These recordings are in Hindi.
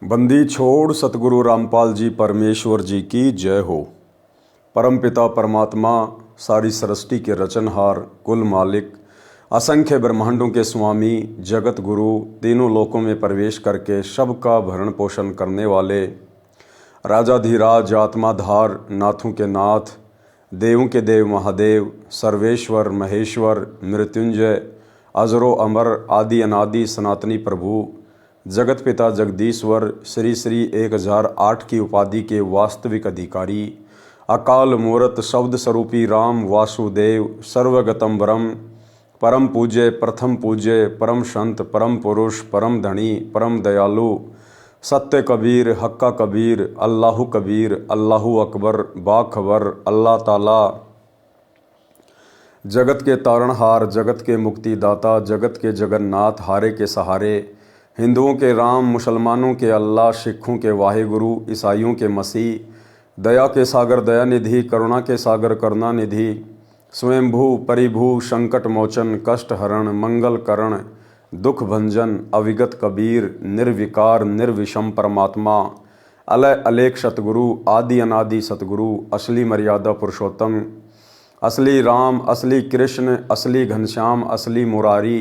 बंदी छोड़ सतगुरु रामपाल जी परमेश्वर जी की जय हो। परमपिता परमात्मा सारी सृष्टि के रचनहार, कुल मालिक, असंख्य ब्रह्मांडों के स्वामी, जगत गुरु, तीनों लोकों में प्रवेश करके सबका भरण पोषण करने वाले, राजाधिराज, आत्माधार, नाथों के नाथ, देवों के देव महादेव, सर्वेश्वर महेश्वर, मृत्युंजय, अजरो अमर, आदि अनादि सनातनी प्रभु, जगत पिता जगदीश्वर, श्री श्री 1008 की उपाधि के वास्तविक अधिकारी, अकाल मूर्त शब्द स्वरूपी राम वासुदेव, सर्वगतम ब्रह्म, परम पूज्य, प्रथम पूज्य, परम संत, परम पुरुष, परम धनी, परम दयालु, सत्य कबीर, हक्का कबीर, अल्लाहु कबीर, अल्लाहु अकबर, बाखबर, अल्लाह ताला, जगत के तारणहार, जगत के मुक्तिदाता, जगत के जगन्नाथ, हारे के सहारे, हिंदुओं के राम, मुसलमानों के अल्लाह, सिखों के वाहेगुरु, ईसाइयों के मसीह, दया के सागर दयानिधि, करुणा के सागर करुणानिधि, स्वयंभू परिभू, संकट मोचन, कष्ट हरण, मंगल करण, दुख भंजन, अविगत कबीर, निर्विकार निर्विषम परमात्मा, अलय अलेख सतगुरु, आदि अनादि सतगुरु, असली मर्यादा पुरुषोत्तम, असली राम, असली कृष्ण, असली घनश्याम, असली मुरारी,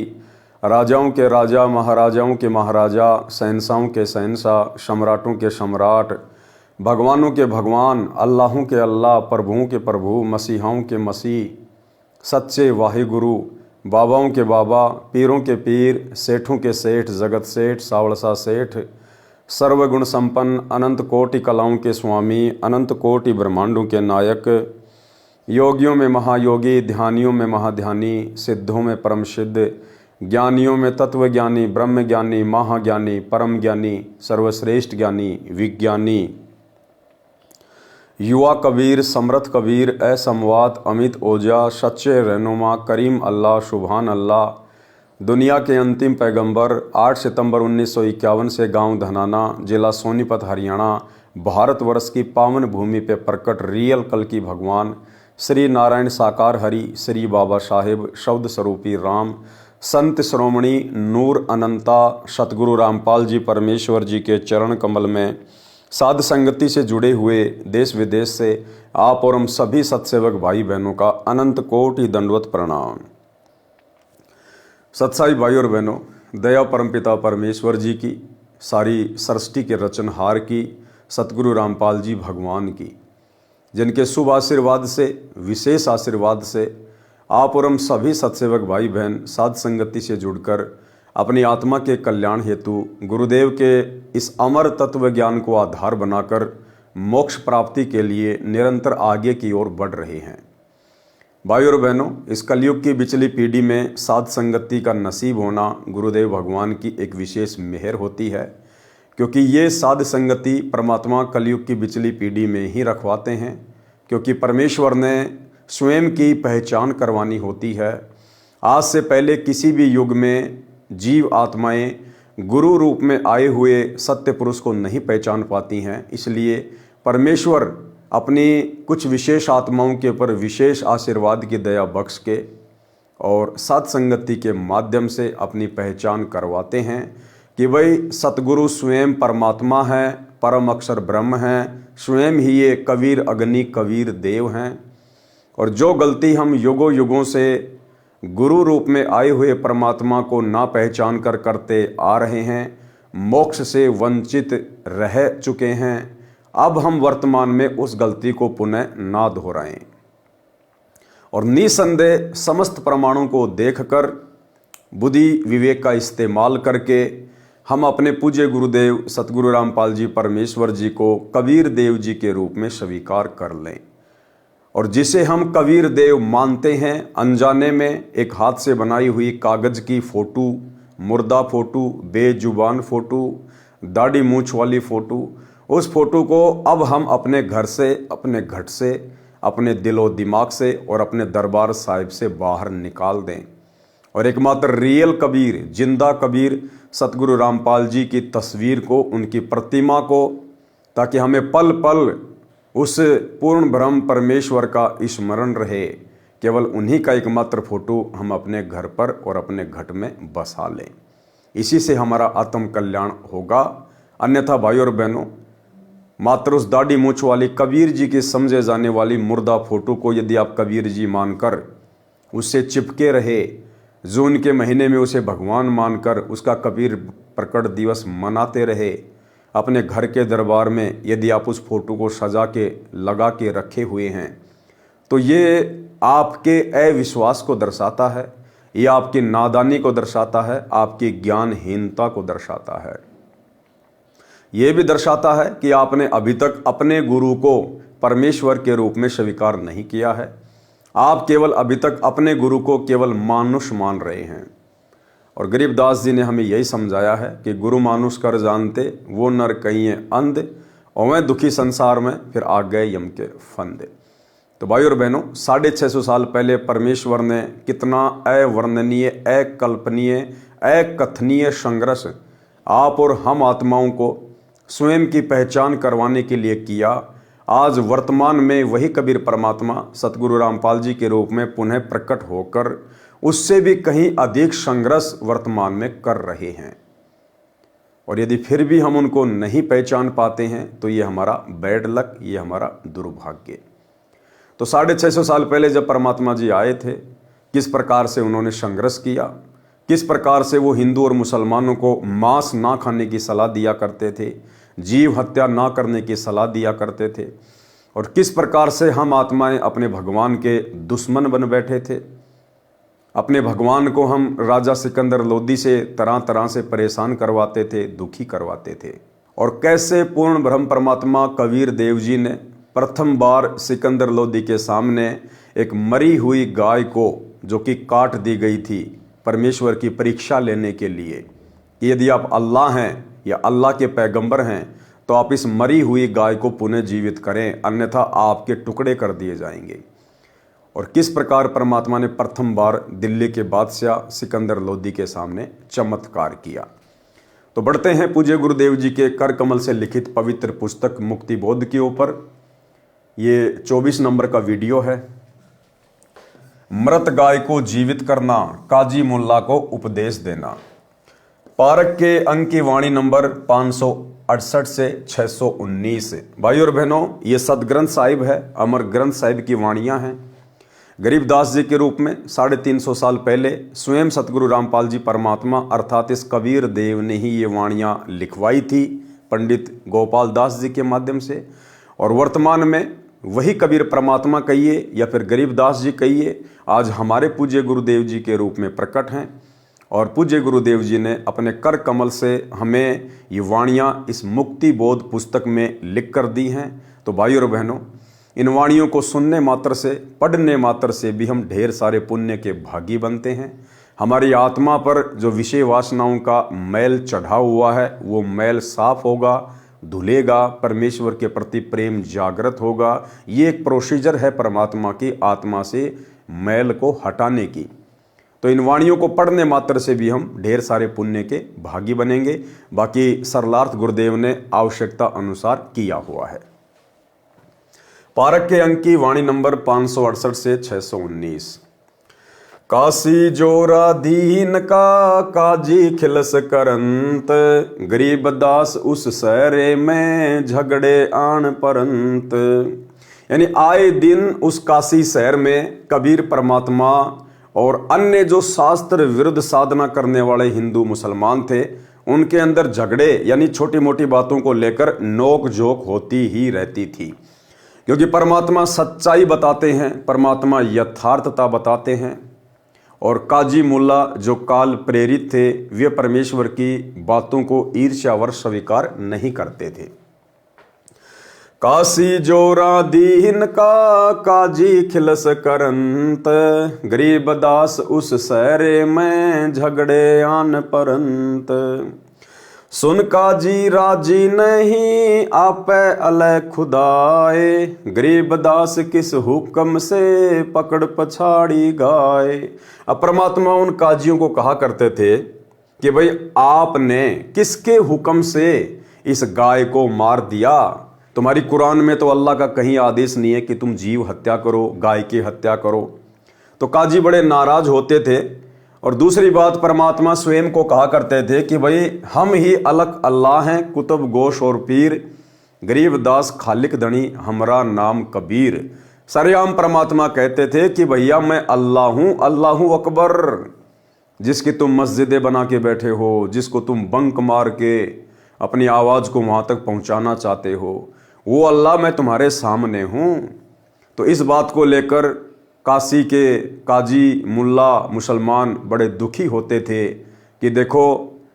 राजाओं के राजा, महाराजाओं के महाराजा, शहंशाहों के शहंशाह, सम्राटों के सम्राट, भगवानों के भगवान, अल्लाहों के अल्लाह, प्रभुओं के प्रभु, मसीहाओं के मसीह, सच्चे वाहिगुरु, बाबाओं के बाबा, पीरों के पीर, सेठों के सेठ, जगत सेठ, सावड़सा सेठ, सर्वगुण संपन्न, अनंत कोटि कलाओं के स्वामी, अनंत कोटि ब्रह्मांडों के नायक, योगियों में महायोगी, ध्यानियों में महाध्यानी, सिद्धों में परम सिद्ध, ज्ञानियों में तत्व ज्ञानी, ब्रह्म ज्ञानी, महाज्ञानी, परम ज्ञानी, सर्वश्रेष्ठ ज्ञानी, विज्ञानी, युवा कबीर, समर्थ कबीर, असमवात, अमित ओजा, सच्चे रहनुमा, करीम अल्लाह, सुभान अल्लाह, दुनिया के अंतिम पैगंबर, 8 सितंबर 1951 से गांव धनाना, जिला सोनीपत, हरियाणा, भारतवर्ष की पावन भूमि पे प्रकट रियल कल की भगवान श्री नारायण साकार हरि, श्री बाबा साहेब, शब्द स्वरूपी राम, संत श्रोमणी नूर अनंता सतगुरु रामपाल जी परमेश्वर जी के चरण कमल में साध संगति से जुड़े हुए देश विदेश से आप और हम सभी सत्सेवक भाई बहनों का अनंत कोटि दंडवत प्रणाम। सत्साई भाई और बहनों, दया परमपिता परमेश्वर जी की, सारी सृष्टि के रचनहार की, सतगुरु रामपाल जी भगवान की, जिनके शुभ आशीर्वाद से, विशेष आशीर्वाद से आप और हम सभी सत्सेवक भाई बहन साध संगति से जुड़कर अपनी आत्मा के कल्याण हेतु गुरुदेव के इस अमर तत्व ज्ञान को आधार बनाकर मोक्ष प्राप्ति के लिए निरंतर आगे की ओर बढ़ रहे हैं। भाई और बहनों, इस कलयुग की बिचली पीढ़ी में साध संगति का नसीब होना गुरुदेव भगवान की एक विशेष मेहर होती है, क्योंकि ये साध संगति परमात्मा कलयुग की बिचली पीढ़ी में ही रखवाते हैं, क्योंकि परमेश्वर ने स्वयं की पहचान करवानी होती है। आज से पहले किसी भी युग में जीव आत्माएं गुरु रूप में आए हुए सत्य पुरुष को नहीं पहचान पाती हैं, इसलिए परमेश्वर अपनी कुछ विशेष आत्माओं के ऊपर विशेष आशीर्वाद की दया बख्श के और साध संगति के माध्यम से अपनी पहचान करवाते हैं कि भाई सतगुरु स्वयं परमात्मा है, परम अक्षर ब्रह्म हैं, स्वयं ही ये कबीर अग्नि कबीर देव हैं। और जो गलती हम युगों युगों से गुरु रूप में आए हुए परमात्मा को ना पहचान कर करते आ रहे हैं, मोक्ष से वंचित रह चुके हैं, अब हम वर्तमान में उस गलती को पुनः ना दोहराएं और निसंदेह समस्त प्रमाणों को देखकर बुद्धि विवेक का इस्तेमाल करके हम अपने पूज्य गुरुदेव सतगुरु रामपाल जी परमेश्वर जी को कबीर देव जी के रूप में स्वीकार कर लें। और जिसे हम कबीर देव मानते हैं, अनजाने में एक हाथ से बनाई हुई कागज की फोटो, मुर्दा फोटो, बेजुबान फोटो, दाढ़ी मूछ वाली फोटो, उस फोटो को अब हम अपने घर से, अपने घट से, अपने दिलो दिमाग से और अपने दरबार साहिब से बाहर निकाल दें और एकमात्र रियल कबीर, जिंदा कबीर सतगुरु रामपाल जी की तस्वीर को, उनकी प्रतिमा को, ताकि हमें पल पल उस पूर्ण ब्रह्म परमेश्वर का स्मरण रहे, केवल उन्हीं का एकमात्र फोटो हम अपने घर पर और अपने घट में बसा लें। इसी से हमारा आत्म कल्याण होगा, अन्यथा भाई और बहनों, मात्र उस दाढ़ी मूछ वाली कबीर जी की समझे जाने वाली मुर्दा फोटो को यदि आप कबीर जी मानकर उससे चिपके रहे, जून के महीने में उसे भगवान मानकर उसका कबीर प्रकट दिवस मनाते रहे, अपने घर के दरबार में यदि आप उस फोटो को सजा के लगा के रखे हुए हैं, तो ये आपके अविश्वास को दर्शाता है, ये आपकी नादानी को दर्शाता है, आपकी ज्ञानहीनता को दर्शाता है। ये भी दर्शाता है कि आपने अभी तक अपने गुरु को परमेश्वर के रूप में स्वीकार नहीं किया है। आप केवल अभी तक अपने गुरु को केवल मानुष मान रहे हैं। और गरीबदास जी ने हमें यही समझाया है कि गुरु मानुष कर जानते, वो नर कहिए अंध, और वह दुखी संसार में फिर आ गए यम के फंदे। तो भाई और बहनों, 650 साल पहले परमेश्वर ने कितना अवर्णनीय, अकल्पनीय, अकथनीय संघर्ष आप और हम आत्माओं को स्वयं की पहचान करवाने के लिए किया। आज वर्तमान में वही कबीर परमात्मा सतगुरु रामपाल जी के रूप में पुनः प्रकट होकर उससे भी कहीं अधिक संघर्ष वर्तमान में कर रहे हैं। और यदि फिर भी हम उनको नहीं पहचान पाते हैं तो ये हमारा बैड लक, ये हमारा दुर्भाग्य। तो 650 साल पहले जब परमात्मा जी आए थे, किस प्रकार से उन्होंने संघर्ष किया, किस प्रकार से वो हिंदू और मुसलमानों को मांस ना खाने की सलाह दिया करते थे, जीव हत्या ना करने की सलाह दिया करते थे, और किस प्रकार से हम आत्माएं अपने भगवान के दुश्मन बन बैठे थे। अपने भगवान को हम राजा सिकंदर लोदी से तरह तरह से परेशान करवाते थे, दुखी करवाते थे। और कैसे पूर्ण ब्रह्म परमात्मा कबीर देव जी ने प्रथम बार सिकंदर लोदी के सामने एक मरी हुई गाय को, जो कि काट दी गई थी, परमेश्वर की परीक्षा लेने के लिए कि यदि आप अल्लाह हैं या अल्लाह के पैगंबर हैं तो आप इस मरी हुई गाय को पुनः जीवित करें, अन्यथा आपके टुकड़े कर दिए जाएंगे। और किस प्रकार परमात्मा ने प्रथम बार दिल्ली के बादशाह सिकंदर लोदी के सामने चमत्कार किया। तो बढ़ते हैं पूज्य गुरुदेव जी के कर कमल से लिखित पवित्र पुस्तक मुक्ति बोध के ऊपर। ये 24 नंबर का वीडियो है। मृत गाय को जीवित करना, काजी मुल्ला को उपदेश देना। पारक के अंक की वाणी नंबर 568 से 619। भाई और बहनों, ये सदग्रंथ साहिब है, अमर ग्रंथ साहिब की वाणियां हैं। गरीबदास जी के रूप में 350 साल पहले स्वयं सतगुरु रामपाल जी परमात्मा अर्थात इस कबीर देव ने ही ये वाणियां लिखवाई थी पंडित गोपाल दास जी के माध्यम से। और वर्तमान में वही कबीर परमात्मा कहिए या फिर गरीबदास जी कहिए, आज हमारे पूज्य गुरुदेव जी के रूप में प्रकट हैं। और पूज्य गुरुदेव जी ने अपने कर कमल से हमें ये वाणियाँ इस मुक्ति बोध पुस्तक में लिख कर दी हैं। तो भाई और बहनों, इन वाणियों को सुनने मात्र से, पढ़ने मात्र से भी हम ढेर सारे पुण्य के भागी बनते हैं। हमारी आत्मा पर जो विषय वासनाओं का मैल चढ़ा हुआ है वो मैल साफ होगा, धुलेगा, परमेश्वर के प्रति प्रेम जागृत होगा। ये एक प्रोसीजर है परमात्मा की आत्मा से मैल को हटाने की। तो इन वाणियों को पढ़ने मात्र से भी हम ढेर सारे पुण्य के भागी बनेंगे। बाकी सरलार्थ गुरुदेव ने आवश्यकता अनुसार किया हुआ है। पारक के अंक की वाणी नंबर 568 से 619। काशी जोरा दीन का काजी खिलस करंत, गरीब दास उस सहरे में झगड़े आन परंत। यानी आए दिन उस काशी शहर में कबीर परमात्मा और अन्य जो शास्त्र विरुद्ध साधना करने वाले हिंदू मुसलमान थे, उनके अंदर झगड़े यानी छोटी मोटी बातों को लेकर नोक झोंक होती ही रहती थी। क्योंकि परमात्मा सच्चाई बताते हैं, परमात्मा यथार्थता बताते हैं। और काजी मुल्ला जो काल प्रेरित थे, वे परमेश्वर की बातों को ईर्ष्यावश स्वीकार नहीं करते थे। काशी जोरा दीन का काजी खिलस करंत, गरीब दास उस सहरे में झगड़े आन परंत। सुन काजी राजी नहीं आपे अलय खुदाए, गरीब दास किस हुक्म से पकड़ पछाड़ी गाय। अब परमात्मा उन काजियों को कहा करते थे कि भाई आपने किसके हुक्म से इस गाय को मार दिया। तुम्हारी कुरान में तो अल्लाह का कहीं आदेश नहीं है कि तुम जीव हत्या करो, गाय की हत्या करो। तो काजी बड़े नाराज होते थे और दूसरी बात, परमात्मा स्वयं को कहा करते थे कि भाई हम ही अलग अल्लाह हैं, कुतुब गोश और पीर, गरीब दास खालिक धनी हमरा नाम कबीर। सरेआम परमात्मा कहते थे कि भैया मैं अल्लाह हूँ, अल्लाहू अकबर। जिसकी तुम मस्जिदें बना के बैठे हो, जिसको तुम बंक मार के अपनी आवाज़ को वहाँ तक पहुँचाना चाहते हो, वो अल्लाह मैं तुम्हारे सामने हूँ। तो इस बात को लेकर काशी के काजी मुल्ला मुसलमान बड़े दुखी होते थे कि देखो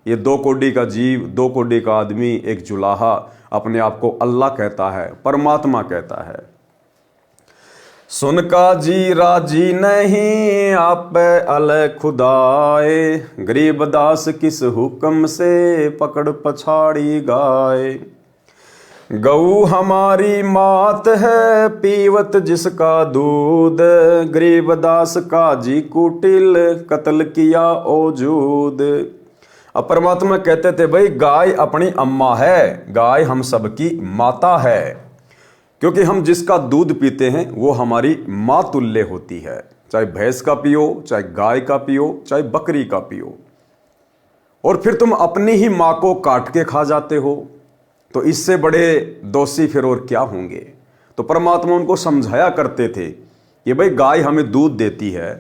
ये 2 कोड़ी का जीव, 2 कोड़ी का आदमी, एक जुलाहा अपने आप को अल्लाह कहता है, परमात्मा कहता है। सुन काजी राजी नहीं आप अल खुदाए, गरीब दास किस हुक्म से पकड़ पछाड़ी गाए। गऊ हमारी मात है पीवत जिसका दूध, गरीब दास काजी कुटिल कत्ल किया ओजूद। अब परमात्मा कहते थे भाई गाय अपनी अम्मा है, गाय हम सबकी माता है, क्योंकि हम जिसका दूध पीते हैं वो हमारी माँ तुल्य होती है। चाहे भैंस का पियो, चाहे गाय का पियो, चाहे बकरी का पियो। और फिर तुम अपनी ही माँ को काट के खा जाते हो, तो इससे बड़े दोषी फिर और क्या होंगे। तो परमात्मा उनको समझाया करते थे कि भाई गाय हमें दूध देती है,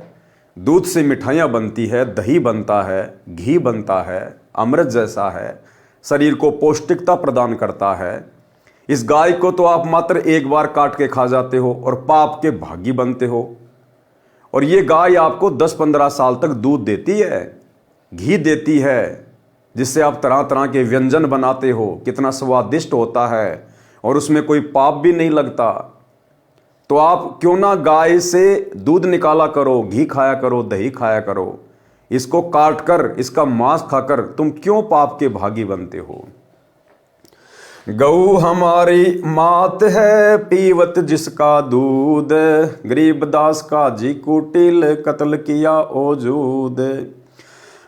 दूध से मिठाइयाँ बनती है, दही बनता है, घी बनता है, अमृत जैसा है, शरीर को पौष्टिकता प्रदान करता है। इस गाय को तो आप मात्र एक बार काट के खा जाते हो और पाप के भागी बनते हो। और ये गाय आपको 10-15 साल तक दूध देती है, घी देती है, जिससे आप तरह तरह के व्यंजन बनाते हो, कितना स्वादिष्ट होता है और उसमें कोई पाप भी नहीं लगता। तो आप क्यों ना गाय से दूध निकाला करो, घी खाया करो, दही खाया करो। इसको काट कर, इसका मांस खाकर तुम क्यों पाप के भागी बनते हो। गऊ हमारी मात है पीवत जिसका दूध, गरीब दास काजी कुटिल कत्ल किया ओजूद।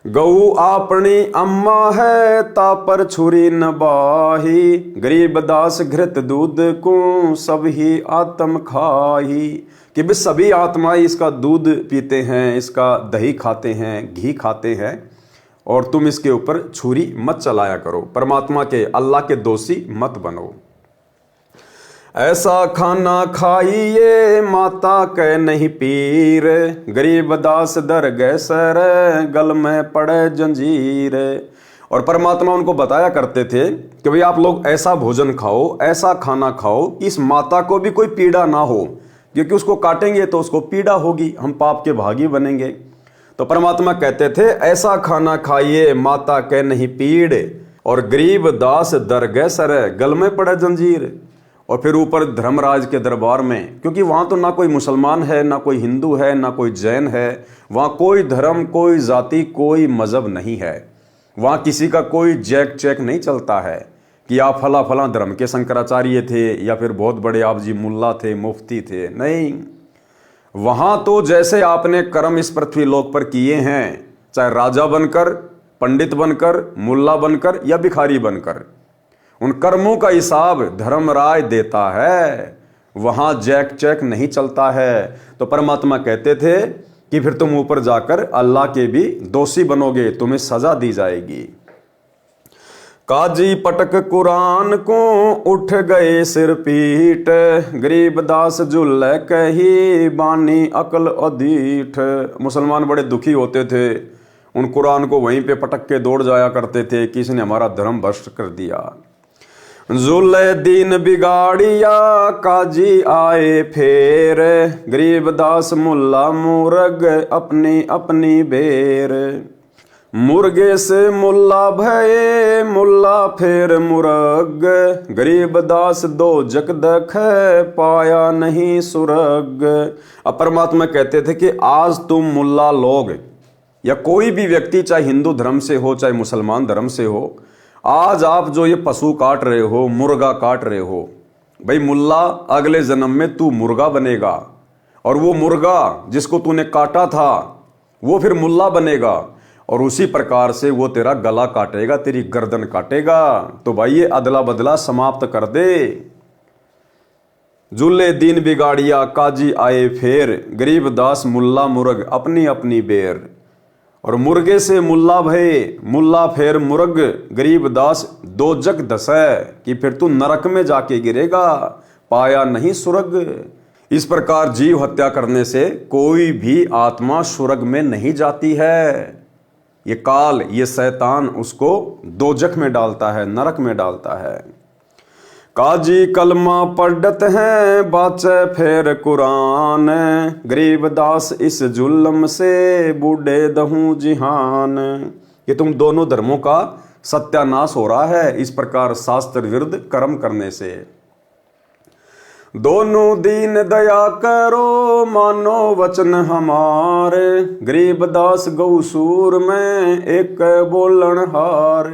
गऊ आपनी अम्मा है ता पर छुरी न बाही, गरीब दास घृत दूध को सब ही आत्म खाही। कि भी सभी आत्माएं इसका दूध पीते हैं, इसका दही खाते हैं, घी खाते हैं, और तुम इसके ऊपर छुरी मत चलाया करो। परमात्मा के, अल्लाह के दोषी मत बनो। ऐसा खाना खाइए माता के नहीं पीर, गरीब दास दर गए सर गल में पड़े जंजीर। और परमात्मा उनको बताया करते थे कि भाई आप लोग ऐसा भोजन खाओ, ऐसा खाना खाओ, इस माता को भी कोई पीड़ा ना हो, क्योंकि उसको काटेंगे तो उसको पीड़ा होगी, हम पाप के भागी बनेंगे। तो परमात्मा कहते थे ऐसा खाना खाइए माता के नहीं पीड़, और गरीब दास दर गए सर गल में पड़े जंजीर। और फिर ऊपर धर्मराज के दरबार में, क्योंकि वहाँ तो ना कोई मुसलमान है, ना कोई हिंदू है, ना कोई जैन है, वहाँ कोई धर्म, कोई जाति, कोई मज़हब नहीं है। वहाँ किसी का कोई जैक चैक नहीं चलता है कि आप फला फला धर्म के शंकराचार्य थे या फिर बहुत बड़े आप जी मुल्ला थे, मुफ्ती थे। नहीं, वहाँ तो जैसे आपने कर्म इस पृथ्वी लोक पर किए हैं, चाहे राजा बनकर, पंडित बनकर, मुल्ला बनकर या भिखारी बनकर, उन कर्मों का हिसाब धर्मराज देता है। वहाँ जैक चैक नहीं चलता है। तो परमात्मा कहते थे कि फिर तुम ऊपर जाकर अल्लाह के भी दोषी बनोगे, तुम्हें सजा दी जाएगी। काजी पटक कुरान को उठ गए सिर पीट, गरीब दास जुल्ले कही बानी अकल अधीठ। मुसलमान बड़े दुखी होते थे, उन कुरान को वहीं पे पटक के दौड़ जाया करते थे कि इसने हमारा धर्म भ्रष्ट कर दिया। जुल्ले दीन बिगाड़िया काजी आए फेर, गरीब दास मुल्ला मुर्ग अपनी अपनी बेर। मुर्गे से मुल्ला भये मुल्ला फिर मुर्ग, गरीब दास दो जक दखे पाया नहीं सुरग। अब परमात्मा कहते थे कि आज तुम मुल्ला लोग या कोई भी व्यक्ति, चाहे हिंदू धर्म से हो चाहे मुसलमान धर्म से हो, आज आप जो ये पशु काट रहे हो, मुर्गा काट रहे हो, भाई मुल्ला अगले जन्म में तू मुर्गा बनेगा, और वो मुर्गा जिसको तूने काटा था वो फिर मुल्ला बनेगा, और उसी प्रकार से वो तेरा गला काटेगा, तेरी गर्दन काटेगा। तो भाई ये अदला बदला समाप्त कर दे। जुल्ले दीन बिगाड़िया काजी आए फेर, गरीब दास मुल्ला मुर्ग अपनी अपनी बेर। और मुर्गे से मुल्ला भये, मुल्ला फेर मुर्ग, गरीब दास दो जग दसै, कि फिर तू नरक में जाके गिरेगा, पाया नहीं सुरग। इस प्रकार जीव हत्या करने से कोई भी आत्मा सुरग में नहीं जाती है। ये काल, ये शैतान उसको दोजख में डालता है, नरक में डालता है। काजी कलमा पढ़त हैं, बाचे फेर कुरान, गरीब दास इस जुल्म से बूढ़े दहूं जिहान। ये तुम दोनों धर्मों का सत्यानाश हो रहा है इस प्रकार शास्त्र विरुद्ध कर्म करने से। दोनों दीन दया करो, मानो वचन हमारे, गरीब दास गौसूर में एक बोलन हार।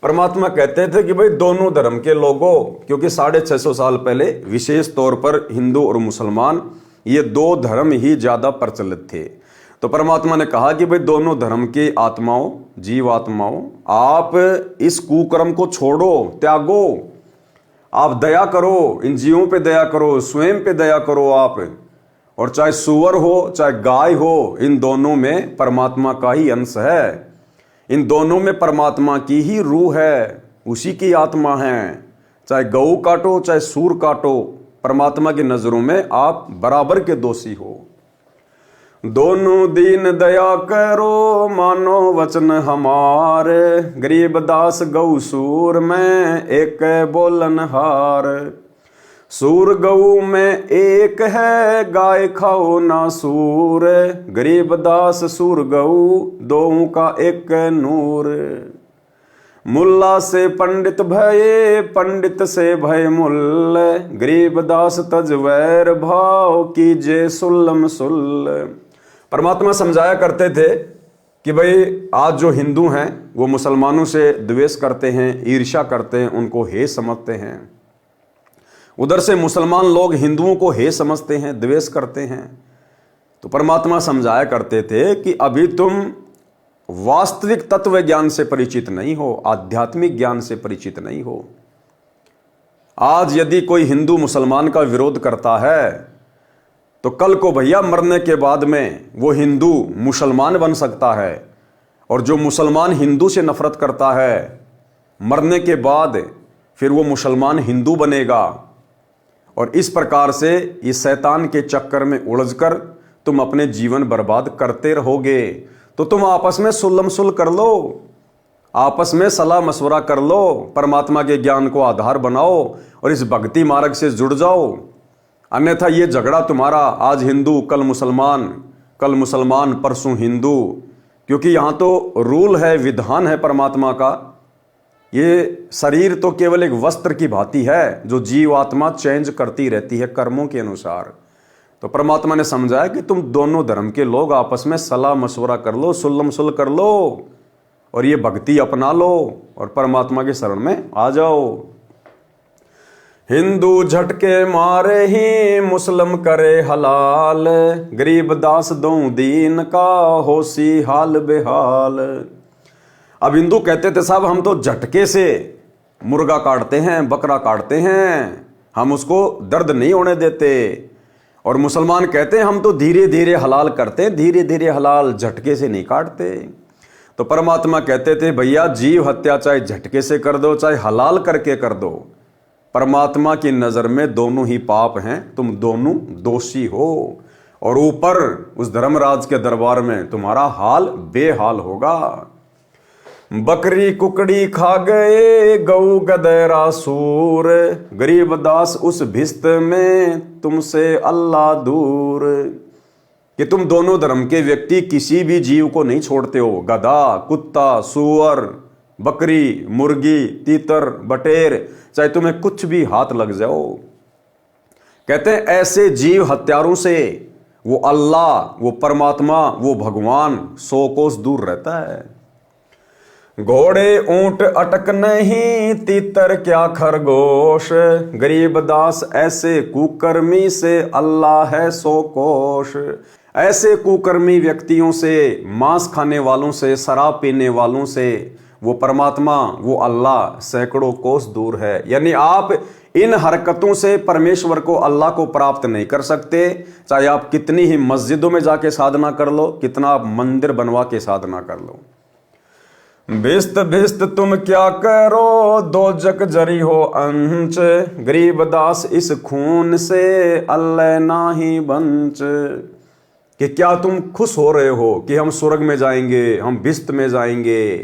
परमात्मा कहते थे कि भाई दोनों धर्म के लोगों, क्योंकि 650 साल पहले विशेष तौर पर हिंदू और मुसलमान ये दो धर्म ही ज्यादा प्रचलित थे। तो परमात्मा ने कहा कि भाई दोनों धर्म के आत्माओं, जीव आत्माओं, आप इस कुकर्म को छोड़ो, त्यागो, आप दया करो, इन जीवों पे दया करो, स्वयं पे दया करो आप। और चाहे सुअर हो चाहे गाय हो, इन दोनों में परमात्मा का ही अंश है, इन दोनों में परमात्मा की ही रूह है, उसी की आत्मा है। चाहे गऊ काटो चाहे सूर काटो, परमात्मा की नजरों में आप बराबर के दोषी हो। दोनों दीन दया करो, मानो वचन हमारे, गरीब दास गौ सूर में एक बोलन हार। सूर गऊ में एक है, गाय खाओ ना सूर, गरीब दास सूर गऊ दों का एक नूर। मुल्ला से पंडित भये, पंडित से भय मुल्ल, गरीब दास तज वैर भाव कीजे सुल्लम सुल्ल। परमात्मा समझाया करते थे कि भाई आज जो हिंदू हैं वो मुसलमानों से द्वेष करते हैं, ईर्ष्या करते हैं, उनको हे समझते हैं। उधर से मुसलमान लोग हिंदुओं को हे समझते हैं, द्वेष करते हैं। तो परमात्मा समझाया करते थे कि अभी तुम वास्तविक तत्व ज्ञान से परिचित नहीं हो, आध्यात्मिक ज्ञान से परिचित नहीं हो। आज यदि कोई हिंदू मुसलमान का विरोध करता है तो कल को भैया मरने के बाद में वो हिंदू मुसलमान बन सकता है, और जो मुसलमान हिंदू से नफरत करता है मरने के बाद फिर वो मुसलमान हिंदू बनेगा। और इस प्रकार से इस शैतान के चक्कर में उलझकर तुम अपने जीवन बर्बाद करते रहोगे। तो तुम आपस में सुलम सुल कर लो, आपस में सलाह मशवरा कर लो, परमात्मा के ज्ञान को आधार बनाओ और इस भक्ति मार्ग से जुड़ जाओ। अन्यथा ये झगड़ा तुम्हारा आज हिंदू कल मुसलमान परसों हिंदू, क्योंकि यहाँ तो रूल है, विधान है परमात्मा का। ये शरीर तो केवल एक वस्त्र की भांति है जो जीव आत्मा चेंज करती रहती है कर्मों के अनुसार। तो परमात्मा ने समझाया कि तुम दोनों धर्म के लोग आपस में सलाह मशवरा कर लो, सुल्लम सुल कर लो और ये भक्ति अपना लो और परमात्मा के शरण में आ जाओ। हिंदू झटके मारे ही मुस्लिम करे हलाल, गरीब दास दो दीन का होसी हाल बेहाल। अब हिंदू कहते थे साहब हम तो झटके से मुर्गा काटते हैं, बकरा काटते हैं, हम उसको दर्द नहीं होने देते। और मुसलमान कहते हैं हम तो धीरे धीरे हलाल करते, धीरे धीरे हलाल, झटके से नहीं काटते। तो परमात्मा कहते थे भैया जीव हत्या चाहे झटके से कर दो चाहे हलाल करके कर दो, परमात्मा की नजर में दोनों ही पाप हैं, तुम दोनों दोषी हो। और ऊपर उस धर्मराज के दरबार में तुम्हारा हाल बेहाल होगा। बकरी कुकड़ी खा गए गऊ गदेरा सूर, गरीब दास उस भिस्त में तुमसे अल्लाह दूर। कि तुम दोनों धर्म के व्यक्ति किसी भी जीव को नहीं छोड़ते हो, गधा, कुत्ता, सूअर, बकरी, मुर्गी, तीतर, बटेर, चाहे तुम्हें कुछ भी हाथ लग जाओ। कहते हैं ऐसे जीव हत्यारों से वो अल्लाह, वो परमात्मा, वो भगवान 100 कोस दूर रहता है। घोड़े ऊंट अटक नहीं, तीतर क्या खरगोश, गरीब दास ऐसे कुकर्मी से अल्लाह है 100 कोश। ऐसे कुकर्मी व्यक्तियों से, मांस खाने वालों से, शराब पीने वालों से, वो परमात्मा, वो अल्लाह सैकड़ों कोस दूर है। यानी आप इन हरकतों से परमेश्वर को, अल्लाह को प्राप्त नहीं कर सकते। चाहे आप कितनी ही मस्जिदों में जाके साधना कर लो, कितना आप मंदिर बनवा के साधना कर लो। भिस्त भिस्त तुम क्या करो, दो जक जरी हो अंच, गरीबदास इस खून से अल्लाह नाही बंच। कि क्या तुम खुश हो रहे हो कि हम स्वर्ग में जाएंगे, हम भिस्त में जाएंगे।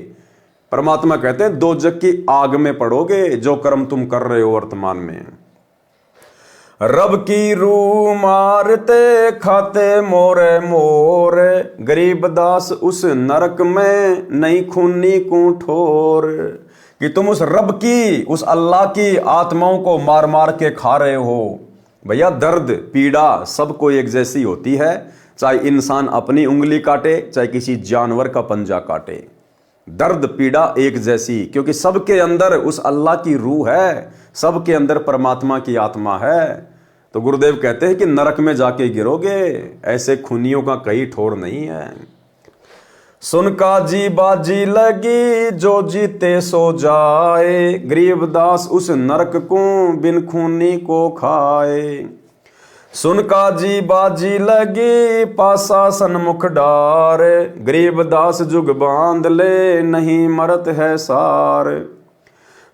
परमात्मा कहते हैं दो जग की आग में पड़ोगे जो कर्म तुम कर रहे हो वर्तमान में। रब की रू मारते खाते मोरे मोरे, गरीबदास उस नरक में नहीं खूनी को ठोर। कि तुम उस रब की, उस अल्लाह की आत्माओं को मार मार के खा रहे हो। भैया दर्द पीड़ा सबको एक जैसी होती है, चाहे इंसान अपनी उंगली काटे, चाहे किसी जानवर का पंजा काटे। दर्द पीड़ा एक जैसी, क्योंकि सबके अंदर उस अल्लाह की रूह है, सबके अंदर परमात्मा की आत्मा है। तो गुरुदेव कहते हैं कि नरक में जाके गिरोगे, ऐसे खूनियों का कहीं ठोर नहीं है। सुन का जी बाजी लगी जो जीते सो जाए, गरीबदास उस नरक को बिन खूनी को खाए। सुन का जी बाजी लगी पासा सन्मुख डार, गरीबदास जुग बांध ले नहीं मरत है सार।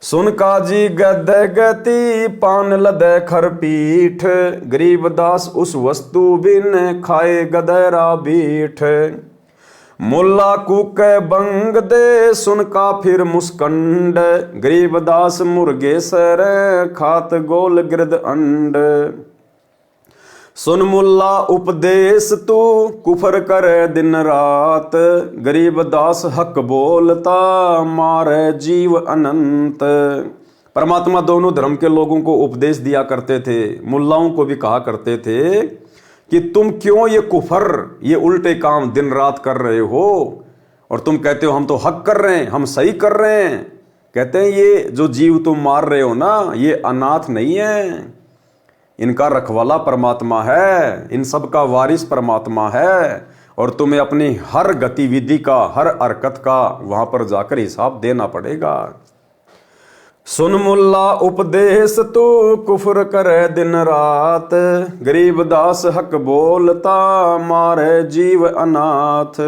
सुन का जी गद गति पान लदे खर पीठ, गरीबदास उस वस्तु बिन खाए गदरा बीठ। मुल्ला कुके बंग दे सुन का फिर मुस्कंड, गरीबदास मुर्गे सर खात गोल गिरद अंड। सुन मुल्ला उपदेश तू कुफर करे दिन रात, गरीबदास हक बोलता मारे जीव अनंत। परमात्मा दोनों धर्म के लोगों को उपदेश दिया करते थे, मुल्लाओं को भी कहा करते थे कि तुम क्यों ये कुफर, ये उल्टे काम दिन रात कर रहे हो, और तुम कहते हो हम तो हक कर रहे हैं, हम सही कर रहे हैं। कहते हैं ये जो जीव तुम मार रहे हो ना, ये अनाथ नहीं है, इनका रखवाला परमात्मा है, इन सब का वारिस परमात्मा है, और तुम्हें अपनी हर गतिविधि का, हर हरकत का वहां पर जाकर हिसाब देना पड़ेगा। सुन मुल्ला उपदेश तू कुफर करे दिन रात, गरीबदास हक बोलता मारे जीव अनाथ।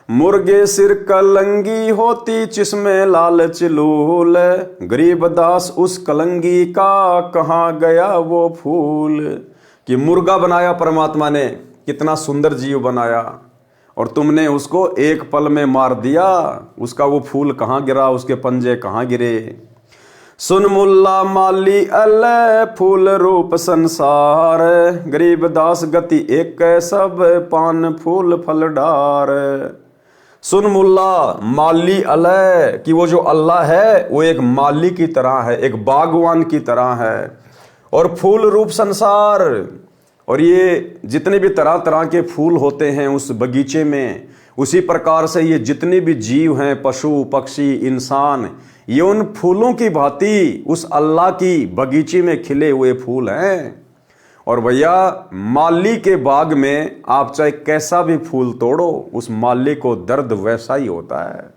मुर्गे सिर कलंगी होती जिसमें लालच लूल, गरीबदास उस कलंगी का कहाँ गया वो फूल। कि मुर्गा बनाया परमात्मा ने, कितना सुंदर जीव बनाया, और तुमने उसको एक पल में मार दिया, उसका वो फूल कहाँ गिरा, उसके पंजे कहाँ गिरे। सुन मुल्ला माली अल्लाह फूल रूप संसार, गरीबदास गति एक सब पान फूल फल डार। सुन मुल्ला माली अलह, कि वो जो अल्लाह है वो एक माली की तरह है, एक बागवान की तरह है, और फूल रूप संसार, और ये जितने भी तरह तरह के फूल होते हैं उस बगीचे में, उसी प्रकार से ये जितने भी जीव हैं, पशु पक्षी इंसान, ये उन फूलों की भांति उस अल्लाह की बगीचे में खिले हुए फूल हैं। और भैया माली के बाग में आप चाहे कैसा भी फूल तोड़ो, उस माली को दर्द वैसा ही होता है।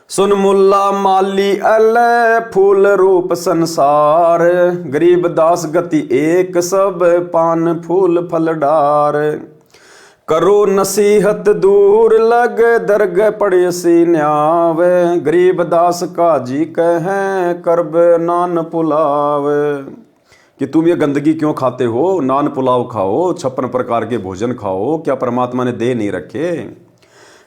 सुन मुल्ला माली अल्लाह फूल रूप संसार, गरीबदास गति एक सब पान फूल फल डार। करो नसीहत दूर लग दरग पड़े सी न्यावे, गरीबदास का जी कहे करब नान पुलावे। कि तुम ये गंदगी क्यों खाते हो, नान पुलाव खाओ, 56 प्रकार के भोजन खाओ, क्या परमात्मा ने दे नहीं रखे।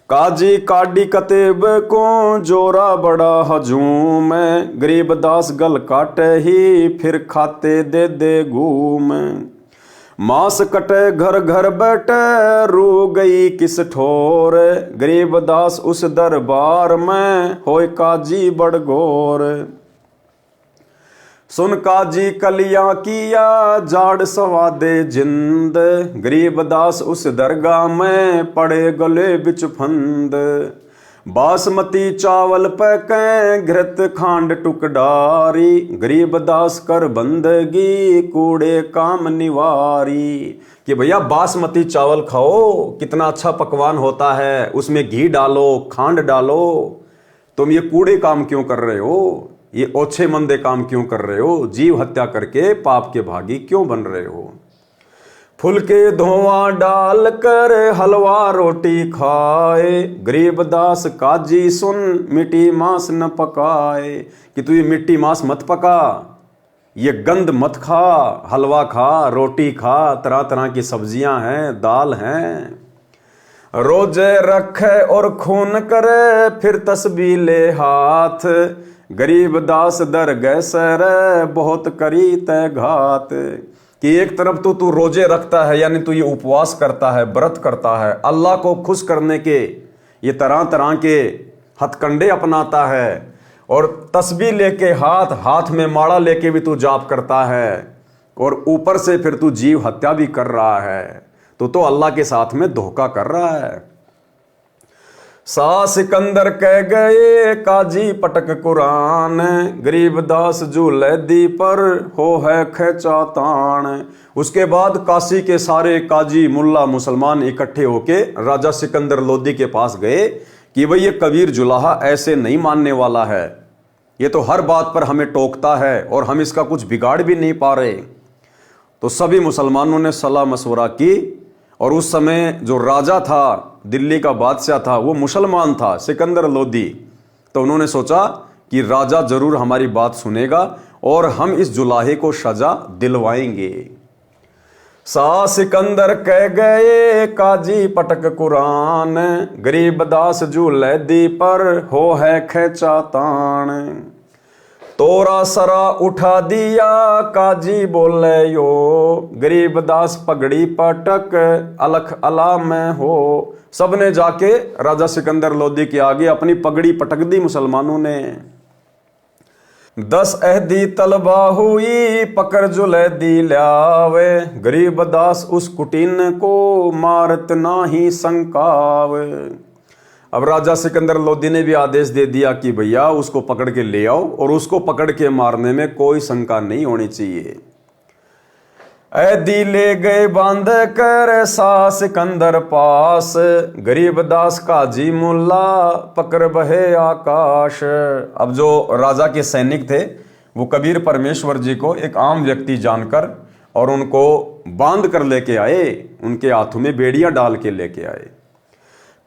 काजी काडी कतेब को जोरा बड़ा हजूम, गरीबदास गल काटे ही फिर खाते दे दे घूम। मांस कटे घर घर बैठे रू गई किस ठोर, गरीबदास उस दरबार में होय काजी बड़ घोर। सुन काजी कलियां किया जाड़ सवादे जिंद, गरीबदास उस दरगाह में पड़े गले बिच फंद। बासमती चावल पकै घृत खांड टुकडारी, गरीब दास कर बंदगी कूड़े काम निवारी। कि भैया बासमती चावल खाओ, कितना अच्छा पकवान होता है, उसमें घी डालो, खांड डालो। तुम ये कूड़े काम क्यों कर रहे हो, ये ओछे मंदे काम क्यों कर रहे हो, जीव हत्या करके पाप के भागी क्यों बन रहे हो। फुलके धुआं डाल कर हलवा रोटी खाए, गरीब दास काजी सुन मिट्टी मांस न पकाए। कि तू ये मिट्टी मांस मत पका, ये गंद मत खा, हलवा खा, रोटी खा, तरह तरह की सब्जियां हैं, दाल हैं। रोजे रखे और खून करे फिर तस्बीह ले हाथ, गरीब दास दर गए सर बहुत करी तय घात। कि एक तरफ तो तू रोजे रखता है, यानी तू ये उपवास करता है, व्रत करता है, अल्लाह को खुश करने के ये तरह तरह के हथकंडे अपनाता है, और तस्बीह लेके हाथ में माड़ा लेके भी तू जाप करता है, और ऊपर से फिर तू जीव हत्या भी कर रहा है। तो अल्लाह के साथ में धोखा कर रहा है। सा सिकंदर कह गए काजी पटक कुरान, गरीब दास झूले दी पर हो है खेचा तान। उसके बाद काशी के सारे काजी मुल्ला मुसलमान इकट्ठे होके राजा सिकंदर लोदी के पास गए कि भाई ये कबीर जुलाहा ऐसे नहीं मानने वाला है, ये तो हर बात पर हमें टोकता है और हम इसका कुछ बिगाड़ भी नहीं पा रहे। तो सभी मुसलमानों ने सलाह मशवरा की, और उस समय जो राजा था, दिल्ली का बादशाह था, वो मुसलमान था, सिकंदर लोदी। तो उन्होंने सोचा कि राजा जरूर हमारी बात सुनेगा और हम इस जुलाहे को सजा दिलवाएंगे। सा सिकंदर कह गए काजी पटक कुरान, गरीब दास झूले दी पर हो है खेचा तान। तोरा सरा उठा दिया काजी बोले यो, गरीब दास पगड़ी पटक अलख अला में हो। सबने जाके राजा सिकंदर लोदी के आगे अपनी पगड़ी पटक दी मुसलमानों ने। 10 अहदी तलबा हुई पकड़ जुले दी ल्यावे, गरीब दास उस कुटीन को मारत नाही संकावे। अब राजा सिकंदर लोदी ने भी आदेश दे दिया कि भैया उसको पकड़ के ले आओ, और उसको पकड़ के मारने में कोई शंका नहीं होनी चाहिए। ऐदी ले गए बांध कर सा सिकंदर पास, गरीब दास काजी मुल्ला पकड़ बहे आकाश। अब जो राजा के सैनिक थे वो कबीर परमेश्वर जी को एक आम व्यक्ति जानकर और उनको बांध कर लेके आए, उनके हाथों में बेड़ियां डाल के लेके आए।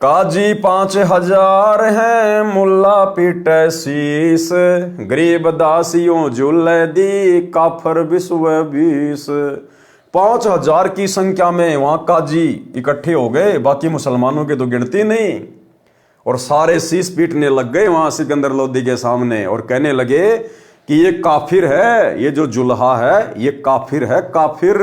काजी 5000 हैं मुल्ला पीटे शीस, गरीब दासियों झूले दी काफर विश्व 20। 5000 की संख्या में वहां काजी इकट्ठे हो गए, बाकी मुसलमानों की तो गिनती नहीं, और सारे शीस पीटने लग गए वहां सिकंदर लोदी के सामने, और कहने लगे कि ये काफिर है, ये जो जुल्हा है ये काफिर है, काफिर।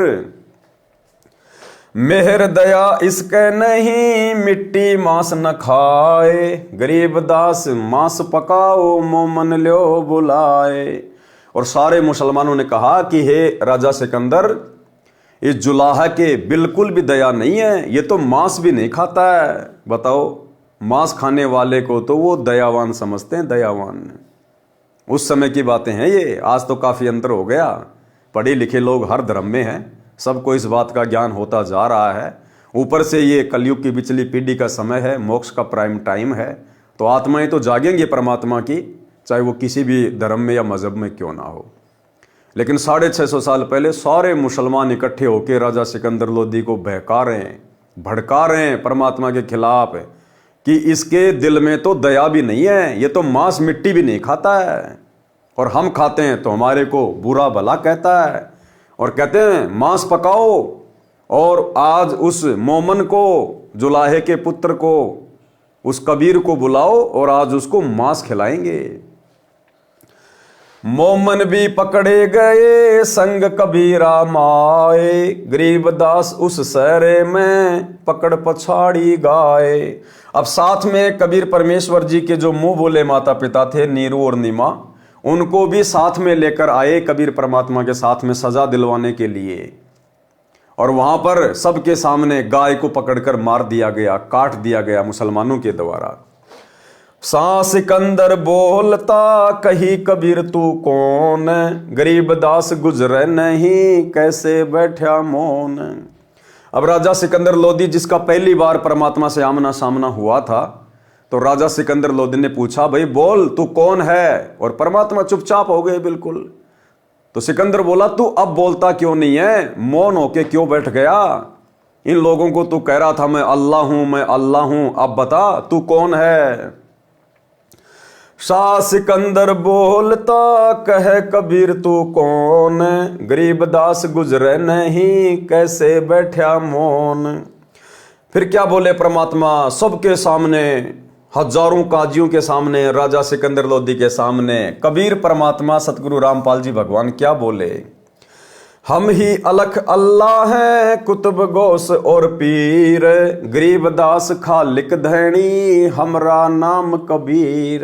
मेहर दया इसके नहीं मिट्टी मांस न खाए, गरीब दास मांस पकाओ मोमन लो बुलाए। और सारे मुसलमानों ने कहा कि हे राजा सिकंदर, इस जुलाहा के बिल्कुल भी दया नहीं है, ये तो मांस भी नहीं खाता है। बताओ, मांस खाने वाले को तो वो दयावान समझते हैं, दयावान। उस समय की बातें हैं ये, आज तो काफी अंतर हो गया। पढ़े लिखे लोग हर धर्म में हैं, सबको इस बात का ज्ञान होता जा रहा है। ऊपर से ये कलयुग की पिछली पीढ़ी का समय है, मोक्ष का प्राइम टाइम है, तो आत्माएं तो जागेंगी परमात्मा की, चाहे वो किसी भी धर्म में या मजहब में क्यों ना हो। लेकिन 650 साल पहले सारे मुसलमान इकट्ठे होकर राजा सिकंदर लोदी को बहका रहे हैं, भड़का रहे हैं परमात्मा के खिलाफ कि इसके दिल में तो दया भी नहीं है, ये तो मांस मिट्टी भी नहीं खाता है, और हम खाते हैं तो हमारे को बुरा भला कहता है, और कहते हैं मांस पकाओ, और आज उस मोमन को, जुलाहे के पुत्र को, उस कबीर को बुलाओ और आज उसको मांस खिलाएंगे। मोमन भी पकड़े गए संग कबीरा माए, गरीब दास उस सहरे में पकड़ पछाड़ी गाए। अब साथ में कबीर परमेश्वर जी के जो मुंह बोले माता पिता थे, नीरू और नीमा, उनको भी साथ में लेकर आए कबीर परमात्मा के साथ में सजा दिलवाने के लिए। और वहां पर सबके सामने गाय को पकड़कर मार दिया गया, काट दिया गया मुसलमानों के द्वारा। सा सिकंदर बोलता कही कबीर तू कौन, गरीब दास गुजरे नहीं कैसे बैठा मौन। अब राजा सिकंदर लोदी जिसका पहली बार परमात्मा से आमना सामना हुआ था, तो राजा सिकंदर लोदी ने पूछा भाई बोल तू कौन है, और परमात्मा चुपचाप हो गए बिल्कुल। तो सिकंदर बोला तू अब बोलता क्यों नहीं है, मौन होके क्यों बैठ गया। इन लोगों को तू कह रहा था मैं अल्लाह हूं मैं अल्लाह हूं, अब बता तू कौन है। शाह सिकंदर बोलता कहे कबीर तू कौन, गरीब दास गुजरे नहीं कैसे बैठा मौन। फिर क्या बोले परमात्मा सबके सामने, हजारों काजियों के सामने, राजा सिकंदर लोदी के सामने कबीर परमात्मा सतगुरु रामपाल जी भगवान क्या बोले, हम ही अलख अल्लाह है कुतुब गौस और पीर, गरीब दास खालिक धैनी हमरा नाम कबीर।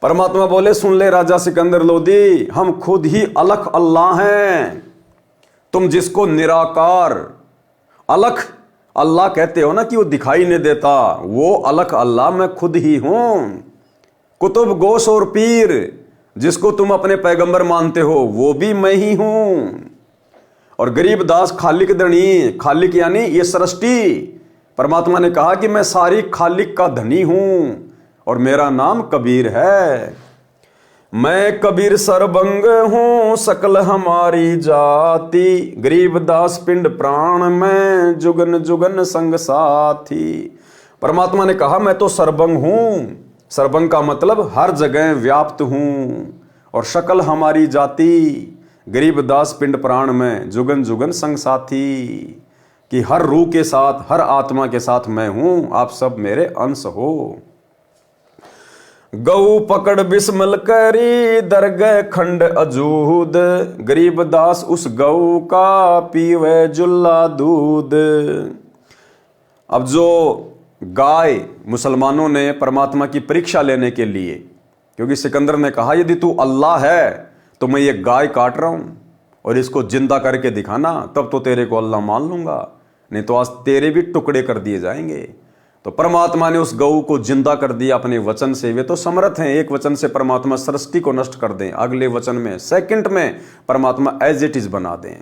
परमात्मा बोले सुन ले राजा सिकंदर लोदी, हम खुद ही अलख अल्लाह हैं। तुम जिसको निराकार अलख अल्लाह कहते हो ना कि वो दिखाई नहीं देता, वो अलख अल्लाह मैं खुद ही हूं। कुतुब गौस और पीर जिसको तुम अपने पैगंबर मानते हो वो भी मैं ही हूं। और गरीब दास खालिक धनी, खालिक यानी ये सृष्टि, परमात्मा ने कहा कि मैं सारी खालिक का धनी हूं और मेरा नाम कबीर है। मैं कबीर सरबंग हूं सकल हमारी जाति, गरीब दास पिंड प्राण में जुगन जुगन संग साथी। परमात्मा ने कहा मैं तो सरबंग हूं, सरबंग का मतलब हर जगह व्याप्त हूं, और शकल हमारी जाति, गरीब दास पिंड प्राण में जुगन जुगन संग साथी, कि हर रूह के साथ हर आत्मा के साथ मैं हूं, आप सब मेरे अंश हो। गऊ पकड़ बिस्मल करी दरगह खंड अजूद, गरीब दास उस गऊ का पीवे जुल्ला दूध। अब जो गाय मुसलमानों ने परमात्मा की परीक्षा लेने के लिए, क्योंकि सिकंदर ने कहा यदि तू अल्लाह है तो मैं ये गाय काट रहा हूं और इसको जिंदा करके दिखाना, तब तो तेरे को अल्लाह मान लूंगा, नहीं तो आज तेरे भी टुकड़े कर दिए जाएंगे। तो परमात्मा ने उस गऊ को जिंदा कर दिया अपने वचन से। वे तो समर्थ हैं, एक वचन से परमात्मा सृष्टि को नष्ट कर दें, अगले वचन में सेकंड में परमात्मा एज इट इज बना दें।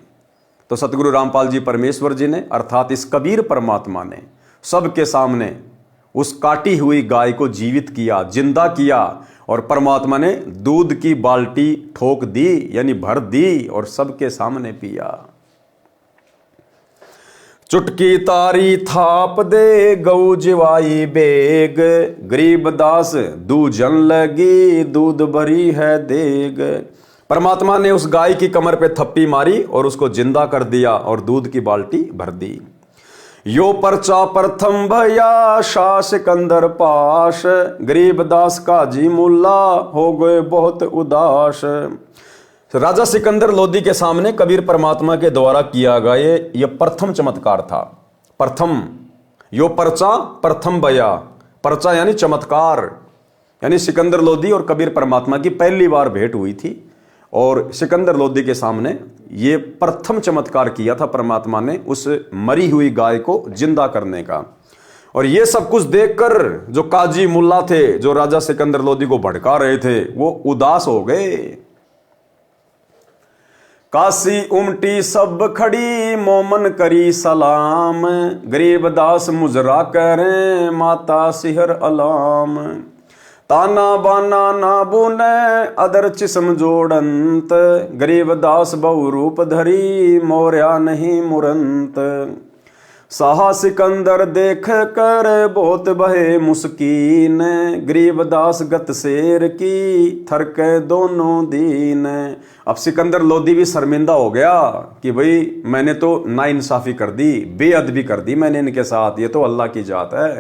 तो सतगुरु रामपाल जी परमेश्वर जी ने अर्थात इस कबीर परमात्मा ने सबके सामने उस काटी हुई गाय को जीवित किया, जिंदा किया, और परमात्मा ने दूध की बाल्टी ठोक दी यानी भर दी और सबके सामने पिया। चुटकी तारी थाप दे गऊ जिवाई बेग, गरीब दास दूजन लगी दूध भरी है देग। परमात्मा ने उस गाय की कमर पे थप्पी मारी और उसको जिंदा कर दिया और दूध की बाल्टी भर दी। यो पर्चा प्रथम भया शाह सिकंदर पाश, गरीब दास काजी मुल्ला हो गए बहुत उदास। राजा सिकंदर लोदी के सामने कबीर परमात्मा के द्वारा किया गया ये प्रथम चमत्कार था। प्रथम यो पर्चा प्रथम भया, पर्चा यानी चमत्कार, यानी सिकंदर लोदी और कबीर परमात्मा की पहली बार भेंट हुई थी, और सिकंदर लोदी के सामने ये प्रथम चमत्कार किया था परमात्मा ने उस मरी हुई गाय को जिंदा करने का। और ये सब कुछ देखकर जो काजी मुल्ला थे, जो राजा सिकंदर लोदी को भड़का रहे थे, वो उदास हो गए। काशी उमटी सब खड़ी मोमन करी सलाम, गरीब दास मुजरा करें माता सिहर अलाम। ताना बाना ना बुने अदर चिस्म जोड़ंत, गरीब दास बहु रूप धरी मोर्या नहीं मुरंत। साहा सिकंदर देख कर बहुत बहे मुस्कीन, गरीब दास गत शेर की थरके दोनों दीन। अब सिकंदर लोदी भी शर्मिंदा हो गया कि भाई मैंने तो नाइंसाफी कर दी, बेअदबी कर दी मैंने इनके साथ, ये तो अल्लाह की जात है।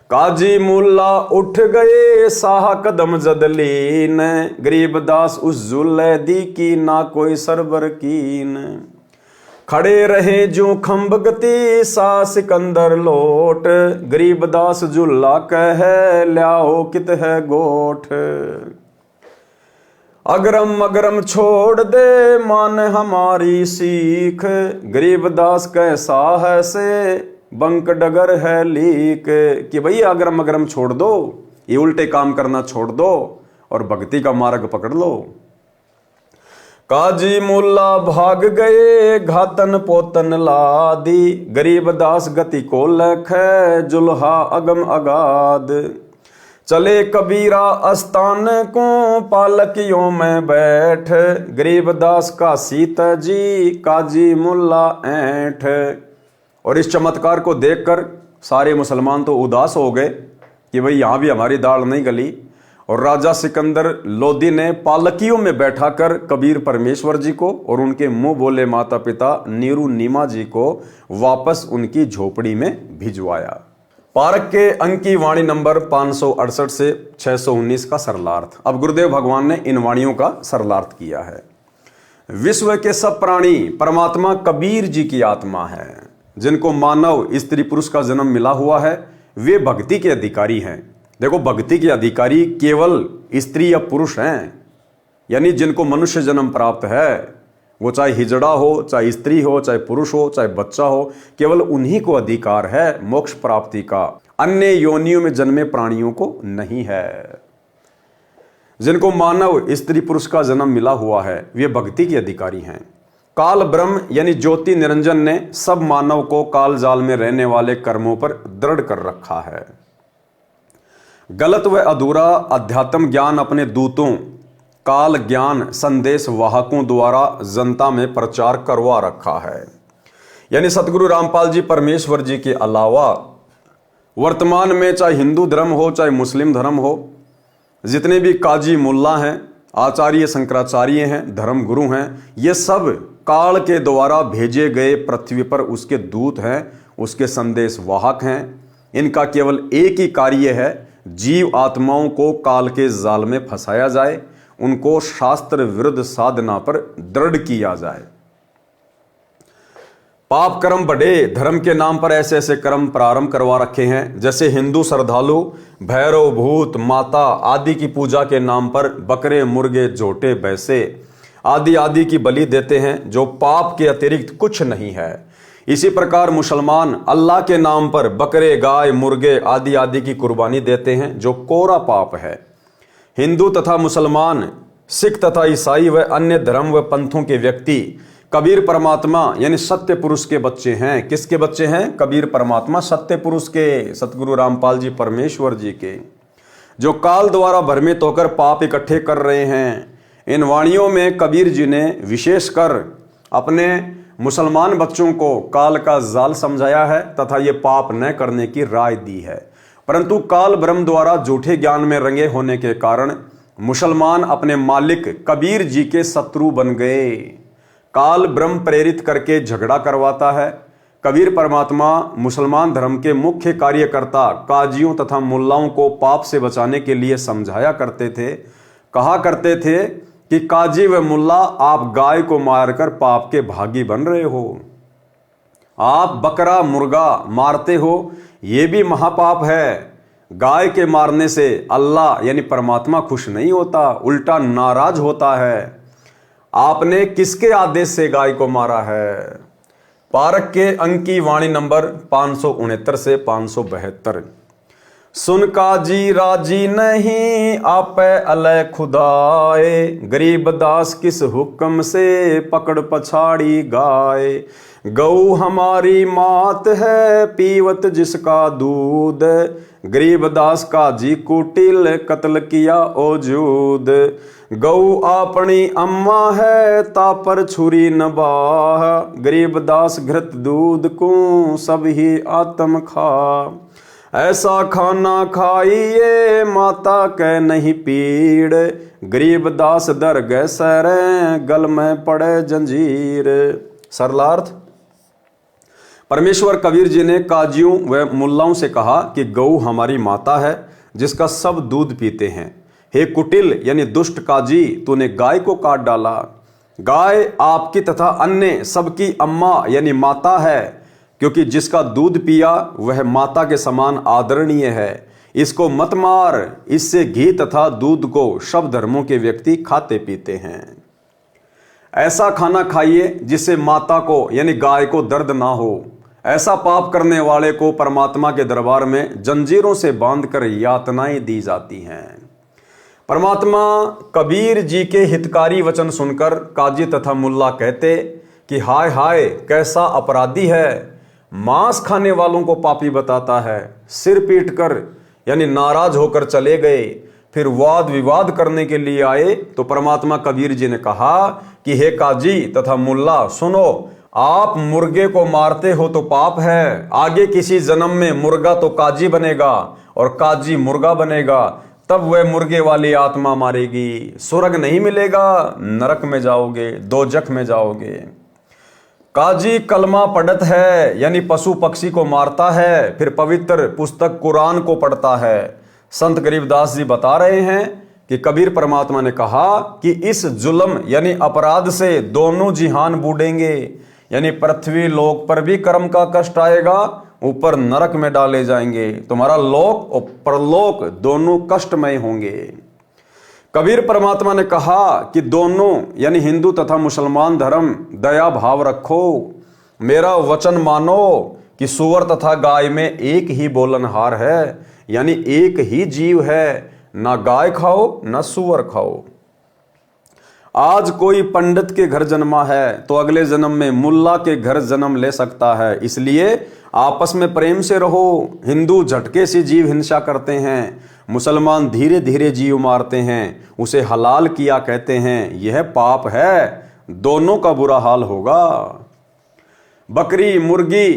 काजी मुल्ला उठ गए साहा कदम जदलीन, गरीब दास उस जुल्लैदी की ना कोई सरबर कीन। खड़े रहे जो खंब गति सा सिकंदर लोट, गरीब दास जुल्ला कह ल्याओ कित है गोठ। अगरम अगरम छोड़ दे मान हमारी सीख, गरीब दास कैसा है से बंक डगर है लीक। कि भैया अगरम अगरम छोड़ दो, ये उल्टे काम करना छोड़ दो और भक्ति का मार्ग पकड़ लो। काजी मुल्ला भाग गए घातन पोतन लादी, गरीब दास गति को लख जुल्हा अगम अगाध। चले कबीरा अस्तान को पालकियों में बैठ, गरीब दास का सीता जी काजी मुल्ला ऐठ। और इस चमत्कार को देखकर सारे मुसलमान तो उदास हो गए कि भाई यहाँ भी हमारी दाल नहीं गली। और राजा सिकंदर लोदी ने पालकियों में बैठाकर कबीर परमेश्वर जी को और उनके मुंह बोले माता पिता नीरू नीमा जी को वापस उनकी झोपड़ी में भिजवाया। पारक के अंक की वाणी नंबर 568 से 619 का सरलार्थ। अब गुरुदेव भगवान ने इन वाणियों का सरलार्थ किया है। विश्व के सब प्राणी परमात्मा कबीर जी की आत्मा है। जिनको मानव स्त्री पुरुष का जन्म मिला हुआ है वे भक्ति के अधिकारी हैं। देखो, भक्ति के अधिकारी केवल स्त्री या पुरुष हैं, यानी जिनको मनुष्य जन्म प्राप्त है, वो चाहे हिजड़ा हो, चाहे स्त्री हो, चाहे पुरुष हो, चाहे बच्चा हो, केवल उन्हीं को अधिकार है मोक्ष प्राप्ति का। अन्य योनियों में जन्मे प्राणियों को नहीं है। जिनको मानव स्त्री पुरुष का जन्म मिला हुआ है वे भक्ति के अधिकारी हैं। काल ब्रह्म यानी ज्योति निरंजन ने सब मानव को काल जाल में रहने वाले कर्मों पर दृढ़ कर रखा है। गलत व अधूरा अध्यात्म ज्ञान अपने दूतों काल ज्ञान संदेश वाहकों द्वारा जनता में प्रचार करवा रखा है। यानी सतगुरु रामपाल जी परमेश्वर जी के अलावा वर्तमान में चाहे हिंदू धर्म हो चाहे मुस्लिम धर्म हो, जितने भी काजी मुल्ला हैं, आचार्य शंकराचार्य हैं, धर्म गुरु हैं, ये सब काल के द्वारा भेजे गए पृथ्वी पर उसके दूत हैं, उसके संदेश वाहक हैं। इनका केवल एक ही कार्य है, जीव आत्माओं को काल के जाल में फंसाया जाए, उनको शास्त्र विरुद्ध साधना पर दृढ़ किया जाए। पाप कर्म बढ़े, धर्म के नाम पर ऐसे ऐसे कर्म प्रारंभ करवा रखे हैं। जैसे हिंदू श्रद्धालु भैरव भूत माता आदि की पूजा के नाम पर बकरे मुर्गे झोटे भैंसे आदि आदि की बलि देते हैं, जो पाप के अतिरिक्त कुछ नहीं है। इसी प्रकार मुसलमान अल्लाह के नाम पर बकरे गाय मुर्गे आदि आदि की कुर्बानी देते हैं, जो कोरा पाप है। हिंदू तथा मुसलमान, सिख तथा ईसाई व अन्य धर्म व पंथों के व्यक्ति कबीर परमात्मा यानी सत्य पुरुष के बच्चे हैं। किसके बच्चे हैं? कबीर परमात्मा सत्य पुरुष के, सतगुरु रामपाल जी परमेश्वर जी के, जो काल द्वारा भ्रमित होकर पाप इकट्ठे कर रहे हैं। इन वाणियों में कबीर जी ने विशेषकर अपने मुसलमान बच्चों को काल का जाल समझाया है तथा ये पाप न करने की राय दी है। परंतु काल ब्रह्म द्वारा झूठे ज्ञान में रंगे होने के कारण मुसलमान अपने मालिक कबीर जी के शत्रु बन गए। काल ब्रह्म प्रेरित करके झगड़ा करवाता है। कबीर परमात्मा मुसलमान धर्म के मुख्य कार्यकर्ता काजियों तथा मुल्लाओं को पाप से बचाने के लिए समझाया करते थे। कहा करते थे कि काजी व मुल्ला आप गाय को मारकर पाप के भागी बन रहे हो, आप बकरा मुर्गा मारते हो, ये भी महापाप है। गाय के मारने से अल्लाह यानी परमात्मा खुश नहीं होता, उल्टा नाराज होता है। आपने किसके आदेश से गाय को मारा है? पारक के अंक की वाणी नंबर 569 से 572। सुन काजी राजी नहीं आपे अलय खुदाए, गरीब दास किस हुक्म से पकड़ पछाड़ी गाय। गऊ हमारी मात है पीवत जिसका दूध, गरीब दास काजी कुटिल कत्ल किया ओजूद। गऊ अपनी अम्मा है तापर छुरी नबाह, गरीब दास घृत दूध को सब ही आत्म खा। ऐसा खाना खाइए माता के नहीं पीड़, गरीब दास दर गए सरे गल में पड़े जंजीर। सरलार्थ। परमेश्वर कबीर जी ने काजियों व मुल्लाओं से कहा कि गऊ हमारी माता है जिसका सब दूध पीते हैं। हे कुटिल यानी दुष्ट काजी, तूने गाय को काट डाला। गाय आपकी तथा अन्य सबकी अम्मा यानी माता है, क्योंकि जिसका दूध पिया वह माता के समान आदरणीय है। इसको मत मार, इससे घी तथा दूध को सब धर्मों के व्यक्ति खाते पीते हैं। ऐसा खाना खाइए जिससे माता को यानी गाय को दर्द ना हो। ऐसा पाप करने वाले को परमात्मा के दरबार में जंजीरों से बांधकर यातनाएं दी जाती हैं। परमात्मा कबीर जी के हितकारी वचन सुनकर काजी तथा मुल्ला कहते कि हाय हाय कैसा अपराधी है, मांस खाने वालों को पापी बताता है। सिर पीटकर यानी नाराज होकर चले गए। फिर वाद विवाद करने के लिए आए तो परमात्मा कबीर जी ने कहा कि हे काजी तथा मुल्ला सुनो, आप मुर्गे को मारते हो तो पाप है, आगे किसी जन्म में मुर्गा तो काजी बनेगा और काजी मुर्गा बनेगा, तब वह मुर्गे वाली आत्मा मारेगी, स्वर्ग नहीं मिलेगा, नरक में जाओगे, दोजख में जाओगे। काजी कलमा पढ़त है यानी पशु पक्षी को मारता है, फिर पवित्र पुस्तक कुरान को पढ़ता है। संत गरीबदास जी बता रहे हैं कि कबीर परमात्मा ने कहा कि इस जुल्म यानी अपराध से दोनों जिहान बूढ़ेंगे, यानी पृथ्वी लोक पर भी कर्म का कष्ट आएगा, ऊपर नरक में डाले जाएंगे, तुम्हारा लोक और परलोक दोनों कष्टमय होंगे। कबीर परमात्मा ने कहा कि दोनों यानी हिंदू तथा मुसलमान धर्म दया भाव रखो, मेरा वचन मानो कि सुअर तथा गाय में एक ही बोलनहार है, यानी एक ही जीव है, ना गाय खाओ ना सुअर खाओ। आज कोई पंडित के घर जन्मा है तो अगले जन्म में मुल्ला के घर जन्म ले सकता है, इसलिए आपस में प्रेम से रहो। हिंदू झटके से जीव हिंसा करते हैं, मुसलमान धीरे धीरे जीव मारते हैं, उसे हलाल किया कहते हैं, यह पाप है, दोनों का बुरा हाल होगा। बकरी मुर्गी,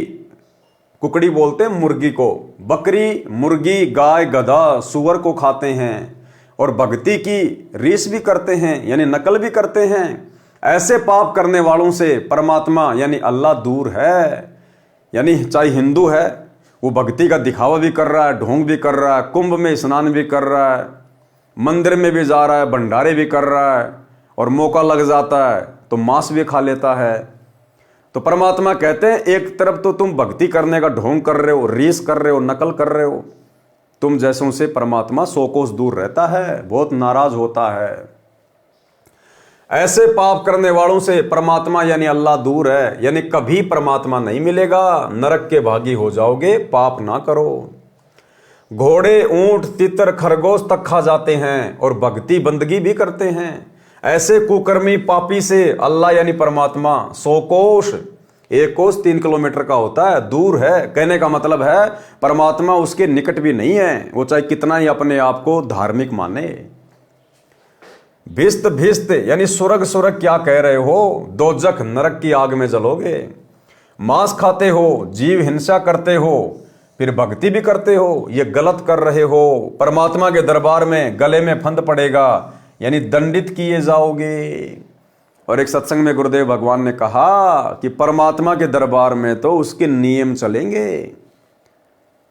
कुकड़ी बोलते हैं मुर्गी को, बकरी मुर्गी गाय गधा सुअर को खाते हैं और भक्ति की रीस भी करते हैं यानी नकल भी करते हैं। ऐसे पाप करने वालों से परमात्मा यानी अल्लाह दूर है। यानी चाहे हिंदू है वो भक्ति का दिखावा भी कर रहा है, ढोंग भी कर रहा है, कुंभ में स्नान भी कर रहा है, मंदिर में भी जा रहा है, भंडारे भी कर रहा है, और मौका लग जाता है तो मांस भी खा लेता है। तो परमात्मा कहते हैं एक तरफ तो तुम भक्ति करने का ढोंग कर रहे हो, रीस कर रहे हो, नकल कर रहे हो, तुम जैसों से परमात्मा 100 कोस दूर रहता है, बहुत नाराज होता है। ऐसे पाप करने वालों से परमात्मा यानी अल्लाह दूर है, यानी कभी परमात्मा नहीं मिलेगा, नरक के भागी हो जाओगे, पाप ना करो। घोड़े ऊंट तितर खरगोश तक खा जाते हैं और भक्ति बंदगी भी करते हैं। ऐसे कुकर्मी पापी से अल्लाह यानी परमात्मा 100 कोस, 1 कोस 3 किलोमीटर का होता है, दूर है। कहने का मतलब है परमात्मा उसके निकट भी नहीं है, वो चाहे कितना ही अपने आप को धार्मिक माने। भिस्त भिस्त यानी स्वर्ग स्वर्ग क्या कह रहे हो, दोजख नरक की आग में जलोगे। मांस खाते हो, जीव हिंसा करते हो, फिर भक्ति भी करते हो, ये गलत कर रहे हो। परमात्मा के दरबार में गले में फंद पड़ेगा यानी दंडित किए जाओगे। और एक सत्संग में गुरुदेव भगवान ने कहा कि परमात्मा के दरबार में तो उसके नियम चलेंगे,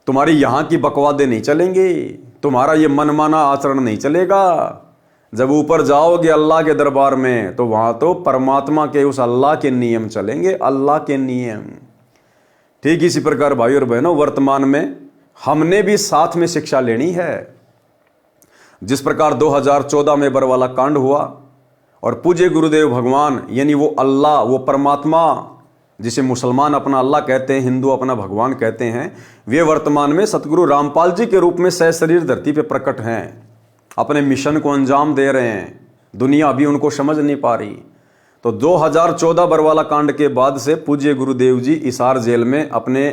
तुम्हारी यहां की बकवादे नहीं चलेंगी, तुम्हारा ये मनमाना आचरण नहीं चलेगा। जब ऊपर जाओगे अल्लाह के दरबार में तो वहां तो परमात्मा के उस अल्लाह के नियम चलेंगे, अल्लाह के नियम। ठीक इसी प्रकार भाई और बहनों, वर्तमान में हमने भी साथ में शिक्षा लेनी है। जिस प्रकार 2014 में बरवाला कांड हुआ और पूज्य गुरुदेव भगवान यानी वो अल्लाह, वो परमात्मा जिसे मुसलमान अपना अल्लाह कहते हैं, हिंदू अपना भगवान कहते हैं, वे वर्तमान में सतगुरु रामपाल जी के रूप में सशरीर धरती पे प्रकट हैं, अपने मिशन को अंजाम दे रहे हैं। दुनिया अभी उनको समझ नहीं पा रही। तो 2014 बरवाला कांड के बाद से पूज्य गुरुदेव जी हिसार जेल में अपने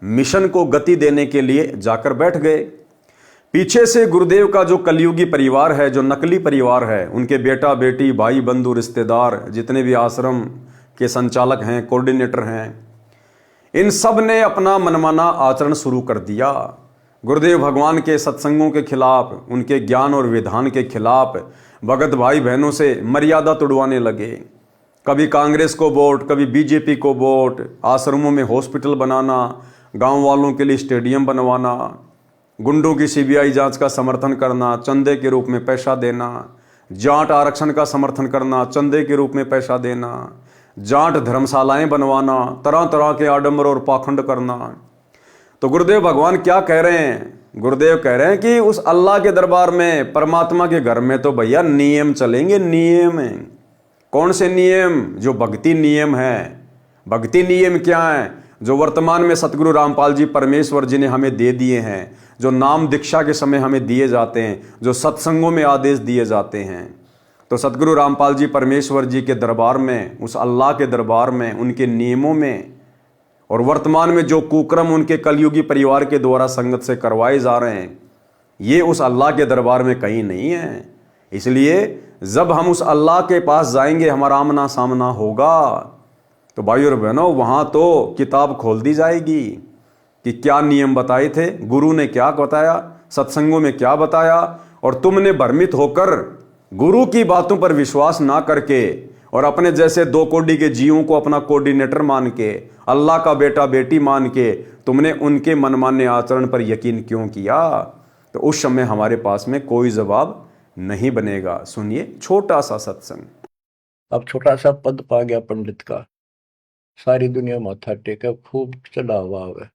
मिशन को गति देने के लिए जाकर बैठ गए। पीछे से गुरुदेव का जो कलयुगी परिवार है, जो नकली परिवार है, उनके बेटा बेटी भाई बंधु रिश्तेदार जितने भी आश्रम के संचालक हैं, कोऑर्डिनेटर हैं, इन सब ने अपना मनमाना आचरण शुरू कर दिया। गुरुदेव भगवान के सत्संगों के खिलाफ, उनके ज्ञान और विधान के खिलाफ भगत भाई बहनों से मर्यादा तोड़वाने लगे। कभी कांग्रेस को वोट, कभी बीजेपी को वोट, आश्रमों में हॉस्पिटल बनाना, गांव वालों के लिए स्टेडियम बनवाना, गुंडों की सीबीआई जांच का समर्थन करना, चंदे के रूप में पैसा देना, जाट आरक्षण का समर्थन करना, चंदे के रूप में पैसा देना, जाट धर्मशालाएं बनवाना, तरह तरह के आडंबर और पाखंड करना। तो गुरुदेव भगवान क्या कह रहे हैं? गुरुदेव कह रहे हैं कि उस अल्लाह के दरबार में, परमात्मा के घर में तो भैया नियम चलेंगे, नियम। कौन से नियम? जो भक्ति नियम है। भक्ति नियम क्या है? जो वर्तमान में सतगुरु रामपाल जी परमेश्वर जी ने हमें दे दिए हैं, जो नाम दीक्षा के समय हमें दिए जाते हैं, जो सत्संगों में आदेश दिए जाते हैं, तो सतगुरु रामपाल जी परमेश्वर जी के दरबार में, उस अल्लाह के दरबार में, उनके नियमों में, और वर्तमान में जो कुक्रम उनके कलयुगी परिवार के द्वारा संगत से करवाए जा रहे हैं, ये उस अल्लाह के दरबार में कहीं नहीं है। इसलिए जब हम उस अल्लाह के पास जाएंगे, हमारा आमना सामना होगा, तो भाइयों और बहनों वहाँ तो किताब खोल दी जाएगी कि क्या नियम बताए थे, गुरु ने क्या बताया, सत्संगों में क्या बताया, और तुमने भ्रमित होकर गुरु की बातों पर विश्वास ना करके और अपने जैसे दो कोडी के जीवों को अपना कोऑर्डिनेटर मान के, अल्लाह का बेटा बेटी मान के तुमने उनके मनमाने आचरण पर यकीन क्यों किया, तो उस समय हमारे पास में कोई जवाब नहीं बनेगा। सुनिए छोटा सा सत्संग। अब छोटा सा पद पा गया पंडित का, सारी दुनिया माथा टेके खूब चढ़ा हुआ है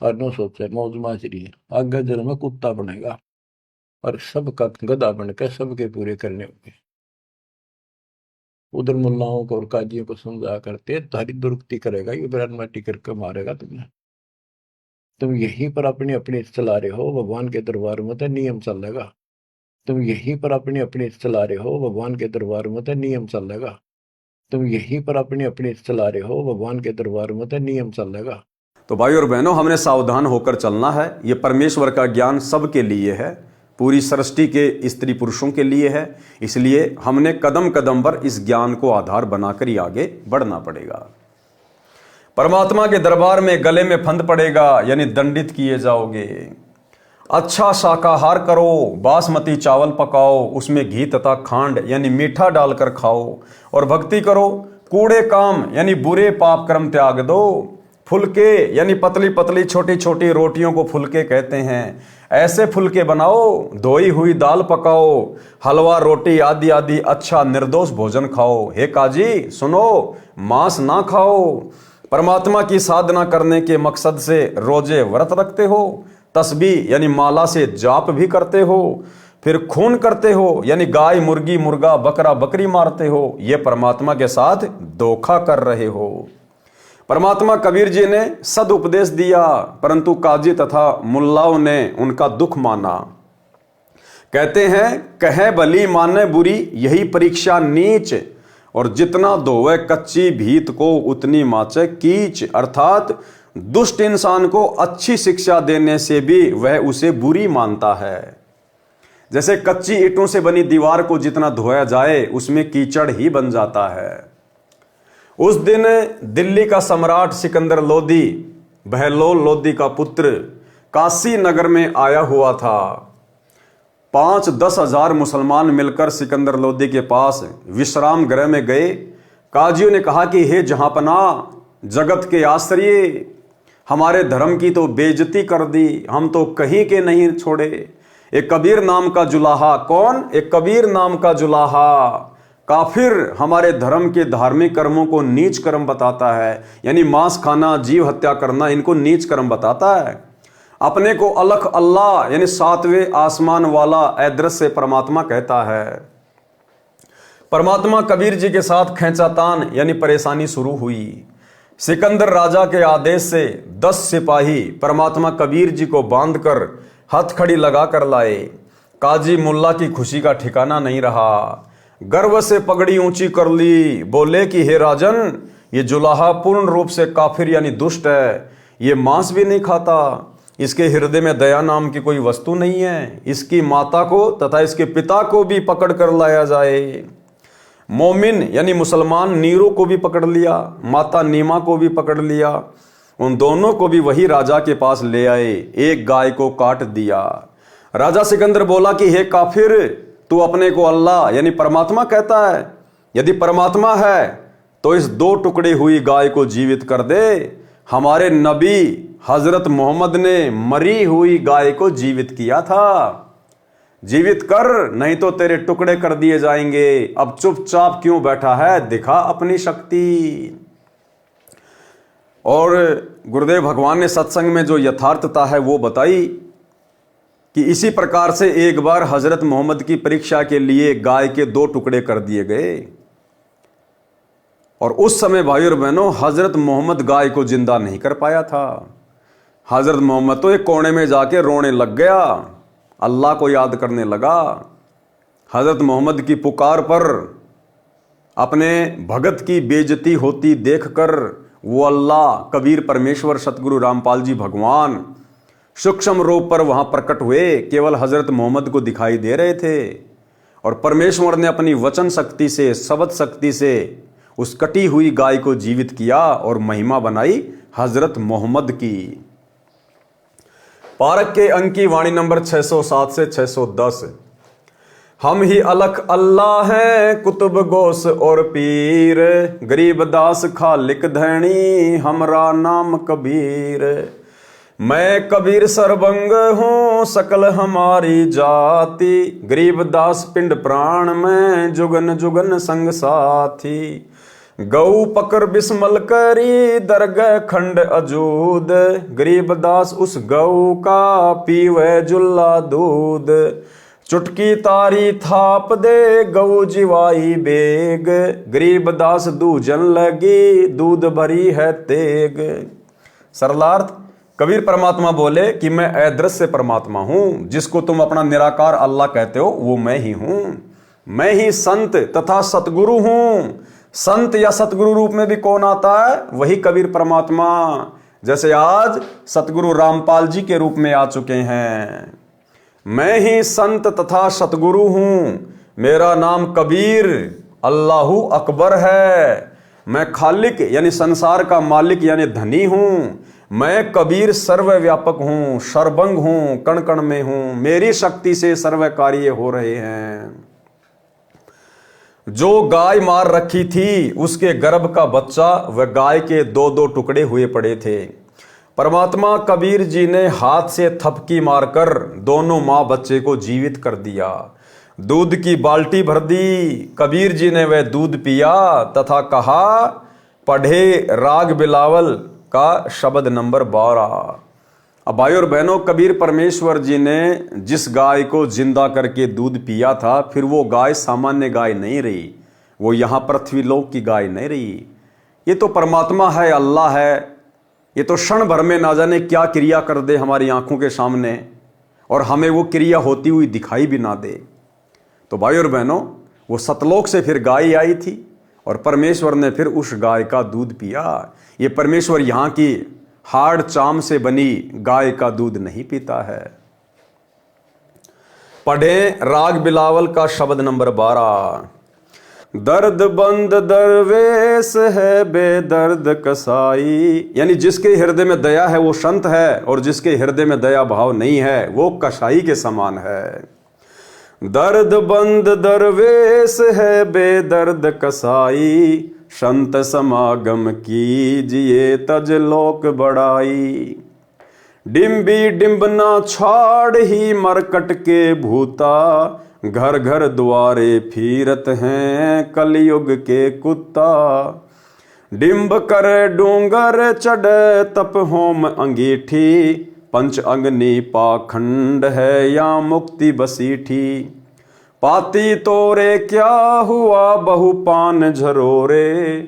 और नो सोचे मौज माजरी है, आगे जन्म में कुत्ता बनेगा और सबका गधा बनकर सबके पूरे करने होंगे। उधर मुल्लाओं को और काजियों को समझा करते तारी दुरुक्ति करेगा, ये बयान माटी करके मारेगा तुम्हें। तुम यहीं पर अपनी अपनी चला रहे हो, भगवान के दरबार में तो नियम चलेगा। तुम यहीं पर अपनी अपनी चला रहे हो, भगवान के दरबार में तो नियम चलेगा। तुम यहीं पर अपनी अपनी चला रहे हो, भगवान के दरबार में तो नियम चलेगा। तो भाई और बहनों, हमने सावधान होकर चलना है। ये परमेश्वर का ज्ञान सबके लिए है, पूरी सृष्टि के स्त्री पुरुषों के लिए है। इसलिए हमने कदम कदम पर इस ज्ञान को आधार बनाकर ही आगे बढ़ना पड़ेगा। परमात्मा के दरबार में गले में फंद पड़ेगा, यानी दंडित किए जाओगे। अच्छा शाकाहार करो, बासमती चावल पकाओ, उसमें घी तथा खांड यानी मीठा डालकर खाओ, और भक्ति करो। कूड़े काम यानी बुरे पाप कर्म त्याग दो। फुलके यानी पतली पतली छोटी छोटी रोटियों को फुलके कहते हैं, ऐसे फुलके बनाओ। धोई हुई दाल पकाओ, हलवा रोटी आदि आदि अच्छा निर्दोष भोजन खाओ। हे काजी सुनो, मांस ना खाओ। परमात्मा की साधना करने के मकसद से रोजे व्रत रखते हो, तस्बीह यानी माला से जाप भी करते हो, फिर खून करते हो यानी गाय मुर्गी मुर्गा बकरा बकरी मारते हो। ये परमात्मा के साथ धोखा कर रहे हो। परमात्मा कबीर जी ने सद उपदेश दिया, परंतु काजी तथा मुल्लाओं ने उनका दुख माना। कहते हैं कहे भली माने बुरी, यही परीक्षा नीच, और जितना धोवे कच्ची भीत को उतनी माचे कीच। अर्थात दुष्ट इंसान को अच्छी शिक्षा देने से भी वह उसे बुरी मानता है। जैसे कच्ची ईंटों से बनी दीवार को जितना धोया जाए उसमें कीचड़ ही बन जाता है। उस दिन दिल्ली का सम्राट सिकंदर लोदी, बहलोल लोदी का पुत्र, काशी नगर में आया हुआ था। 5-10 हजार मुसलमान मिलकर सिकंदर लोदी के पास विश्राम गृह में गए। काजियों ने कहा कि हे जहांपना, जगत के आश्रय, हमारे धर्म की तो बेइज्जती कर दी, हम तो कहीं के नहीं छोड़े। एक कबीर नाम का जुलाहा, कौन? एक कबीर नाम का जुलाहा काफिर हमारे धर्म के धार्मिक कर्मों को नीच कर्म बताता है, यानी मांस खाना, जीव हत्या करना, इनको नीच कर्म बताता है। अपने को अलख अल्लाह यानी 7वें आसमान वाला अदृश्य परमात्मा कहता है। परमात्मा कबीर जी के साथ खैंचातान यानी परेशानी शुरू हुई। सिकंदर राजा के आदेश से 10 सिपाही परमात्मा कबीर जी को बांधकर हथकड़ी लगा कर लाए। काजी मुल्ला की खुशी का ठिकाना नहीं रहा, गर्व से पगड़ी ऊंची कर ली, बोले कि हे राजन, ये जुलाहा पूर्ण रूप से काफिर यानी दुष्ट है। ये मांस भी नहीं खाता, इसके हृदय में दया नाम की कोई वस्तु नहीं है। इसकी माता को तथा इसके पिता को भी पकड़ कर लाया जाए। मोमिन यानी मुसलमान नीरो को भी पकड़ लिया, माता नीमा को भी पकड़ लिया। उन दोनों को भी वही राजा के पास ले आए। एक गाय को काट दिया। राजा सिकंदर बोला कि हे काफिर, तू अपने को अल्लाह यानी परमात्मा कहता है। यदि परमात्मा है तो इस 2 टुकड़ी हुई गाय को जीवित कर दे। हमारे नबी हजरत मोहम्मद ने मरी हुई गाय को जीवित किया था। जीवित कर, नहीं तो तेरे टुकड़े कर दिए जाएंगे। अब चुपचाप क्यों बैठा है, दिखा अपनी शक्ति। और गुरुदेव भगवान ने सत्संग में जो यथार्थता है वो बताई कि इसी प्रकार से एक बार हजरत मोहम्मद की परीक्षा के लिए गाय के 2 टुकड़े कर दिए गए। और उस समय भाई और बहनों हजरत मोहम्मद गाय को जिंदा नहीं कर पाया था। हजरत मोहम्मद तो एक कोने में जाके रोने लग गया, अल्लाह को याद करने लगा। हजरत मोहम्मद की पुकार पर अपने भगत की बेइज्जती होती देखकर वो अल्लाह कबीर परमेश्वर सतगुरु रामपाल जी भगवान सूक्ष्म रूप पर वहां प्रकट हुए, केवल हजरत मोहम्मद को दिखाई दे रहे थे। और परमेश्वर ने अपनी वचन शक्ति से, शब्द शक्ति से उस कटी हुई गाय को जीवित किया और महिमा बनाई हजरत मोहम्मद की। पारक के अंक की वाणी नंबर 607 से 610। हम ही अलख अल्लाह हैं कुतुब गोस और पीर, गरीब दास खालिक धैनी हमरा नाम कबीर। मैं कबीर सरबंग हूँ सकल हमारी जाति, गरीब दास पिंड प्राण में जुगन जुगन संग साथी। गऊ पकर बिस्मल करी दरगह खंड अजूद, गरीब दास उस गऊ का पीवे जुल्ला दूध। चुटकी तारी थाप दे गऊ जिवाई बेग, गरीब दास दूजन लगी दूध भरी है तेग। सरलार्थ, कबीर परमात्मा बोले कि मैं अदृश्य परमात्मा हूं, जिसको तुम अपना निराकार अल्लाह कहते हो वो मैं ही हूं। मैं ही संत तथा सतगुरु हूं। संत या सतगुरु रूप में भी कौन आता है? वही कबीर परमात्मा, जैसे आज सतगुरु रामपाल जी के रूप में आ चुके हैं। मैं ही संत तथा सतगुरु हूं, मेरा नाम कबीर अल्लाहू अकबर है। मैं खालिक यानी संसार का मालिक यानी धनी हूं। मैं कबीर सर्वव्यापक हूं, सर्वंग हूं, कण कण में हूं, मेरी शक्ति से सर्व कार्य हो रहे हैं। जो गाय मार रखी थी उसके गर्भ का बच्चा वह गाय के दो दो टुकड़े हुए पड़े थे। परमात्मा कबीर जी ने हाथ से थपकी मारकर दोनों मां बच्चे को जीवित कर दिया। दूध की बाल्टी भर दी, कबीर जी ने वह दूध पिया तथा कहा, पढ़े राग बिलावल का शब्द नंबर 12। अब भाई और बहनों, कबीर परमेश्वर जी ने जिस गाय को जिंदा करके दूध पिया था, फिर वो गाय सामान्य गाय नहीं रही, वो यहाँ पृथ्वीलोक की गाय नहीं रही। ये तो परमात्मा है, अल्लाह है। ये तो क्षण भर में ना जाने क्या क्रिया कर दे हमारी आंखों के सामने, और हमें वो क्रिया होती हुई दिखाई भी ना दे। तो भाई और बहनों, वो सतलोक से फिर गाय आई थी और परमेश्वर ने फिर उस गाय का दूध पिया। ये परमेश्वर यहाँ की हाड़ चाम से बनी गाय का दूध नहीं पीता है। पढ़े राग बिलावल का शब्द नंबर 12। दर्द बंद दरवेश है बेदर्द कसाई, यानी जिसके हृदय में दया है वो संत है, और जिसके हृदय में दया भाव नहीं है वो कसाई के समान है। दर्द बंद दरवेश है बेदर्द कसाई, संत समागम कीजिए तज लोक बड़ाई। डिम्बी डिम्बना छाड़ ही मरकट के भूता, घर घर द्वारे फिरत हैं कलयुग के कुत्ता। डिम्ब कर डूंगर चढ़ तप होम अंगीठी, पंच अग्नि पाखंड है या मुक्ति बसीठी। पाती तोरे क्या हुआ बहुपान झरोरे,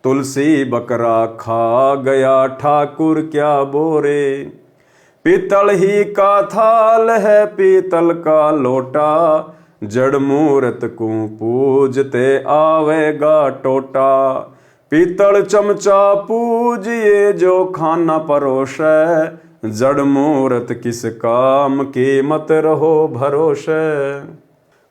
तुलसी बकरा खा गया ठाकुर क्या बोरे। पीतल ही का थाल है पीतल का लोटा, जड़ मूरत को पूजते आवेगा टोटा। पीतल चमचा पूजिए जो खाना परोसे, जड़ मूरत किस काम की मत रहो भरोसे।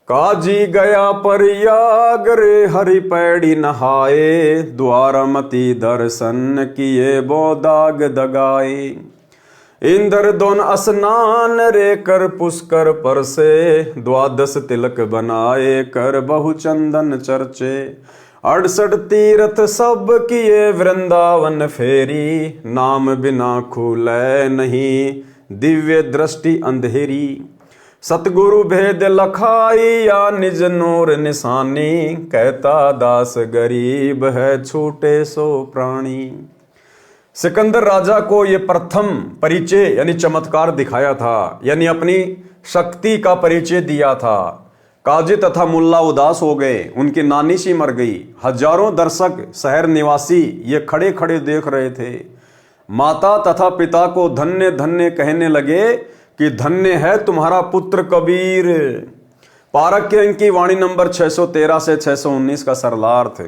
काजी गया प्रयाग रे हरि पैड़ी नहाए, द्वारमती दर्शन किए बो दाग दगाए। इंद्र दोन स्नान रे कर पुष्कर पर से, द्वादश तिलक बनाए कर बहु चंदन चर्चे। 68 तीर्थ सब किए वृंदावन फेरी, नाम बिना खुले नहीं दिव्य दृष्टि अंधेरी। सतगुरु भेद लखाई या निज नूर निशानी, कहता दास गरीब है छूटे सो प्राणी। सिकंदर राजा को ये प्रथम परिचय यानी चमत्कार दिखाया था, यानी अपनी शक्ति का परिचय दिया था। काजी तथा मुल्ला उदास हो गए, उनकी नानी सी मर गई। हजारों दर्शक शहर निवासी ये खड़े खड़े देख रहे थे। माता तथा पिता को धन्य धन्य कहने लगे कि धन्य है तुम्हारा पुत्र कबीर। पारक के अंक की वाणी नंबर 613 से 619 का सरलार्थ।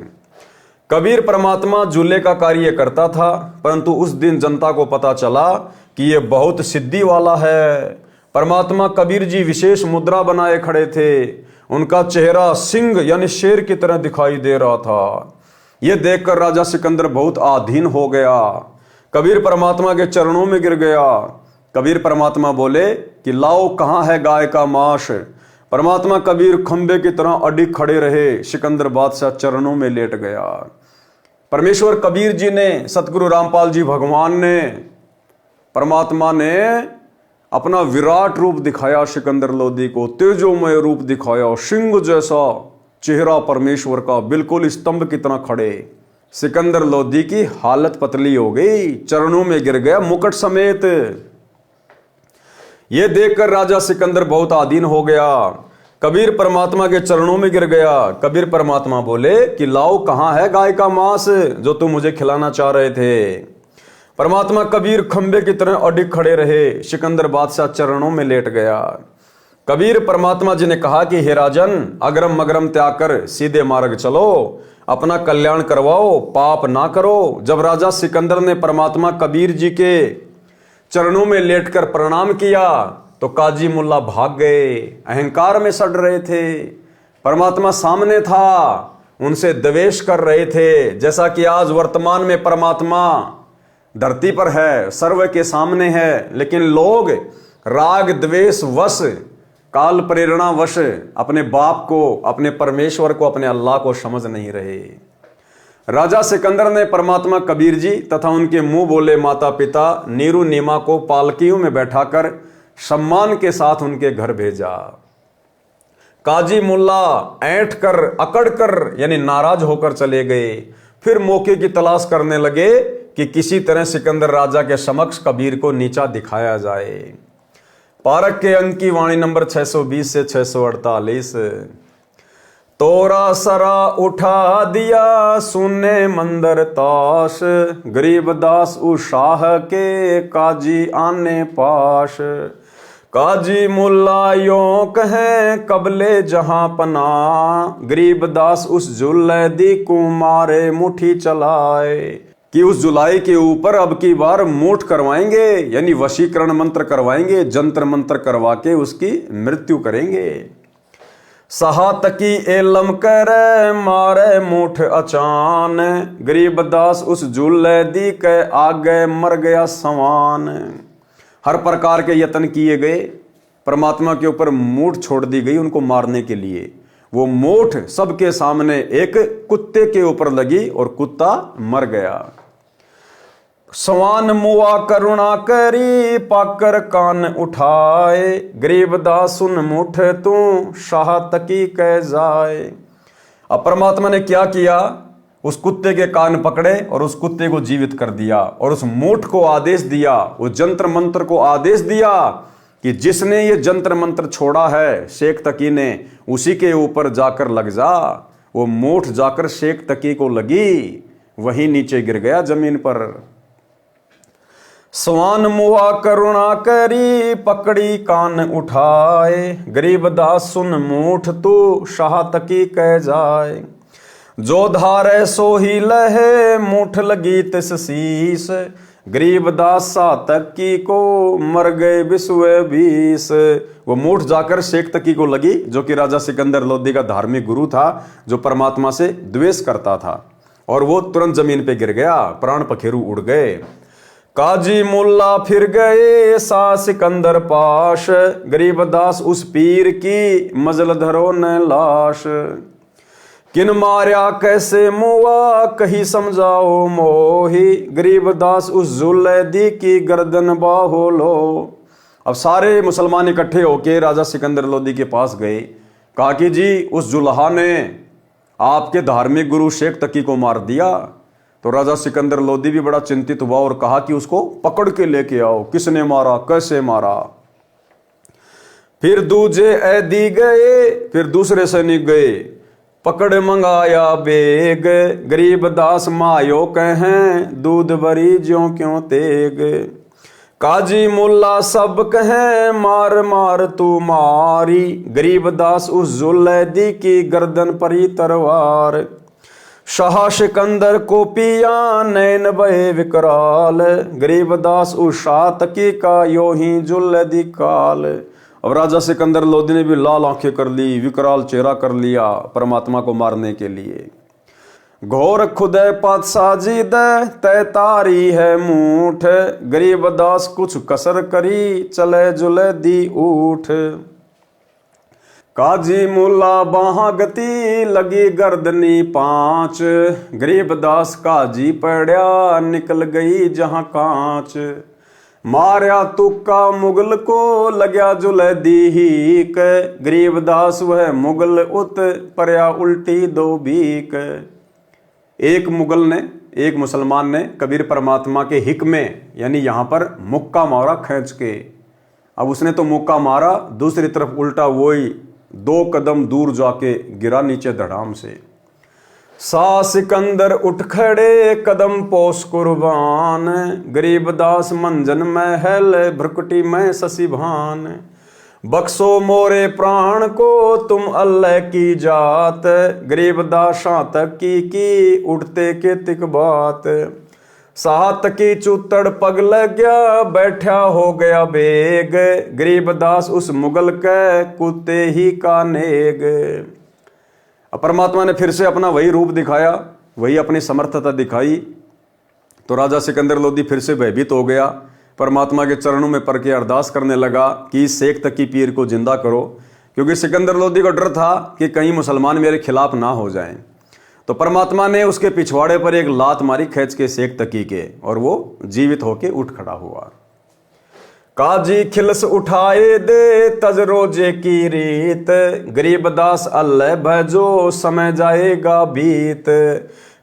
कबीर परमात्मा झूले का कार्य करता था, परंतु उस दिन जनता को पता चला कि ये बहुत सिद्धि वाला है। परमात्मा कबीर जी विशेष मुद्रा बनाए खड़े थे। उनका चेहरा सिंह यानी शेर की तरह दिखाई दे रहा था। यह देखकर राजा सिकंदर बहुत आधीन हो गया। कबीर परमात्मा के चरणों में गिर गया। कबीर परमात्मा बोले कि लाओ कहाँ है गाय का मांस। परमात्मा कबीर खंबे की तरह अडिग खड़े रहे। सिकंदर बादशाह चरणों में लेट गया। परमेश्वर कबीर जी ने, सतगुरु रामपाल जी भगवान ने, परमात्मा ने अपना विराट रूप दिखाया। सिकंदर लोधी को तेजोमय रूप दिखाया। सिंह जैसा चेहरा परमेश्वर का, बिल्कुल स्तंभ की तरह खड़े। सिकंदर लोधी की हालत पतली हो गई, चरणों में गिर गया मुकुट समेत। यह देखकर राजा सिकंदर बहुत आधीन हो गया। कबीर परमात्मा के चरणों में गिर गया। कबीर परमात्मा बोले कि लाओ कहाँ है गाय का मांस जो तुम मुझे खिलाना चाह रहे थे। परमात्मा कबीर खंबे की तरह अडिग खड़े रहे। सिकंदर बादशाह चरणों में लेट गया। कबीर परमात्मा जी ने कहा कि हे राजन, अगरम मगरम त्याग कर सीधे मार्ग चलो, अपना कल्याण करवाओ, पाप ना करो। जब राजा सिकंदर ने परमात्मा कबीर जी के चरणों में लेटकर प्रणाम किया तो काजी मुल्ला भाग गए। अहंकार में सड़ रहे थे। परमात्मा सामने था, उनसे द्वेष कर रहे थे। जैसा कि आज वर्तमान में परमात्मा धरती पर है, सर्व के सामने है, लेकिन लोग राग द्वेष वश, काल प्रेरणा वश अपने बाप को, अपने परमेश्वर को, अपने अल्लाह को समझ नहीं रहे। राजा सिकंदर ने परमात्मा कबीर जी तथा उनके मुंह बोले माता पिता नीरू नीमा को पालकियों में बैठाकर सम्मान के साथ उनके घर भेजा। काजी मुल्ला ऐंठ कर, अकड़ कर यानी नाराज होकर चले गए। फिर मौके की तलाश करने लगे कि किसी तरह सिकंदर राजा के समक्ष कबीर को नीचा दिखाया जाए। पारक के अंक की वाणी नंबर 620 से 648। तोरा सरा उठा दिया सुने मंदर ताश, गरीबदास उशाह के काजी आने पाश। काजी मुल्ला यों कहे कबले जहां पना, गरीबदास उस जुल्लैदी को मारे मुट्ठी चलाए। कि उस जुलाई के ऊपर अब की बार मूठ करवाएंगे, यानी वशीकरण मंत्र करवाएंगे, जंत्र मंत्र करवा के उसकी मृत्यु करेंगे। सहातकी एलम करे मारे मूठ अचान, गरीबदास उस जुल्लैदी के आगे मर गया सवान। हर प्रकार के यत्न किए गए, परमात्मा के ऊपर मूठ छोड़ दी गई उनको मारने के लिए। वो मूठ सबके सामने एक कुत्ते के ऊपर लगी और कुत्ता मर गया। सवान मुआ करुणा करी पाकर कान उठाए, गरीबदास सुन मुठ तू शाह तकी कह जाए। अब परमात्मा ने क्या किया, उस कुत्ते के कान पकड़े और उस कुत्ते को जीवित कर दिया और उस मूठ को आदेश दिया, उस जंत्र मंत्र को आदेश दिया कि जिसने ये जंत्र मंत्र छोड़ा है शेख तकी ने, उसी के ऊपर जाकर लग जा। वो मूठ जाकर शेख तकी को लगी, वहीं नीचे गिर गया जमीन पर। स्वान मुआ करुणा करी पकड़ी कान उठाए, गरीबदास सुन मूठ तू शाह तकी कह जाए। जो धारे सो ही लहे मूठ लगी तिस शीस, गरीबदास सा तकी को मर गए बिस्वे 20। वो मूठ जाकर शेख तकी को लगी, जो कि राजा सिकंदर लोधी का धार्मिक गुरु था, जो परमात्मा से द्वेष करता था, और वो तुरंत जमीन पे गिर गया, प्राण पखेरु उड़ गए। काजी मुल्ला फिर गए सा सिकंदर पाश, गरीबदास उस पीर की मजल धरो न लाश। किन मार्या कैसे मुआ कही समझाओ मोही, गरीबदास उस जुल्लैदी की गर्दन बाहो लो। अब सारे मुसलमान इकट्ठे होके राजा सिकंदर लोधी के पास गए। कहा कि जी उस जुल्हा ने आपके धार्मिक गुरु शेख तकी को मार दिया। तो राजा सिकंदर लोधी भी बड़ा चिंतित हुआ और कहा कि उसको पकड़ के लेके आओ, किसने मारा, कैसे मारा। फिर दूजे ऐदी गए, फिर दूसरे सैनिक गए, पकड़ मंगाया बेग, गरीब दास मायो कहें, दूध भरी ज्यों क्यों तेग। काजी मुल्ला सब कहें, मार मार तू मारी, गरीब दास उस जुलैदी की गर्दन परी तरवार। शाह सिकंदर को पिया, नैन बहे विकराल, गरीब दास उस शाह तकी का यो ही जुलैदी काल। अब राजा सिकंदर लोदी ने भी लाल आंखें कर ली, विकराल चेहरा कर लिया परमात्मा को मारने के लिए। घोर खुदे पातशाह जी दे, तय तारी है मूठ, गरीब दास कुछ कसर करी, चले जुले दी उठ। काजी मुल्ला बाहा गति, लगी गर्दनी पांच, गरीब दास काजी पड़ा, निकल गई जहां कांच। मार्या तुक्का मुगल को, लग्या जुलैदी हीक, गरीब दास वह मुगल उत, परया उल्टी दो बीक। एक मुगल ने, एक मुसलमान ने कबीर परमात्मा के हिक में यानी यहाँ पर मुक्का मारा खींच के। अब उसने तो मुक्का मारा, दूसरी तरफ उल्टा वही 2 कदम दूर जाके गिरा नीचे धड़ाम से। शाह सिकंदर उठ खड़े, कदम पोस कुर्बान, गरीब दास मंजन महल, भ्रकुटी में शशि भान। बख्शो मोरे प्राण को, तुम अल्लाह की जात, गरीब दास शातक की उठते के तिक बात। साहत की चूतड़ पग लग गया, बैठा हो गया बेग, गरीब दास उस मुगल के कुत्ते ही का नेग। अब परमात्मा ने फिर से अपना वही रूप दिखाया, वही अपनी समर्थता दिखाई, तो राजा सिकंदर लोदी फिर से भयभीत हो गया। परमात्मा के चरणों में पड़ के अरदास करने लगा कि इस शेख तकी पीर को जिंदा करो, क्योंकि सिकंदर लोदी को डर था कि कहीं मुसलमान मेरे खिलाफ ना हो जाएं। तो परमात्मा ने उसके पिछवाड़े पर एक लात मारी खींच के शेख तकी के, और वो जीवित होके उठ खड़ा हुआ। काजी खिलस उठाए दे, तज रोजे की रीत, गरीब दास अल्लाह भजो, समय जाएगा बीत।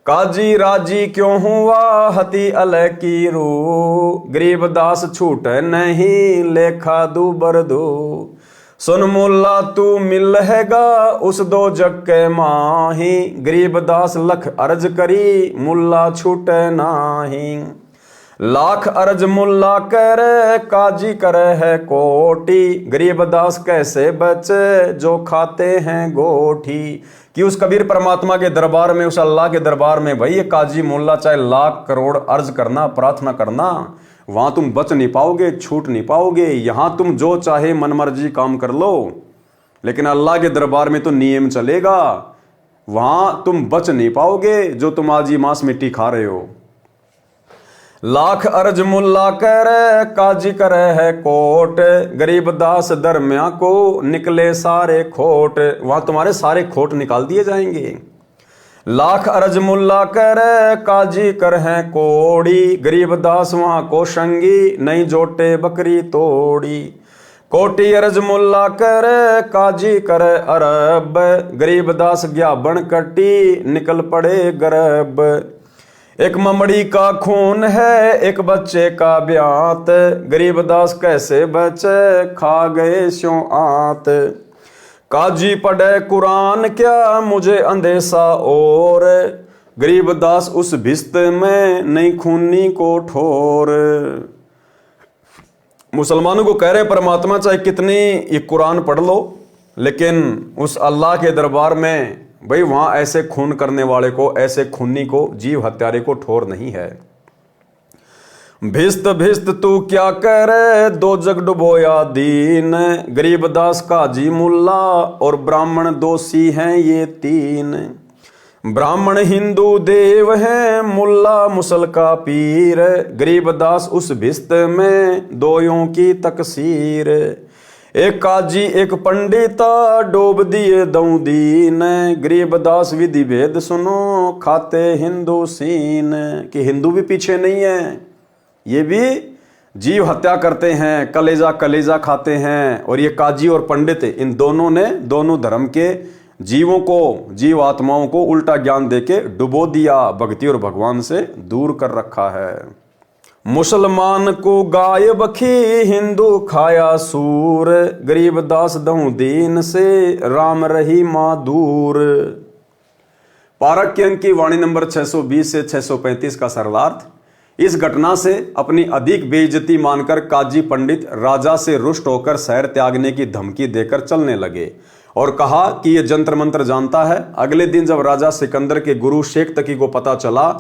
काजी राजी क्यों हुआ, हती अलह की रू, गरीब दास छूट नहीं, लेखा दू बरदू। सुन मुल्ला तू मिलहेगा, उस दो जग के माही, गरीब दास लख अर्ज करी, मुल्ला छूटे नाही। लाख अर्ज मुल्ला करे, काजी करे है कोटी, गरीब दास कैसे बचे, जो खाते हैं गोठी। कि उस कबीर परमात्मा के दरबार में, उस अल्लाह के दरबार में भाई ये काजी मुल्ला चाहे लाख करोड़ अर्ज करना, प्रार्थना करना, वहां तुम बच नहीं पाओगे, छूट नहीं पाओगे। यहां तुम जो चाहे मनमर्जी काम कर लो, लेकिन अल्लाह के दरबार में तो नियम चलेगा, वहां तुम बच नहीं पाओगे जो तुम आज ही मांस मिट्टी खा रहे हो। लाख अर्ज मुल्ला करे, काजी करे है कोट, गरीब दास दरमिया को, निकले सारे खोट। वहां तुम्हारे सारे खोट निकाल दिए जाएंगे। लाख अर्ज मुल्ला करे, काजी कर है कोड़ी, गरीब दास वहां को शंगी, नहीं जोटे बकरी तोड़ी। कोटी अर्ज मुल्ला करे, काजी करे अरब, गरीब दास गया बन कटी, निकल पड़े गरब। एक ममड़ी का खून है, एक बच्चे का ब्यात, गरीब दास कैसे बचे, खा गए स्यों आत। काजी पढ़े कुरान क्या, मुझे अंदेशा और, गरीब दास उस भिस्त में, नहीं खूनी को ठोर। मुसलमानों को कह रहे परमात्मा चाहे कितनी ये कुरान पढ़ लो, लेकिन उस अल्लाह के दरबार में भाई वहां ऐसे खून करने वाले को, ऐसे खूनी को, जीव हत्यारे को ठोर नहीं है। भिस्त भिस्त तू क्या करे, दो जग डुबोया दीन, गरीब दास काजी मुल्ला, और ब्राह्मण दोषी हैं ये 3। ब्राह्मण हिंदू देव हैं, मुल्ला मुसल का पीर, गरीब दास उस भिस्त में, दोयों की तकसीर। एक काजी एक पंडिता, डोब दिए दऊ दीन, गरीब दास विधि भेद सुनो, खाते हिंदू सीन। कि हिंदू भी पीछे नहीं है, ये भी जीव हत्या करते हैं, कलेजा कलेजा खाते हैं। और ये काजी और पंडित, इन दोनों ने दोनों धर्म के जीवों को, जीव आत्माओं को उल्टा ज्ञान देके डुबो दिया, भक्ति और भगवान से दूर कर रखा है। मुसलमान को गाय बखी, हिंदू खाया सूर, गरीब दास दहूं दीन से, राम रही मां दूर। पारक के अंक की वाणी नंबर 620 से 635 का सरलार्थ। इस घटना से अपनी अधिक बेइज्जती मानकर काजी पंडित राजा से रुष्ट होकर शहर त्यागने की धमकी देकर चलने लगे और कहा कि यह जंतर मंत्र जानता है। अगले दिन जब राजा सिकंदर के गुरु शेख तकी को पता चला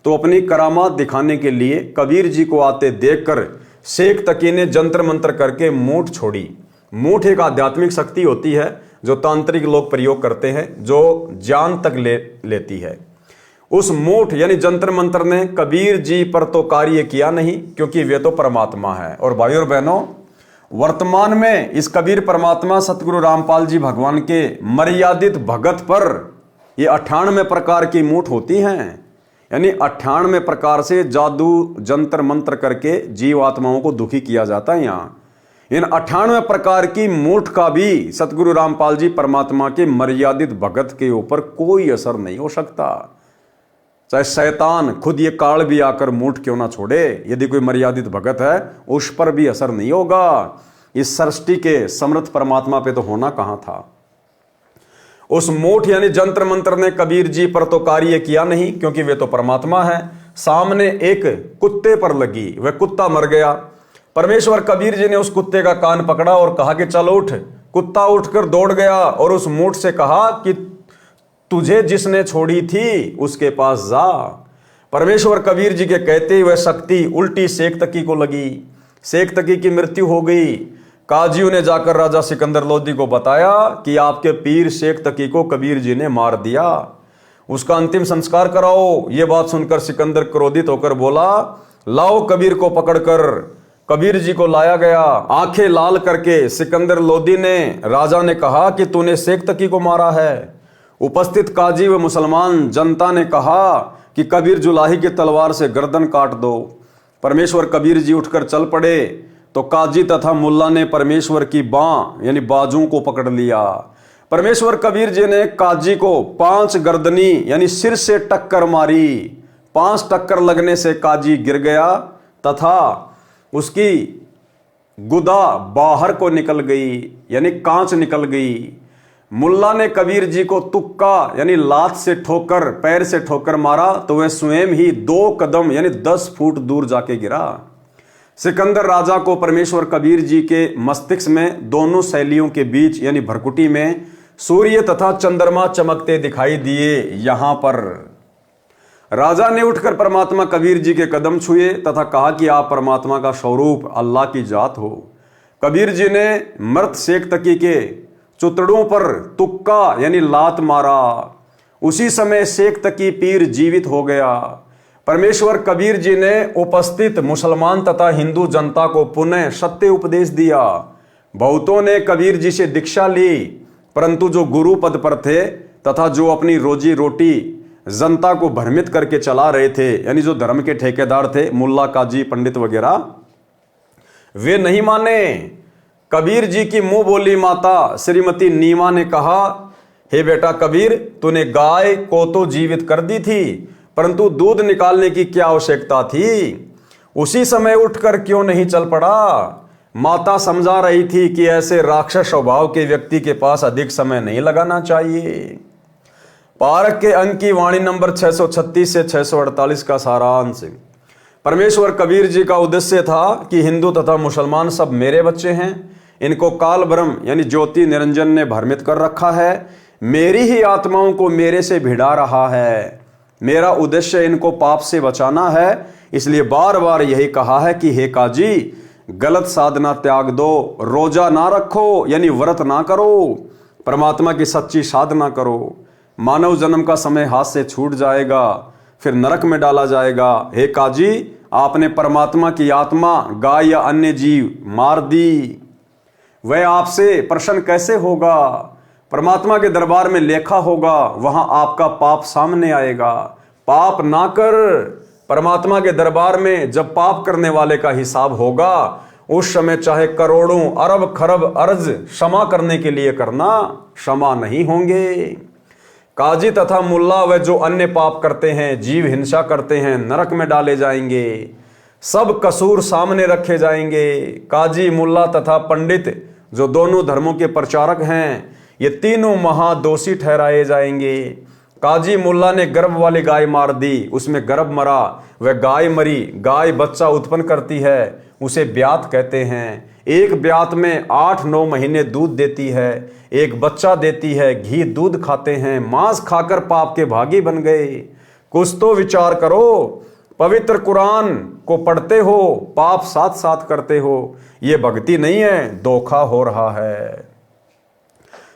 तो अपनी करामात दिखाने के लिए कबीर जी को आते देखकर शेख तकी ने जंतर मंत्र करके मूठ छोड़ी। मूठ एक आध्यात्मिक शक्ति होती है जो तांत्रिक लोग प्रयोग करते हैं, जो जान तक लेती है। उस मूठ यानी जंतर मंत्र ने कबीर जी पर तो कार्य किया नहीं, क्योंकि वे तो परमात्मा है। और भाइयों और बहनों, वर्तमान में इस कबीर परमात्मा सतगुरु रामपाल जी भगवान के मर्यादित भगत पर ये 98 प्रकार की मूठ होती हैं। यानी 98 प्रकार से जादू जंतर मंत्र करके जीव आत्माओं को दुखी किया जाता है। यहाँ इन 98 प्रकार की मूठ का भी सतगुरु रामपाल जी परमात्मा के मर्यादित भगत के ऊपर कोई असर नहीं हो सकता। चाहे शैतान खुद ये काल भी आकर मूठ क्यों ना छोड़े, यदि कोई मर्यादित भगत है उस पर भी असर नहीं होगा। इस सृष्टि के समर्थ परमात्मा पे तो होना कहां था। उस मूठ यानी जंत्र मंत्र ने कबीर जी पर तो कार्य किया नहीं, क्योंकि वे तो परमात्मा है। सामने एक कुत्ते पर लगी, वह कुत्ता मर गया। परमेश्वर कबीर जी ने उस कुत्ते का कान पकड़ा और कहा कि चलो उठ। कुत्ता उठकर दौड़ गया और उस मूठ से कहा कि तुझे जिसने छोड़ी थी उसके पास जा। परमेश्वर कबीर जी के कहते वह शक्ति उल्टी शेख तकी को लगी। शेख तकी की मृत्यु हो गई। काजियों ने जाकर राजा सिकंदर लोदी को बताया कि आपके पीर शेख तकी को कबीर जी ने मार दिया, उसका अंतिम संस्कार कराओ। यह बात सुनकर सिकंदर क्रोधित होकर बोला, लाओ कबीर को पकड़कर। कबीर जी को लाया गया। आंखें लाल करके सिकंदर लोदी ने राजा ने कहा कि तूने शेख तकी को मारा है। उपस्थित काजी व मुसलमान जनता ने कहा कि कबीर जुलाही की तलवार से गर्दन काट दो। परमेश्वर कबीर जी उठकर चल पड़े तो काजी तथा मुल्ला ने परमेश्वर की बाँ यानी बाजू को पकड़ लिया। परमेश्वर कबीर जी ने काजी को 5 गर्दनी यानी सिर से टक्कर मारी। 5 टक्कर लगने से काजी गिर गया तथा उसकी गुदा बाहर को निकल गई यानी कांच निकल गई। मुल्ला ने कबीर जी को तुक्का यानी लात से ठोकर, पैर से ठोकर मारा तो वह स्वयं ही 2 कदम यानी 10 फुट दूर जाके गिरा। सिकंदर राजा को परमेश्वर कबीर जी के मस्तिष्क में दोनों शैलियों के बीच यानी भरकुटी में सूर्य तथा चंद्रमा चमकते दिखाई दिए। यहां पर राजा ने उठकर परमात्मा कबीर जी के कदम छुए तथा कहा कि आप परमात्मा का स्वरूप अल्लाह की जात हो। कबीर जी ने मृत शेख तकी के चुतड़ों पर तुक्का यानी लात मारा। उसी समय शेख तकी पीर जीवित हो गया। परमेश्वर कबीर जी ने उपस्थित मुसलमान तथा हिंदू जनता को पुनः सत्य उपदेश दिया। बहुतों ने कबीर जी से दीक्षा ली, परंतु जो गुरु पद पर थे तथा जो अपनी रोजी रोटी जनता को भ्रमित करके चला रहे थे यानी जो धर्म के ठेकेदार थे, मुल्ला काजी पंडित वगैरह, वे नहीं माने। कबीर जी की मुंह बोली माता श्रीमती नीमा ने कहा, हे बेटा कबीर, तूने गाय को तो जीवित कर दी थी, परंतु दूध निकालने की क्या आवश्यकता थी? उसी समय उठकर क्यों नहीं चल पड़ा? माता समझा रही थी कि ऐसे राक्षस स्वभाव के व्यक्ति के पास अधिक समय नहीं लगाना चाहिए। पारक के अंक की वाणी नंबर 636 से 648 का सारांश। परमेश्वर कबीर जी का उद्देश्य था कि हिंदू तथा मुसलमान सब मेरे बच्चे हैं। इनको काल ब्रह्म यानी ज्योति निरंजन ने भ्रमित कर रखा है। मेरी ही आत्माओं को मेरे से भिड़ा रहा है। मेरा उद्देश्य इनको पाप से बचाना है। इसलिए बार बार यही कहा है कि हे काजी, गलत साधना त्याग दो, रोजा ना रखो यानी व्रत ना करो, परमात्मा की सच्ची साधना करो। मानव जन्म का समय हाथ से छूट जाएगा, फिर नरक में डाला जाएगा। हे काजी, आपने परमात्मा की आत्मा गाय या अन्य जीव मार दी, वह आपसे प्रसन्न कैसे होगा? परमात्मा के दरबार में लेखा होगा, वहां आपका पाप सामने आएगा। पाप ना कर। परमात्मा के दरबार में जब पाप करने वाले का हिसाब होगा, उस समय चाहे करोड़ों अरब खरब अर्ज क्षमा करने के लिए करना, क्षमा नहीं होंगे। काजी तथा मुल्ला व जो अन्य पाप करते हैं, जीव हिंसा करते हैं, नरक में डाले जाएंगे। सब कसूर सामने रखे जाएंगे। काजी, मुल्ला तथा पंडित जो दोनों धर्मों के प्रचारक हैं, ये तीनों महादोषी ठहराए जाएंगे। काजी मुल्ला ने गर्भ वाली गाय मार दी, उसमें गर्भ मरा, वह गाय मरी। गाय बच्चा उत्पन्न करती है, उसे ब्यात कहते हैं। एक ब्यात में 8-9 महीने दूध देती है, एक बच्चा देती है। घी दूध खाते हैं, मांस खाकर पाप के भागी बन गए। कुछ तो विचार करो, पवित्र कुरान को पढ़ते हो, पाप साथ साथ करते हो। ये भक्ति नहीं है, धोखा हो रहा है।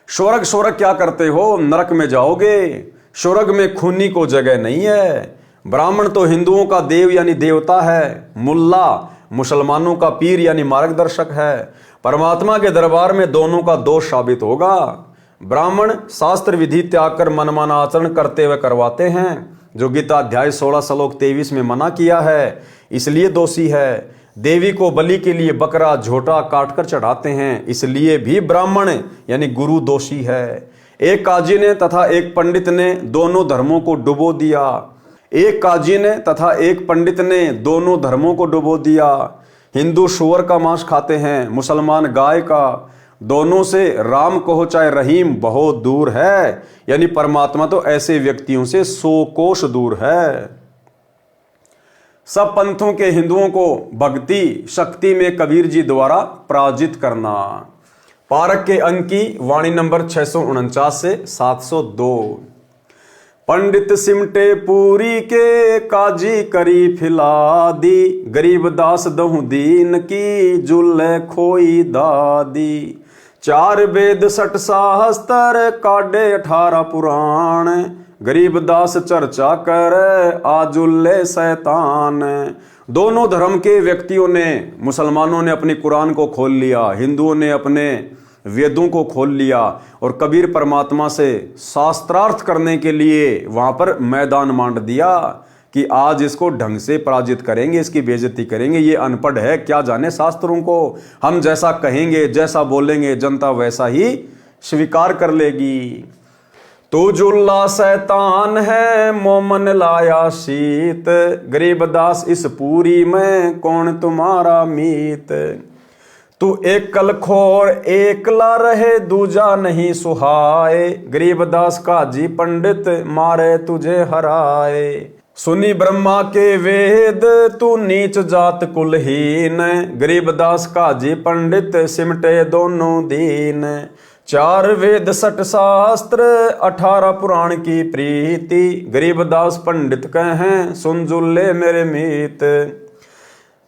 स्वर्ग स्वर्ग क्या करते हो, नरक में जाओगे। स्वर्ग में खूनी को जगह नहीं है। ब्राह्मण तो हिंदुओं का देव यानी देवता है, मुल्ला मुसलमानों का पीर यानी मार्गदर्शक है। परमात्मा के दरबार में दोनों का दोष साबित होगा। ब्राह्मण शास्त्र विधि त्याग कर मनमाना आचरण करते हुए करवाते हैं, जो गीता अध्याय 16 श्लोक 23 में मना किया है, इसलिए दोषी है। देवी को बलि के लिए बकरा झोटा काटकर चढ़ाते हैं, इसलिए भी ब्राह्मण यानी गुरु दोषी है। एक काजी ने तथा एक पंडित ने दोनों धर्मों को डुबो दिया। एक काजी ने तथा एक पंडित ने दोनों धर्मों को डुबो दिया। हिंदू सूअर का मांस खाते हैं, मुसलमान गाय का। दोनों से राम कहो चाहे रहीम बहुत दूर है, यानी परमात्मा तो ऐसे व्यक्तियों से 100 कोस दूर है। सब पंथों के हिंदुओं को भक्ति शक्ति में कबीर जी द्वारा पराजित करना। पारक के अंक की वाणी नंबर 649 से 702। पंडित सिमटे पूरी के, काजी करी फिला दी। गरीब दास दहु दीन की, जुल्ले खोई दादी। 4 वेद 60 शास्त्र, काढ़े 18 पुराण। गरीब दास चर्चा कर, आजुल्ले शैतान। दोनों धर्म के व्यक्तियों ने, मुसलमानों ने अपनी कुरान को खोल लिया, हिंदुओं ने अपने वेदों को खोल लिया, और कबीर परमात्मा से शास्त्रार्थ करने के लिए वहां पर मैदान मांड दिया कि आज इसको ढंग से पराजित करेंगे, इसकी बेइज्जती करेंगे। ये अनपढ़ है, क्या जाने शास्त्रों को। हम जैसा कहेंगे, जैसा बोलेंगे, जनता वैसा ही स्वीकार कर लेगी। तू जुल्ला शैतान है, मोमन लाया शीत। गरीब दास इस पूरी में, कौन तुम्हारा मीत। तू एक कलखोर एकला रहे, दूजा नहीं सुहाए। गरीब दास काजी पंडित, मारे तुझे हराए। सुनी ब्रह्मा के वेद, तू नीच जात कुलहीन। गरीब दास काजी पंडित, सिमटे दोनों दीन। 4 वेद 60 शास्त्र, 18 पुराण की प्रीति। गरीब दास पंडित कहें, सुन जुल्ले मेरे मीत।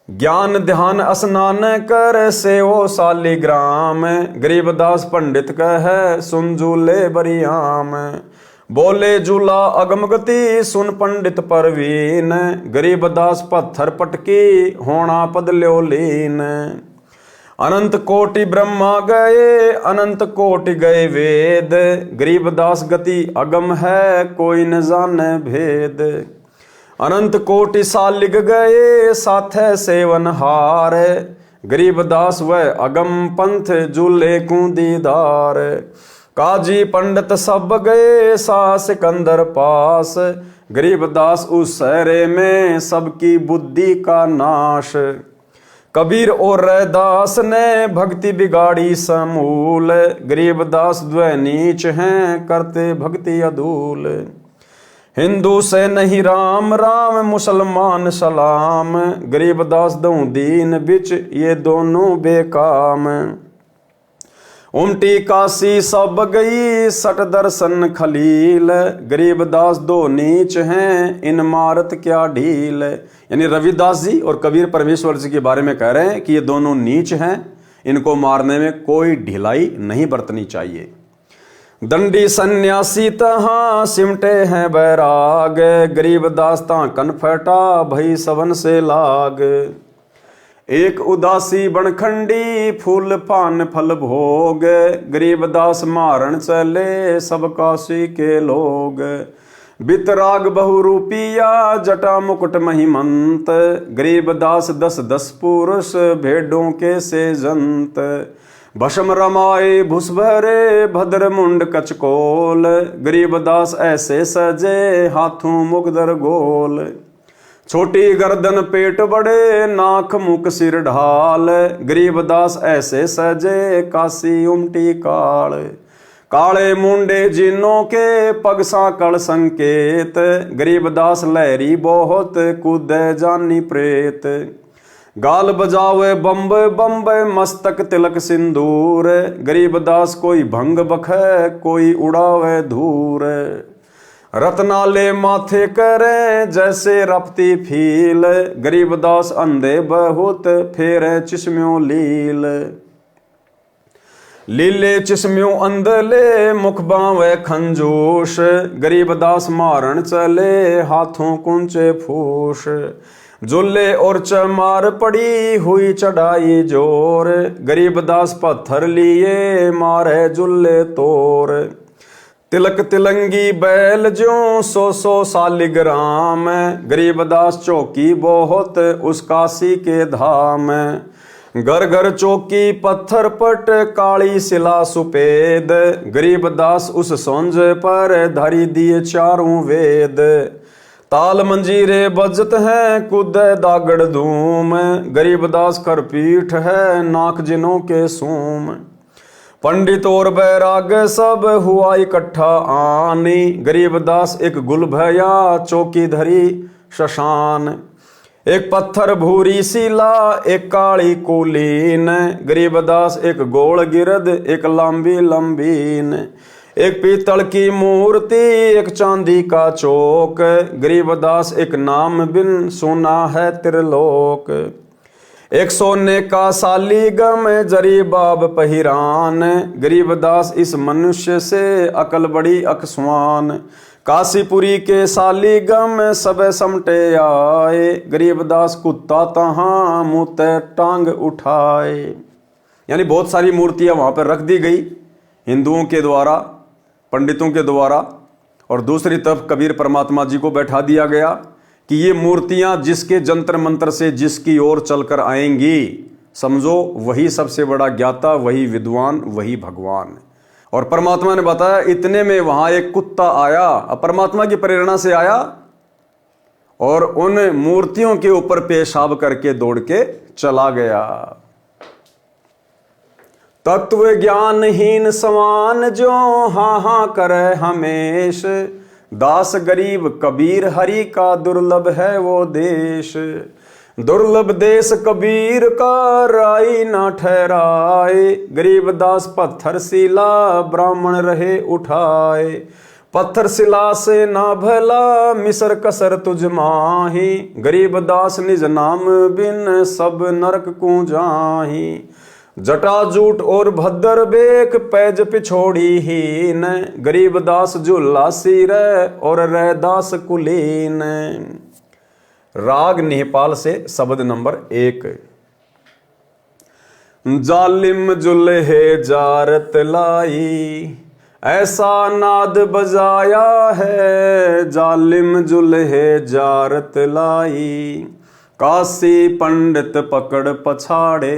ज्ञान ध्यान स्नान कर, सेवो शालिग्राम। गरीब दास पंडित कहे, सुन जुल्ले बरियाम। बोले जुला अगम गति, सुन पंडित परवीन। गरीब दास पत्थर पटकी, होना पद ल्यो लीन। अनंत कोटि ब्रह्मा गए, अनंत कोटि गए वेद। गरीब दास गति अगम है, कोई न जाने भेद। अनंत कोटि सालिग गए, साथे सेवन हार। गरीब दास वह अगम पंथ, जुले कू दीदार। काजी पंडित सब गए, सा सिकंदर पास। गरीब दास उस सहरे में, सबकी बुद्धि का नाश। कबीर और रैदास ने भक्ति बिगाड़ी समूल। गरीब दास द्वै नीच हैं, करते भक्ति अधूल। हिंदू से नहीं राम राम, मुसलमान सलाम। गरीब दास दऊं दीन बिच, ये दोनों बेकाम। उमटी काशी सब गई, 60 दर्शन खलील। गरीब दास दो नीच हैं, इन मारत क्या ढील। यानी रविदास जी और कबीर परमेश्वर जी के बारे में कह रहे हैं कि ये दोनों नीच हैं, इनको मारने में कोई ढिलाई नहीं बरतनी चाहिए। दंडी सन्यासी तहाँ, सिमटे हैं बैराग। गरीब दास ता कनफटा, भई सबन से लाग। एक उदासी बनखंडी, फूल पान फल भोग। गरीब दास मारण चले, सब काशी के लोग। बितराग बहुरूपिया, जटा मुकुट महिमंत। गरीब दास 10-10 पुरुष, भेड़ों के से जंत। भस्म रमाए भुस भरे, भद्र मुंड कचकोल। गरीब दास ऐसे सजे, हाथों मुगदर गोल। छोटी गर्दन पेट बड़े, नाक मुख सिर ढाल, गरीबदास ऐसे सजे, काशी उमटी काल। काले मुंडे जिनों के, पग साकड़ संकेत, गरीबदास लहरी बहुत, कूदे जानी प्रेत। गाल बजावे बम्बे बम्बे, मस्तक तिलक सिंदूर, गरीबदास कोई भंग बखे, कोई उड़ावे धूर। रत्नाले माथे करे, जैसे रपती फील, गरीबदास अंधे बहुत, फेरे चिश्म्यों लील। लीले चिश्म्यों अंधले, मुख बावे खंजूश, गरीबदास मारण चले, हाथों कुंचे फूस। जुल्ले और चमार पड़ी, हुई चढ़ाई जोर, गरीबदास पत्थर लिए, मारे जुल्ले तोर। तिलक तिलंगी बैल ज्यों, 100 सालिग्राम, गरीबदास चौकी बहुत, उस काशी के धाम। घर घर चौकी पत्थर पट, काली शिला सुपेद, गरीबदास उस सोंज पर, धरी दिए चारों वेद। ताल मंजीरे बजत हैं, कूदे दागड़ धूम, गरीबदास कर पीठ है, नाक जिनों के सूम। पंडित और बैराग सब, हुआ इकट्ठा आनी, गरीबदास एक गुल भया, चौकी धरी शशान। एक पत्थर भूरी शिला, एक काली कुलीन, गरीबदास एक गोल गिरद, एक लंबी लंबीन। एक पीतल की मूर्ति, एक चांदी का चौक, गरीबदास एक नाम बिन, सुना है त्रिलोक। एक सोने का सालीगम, जरी बाब पहिरान, गरीबदास इस मनुष्य से, अकल बड़ी अकस्वान। काशीपुरी के सालीगम, सब समटे आए, गरीबदास कुत्ता तहाँ, मुँह टांग उठाए। यानी बहुत सारी मूर्तियां वहां पर रख दी गई हिंदुओं के द्वारा, पंडितों के द्वारा, और दूसरी तरफ कबीर परमात्मा जी को बैठा दिया गया कि ये मूर्तियां जिसके जंतर मंत्र से जिसकी ओर चलकर आएंगी, समझो वही सबसे बड़ा ज्ञाता, वही विद्वान, वही भगवान। और परमात्मा ने बताया, इतने में वहां एक कुत्ता आया, अब परमात्मा की प्रेरणा से आया, और उन मूर्तियों के ऊपर पेशाब करके दौड़ के चला गया। तत्व ज्ञानहीन समान जो, हाँ हाँ करे हमेश, दास गरीब कबीर हरि का, दुर्लभ है वो देश। दुर्लभ देश कबीर का, राई ना ठहराए, गरीबदास पत्थर शिला, ब्राह्मण रहे उठाए। पत्थर शिला से ना भला, मिसर कसर तुझ माही, गरीबदास निज नाम बिन, सब नरक को जाही। जटाजूट और भद्र बेक, पैज पिछोड़ी हीन, गरीबदास झूला सिर, और रैदास कुलीन। राग निहपाल से शब्द नंबर 1। जालिम जुल्हे जारत लाई, ऐसा नाद बजाया है, जालिम जुल्हे जारत लाई। काशी पंडित पकड़ पछाड़े,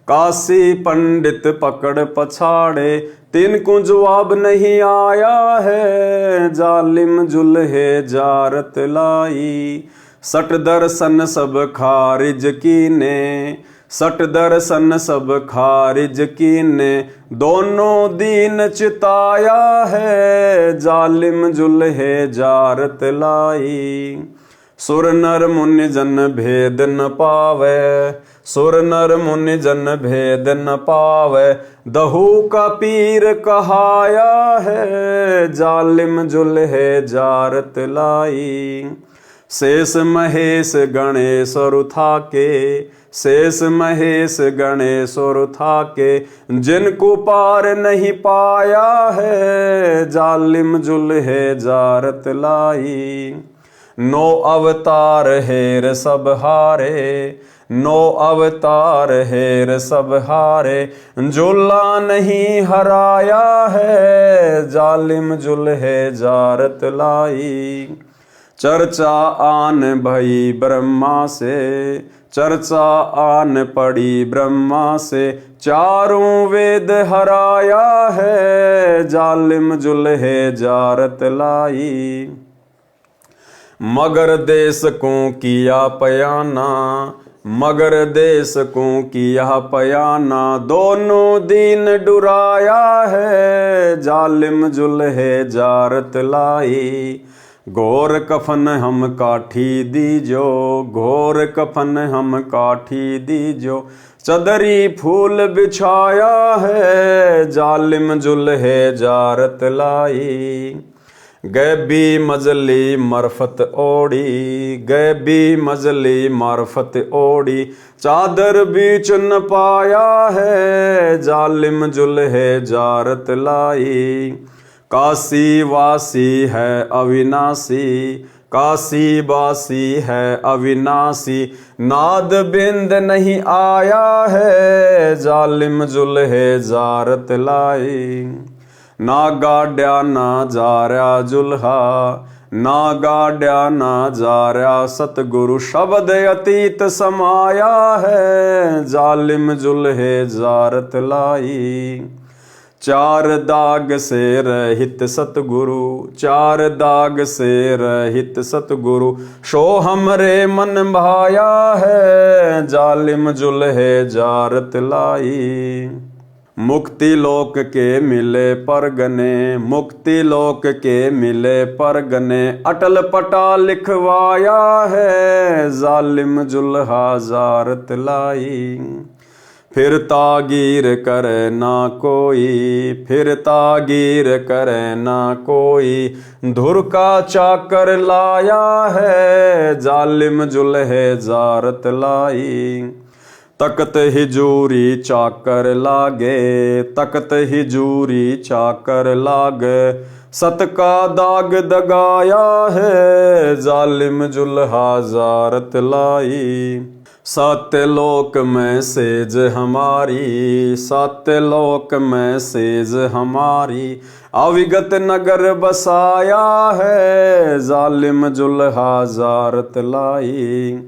काशी पंडित पकड़ पछाड़े, तिनको जवाब नहीं आया है, जालिम जुल्हे जारत लाई। सट दर्शन सब खारिज कीने, सट दर्शन सब खारिज कीने, दोनों दीन चिताया है, जालिम जुल्हे जारत लाई। सुर नर मुनि जन भेद न पावे, सुर नर मुनि जन भेद न पावे, दहू का पीर कहाया है, जालिम जुल्हे जारत लाई। शेष महेश गणेश रुथा के, शेष महेश गणेश रुथा के, जिनको पार नहीं पाया है, जालिम जुल्हे जारत लाई। 9 अवतार हेर सब हारे, 9 अवतार हेर सब हारे, जुल्ला नहीं हराया है, जालिम जुल्हे जारत लाई। चर्चा आन भई ब्रह्मा से, चर्चा आन पड़ी ब्रह्मा से, चारों वेद हराया है, जालिम जुल्हे जारत लाई। मगर देश को किया पयाना, मगर देश को किया पयाना, दोनों दीन डुराया है, जालिम जुल्हे जारत लाई। घोर कफन हम काठी दीजो, घोर कफन हम काठी दीजो, चदरी फूल बिछाया है, जालिम जुल्हे जारत लाई। गैबी मजली मरफत ओढ़ी, गैबी मजली मार्फत ओढ़ी, चादर बीच न पाया है, जालिम जुल्हे जारत लाई। काशी वासी है अविनाशी, काशी वासी है अविनाशी, नाद बिंद नहीं आया है, जालिम जुल्हे जारत लाई। ना गाड्या ना जार्या जुल्हा, ना गाड्या ना जार्या सतगुरु, शब्द अतीत समाया है, जालिम जुल्हे जारत लाई। चार दाग से रहित सतगुरु, चार दाग से रहित सतगुरु, शो हमरे मन भाया है, जालिम जुल्हे जारत लाई। मुक्ति लोक के मिले परगने, मुक्ति लोक के मिले परगने, अटल पटा लिखवाया है, जालिम जुल्हा जारत लाई। फिर तागीर करे ना कोई, फिर तागीर करे ना कोई, धुर का चाकर लाया है, जालिम जुल्हे जारत लाई। तकत हिजूरी चाकर लागे, तकत हिजूरी चाकर लागे, सत का दाग दगाया है, जालिम जुल्हा जारत लाई। सत्यलोक में सेज हमारी, सत्यलोक में सेज हमारी, अविगत नगर बसाया है, जालिम जुल्हा जारत लाई।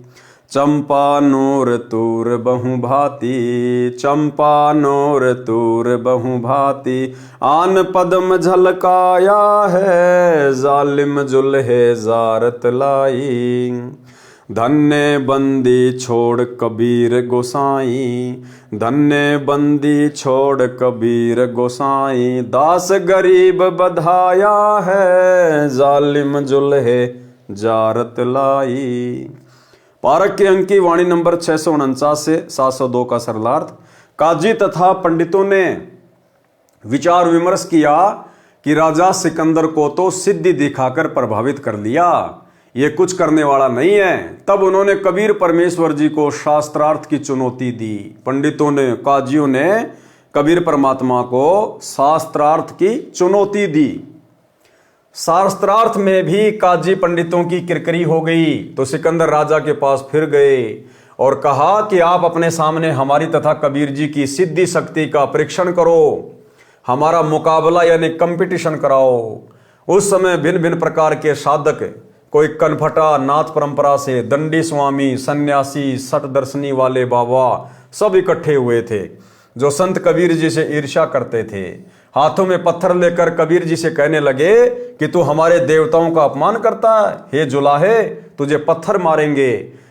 चंपा नूर तूर बहु भांति, चंपा नूर तूर बहु भांति, आन पद्म झलकाया है, जालिम जुल्हे जारत लाई। धन्य बंदी छोड़ कबीर गोसाई, धन्य बंदी छोड़ कबीर गोसाई, दास गरीब बधाया है, जालिम जुल्हे जारत लाई। पारक के अंक की वाणी नंबर 649 से 702 का सरलार्थ। काजी तथा पंडितों ने विचार विमर्श किया कि राजा सिकंदर को तो सिद्धि दिखाकर प्रभावित कर लिया, ये कुछ करने वाला नहीं है। तब उन्होंने कबीर परमेश्वर जी को शास्त्रार्थ की चुनौती दी। पंडितों ने, काजियों ने कबीर परमात्मा को शास्त्रार्थ की चुनौती दी। शास्त्रार्थ में भी काजी पंडितों की किरकिरी हो गई तो सिकंदर राजा के पास फिर गए और कहा कि आप अपने सामने हमारी तथा कबीर जी की सिद्धि शक्ति का परीक्षण करो, हमारा मुकाबला यानी कंपटीशन कराओ। उस समय भिन्न भिन्न प्रकार के साधक, कोई कनफटा नाथ परंपरा से, दंडी स्वामी, सन्यासी, सठ दर्शनी वाले बाबा सब इकट्ठे हुए थे जो संत कबीर जी से ईर्ष्या करते थे। हाथों में पत्थर लेकर कबीर जी से कहने लगे कि तू हमारे देवताओं का अपमान करता है, हे जुलाहे तुझे पत्थर मारेंगे।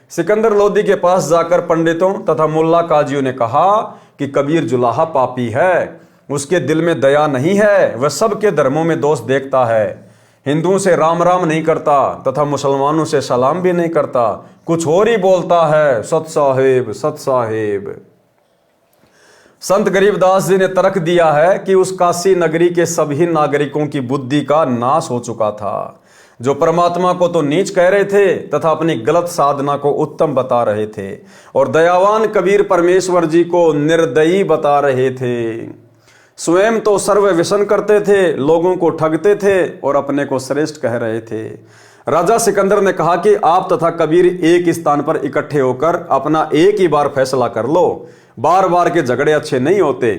सिकंदर लोदी के पास जाकर पंडितों तथा मुल्ला काजियों ने कहा कि कबीर जुलाहा पापी है, उसके दिल में दया नहीं है, वह सबके धर्मों में दोष देखता है, हिंदुओं से राम राम नहीं करता तथा मुसलमानों से सलाम भी नहीं करता, कुछ और ही बोलता है, सत साहेब सत साहेब। संत गरीबदास जी ने तर्क दिया है कि उस काशी नगरी के सभी नागरिकों की बुद्धि का नाश हो चुका था, जो परमात्मा को तो नीच कह रहे थे तथा अपनी गलत साधना को उत्तम बता रहे थे, और दयावान कबीर परमेश्वर जी को निर्दयी बता रहे थे। स्वयं तो सर्व व्यसन करते थे, लोगों को ठगते थे और अपने को श्रेष्ठ कह रहे थे। राजा सिकंदर ने कहा कि आप तथा कबीर एक स्थान पर इकट्ठे होकर अपना एक ही बार फैसला कर लो, बार बार के झगड़े अच्छे नहीं होते।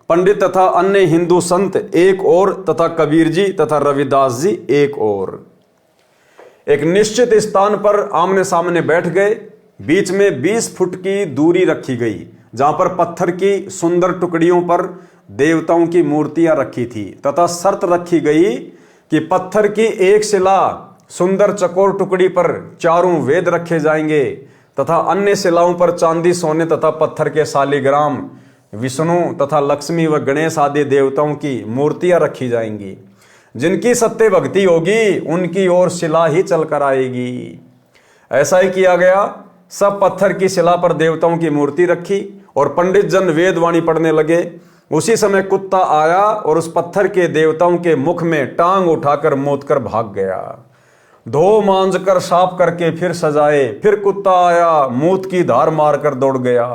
पंडित तथा अन्य हिंदू संत एक और तथा कबीर जी तथा रविदास जी एक और। एक निश्चित स्थान पर आमने सामने बैठ गए। बीच में 20 फुट की दूरी रखी गई, जहां पर पत्थर की सुंदर टुकड़ियों पर देवताओं की मूर्तियां रखी थी तथा शर्त रखी गई कि पत्थर की एक शिला सुंदर चकोर टुकड़ी पर चारों वेद रखे जाएंगे तथा अन्य शिलाओं पर चांदी, सोने तथा पत्थर के शालिग्राम, विष्णु तथा लक्ष्मी व गणेश आदि देवताओं की मूर्तियां रखी जाएंगी। जिनकी सत्य भक्ति होगी उनकी ओर शिला ही चलकर आएगी। ऐसा ही किया गया। सब पत्थर की शिला पर देवताओं की मूर्ति रखी और पंडित जन वेद वाणी पढ़ने लगे। उसी समय कुत्ता आया और उस पत्थर के देवताओं के मुख में टांग उठाकर मोद कर भाग गया। धो मांज कर साफ करके फिर सजाए, फिर कुत्ता आया, मूत की धार मारकर दौड़ गया।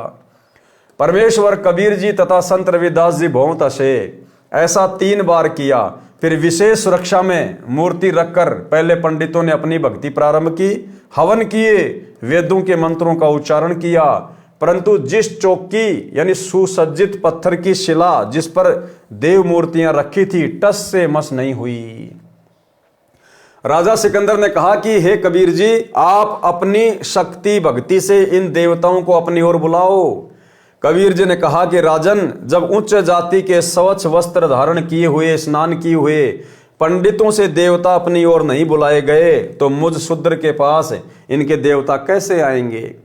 परमेश्वर कबीर जी तथा संत रविदास जी बहुत हंसे। ऐसा 3 बार किया। फिर विशेष सुरक्षा में मूर्ति रखकर पहले पंडितों ने अपनी भक्ति प्रारंभ की, हवन किए, वेदों के मंत्रों का उच्चारण किया, परंतु जिस चौकी यानी सुसज्जित पत्थर की शिला जिस पर देव मूर्तियां रखी थी टस से मस नहीं हुई। राजा सिकंदर ने कहा कि हे कबीर जी, आप अपनी शक्ति भक्ति से इन देवताओं को अपनी ओर बुलाओ। कबीर जी ने कहा कि राजन, जब उच्च जाति के स्वच्छ वस्त्र धारण किए हुए, स्नान किए हुए पंडितों से देवता अपनी ओर नहीं बुलाए गए तो मुझ शूद्र के पास इनके देवता कैसे आएंगे।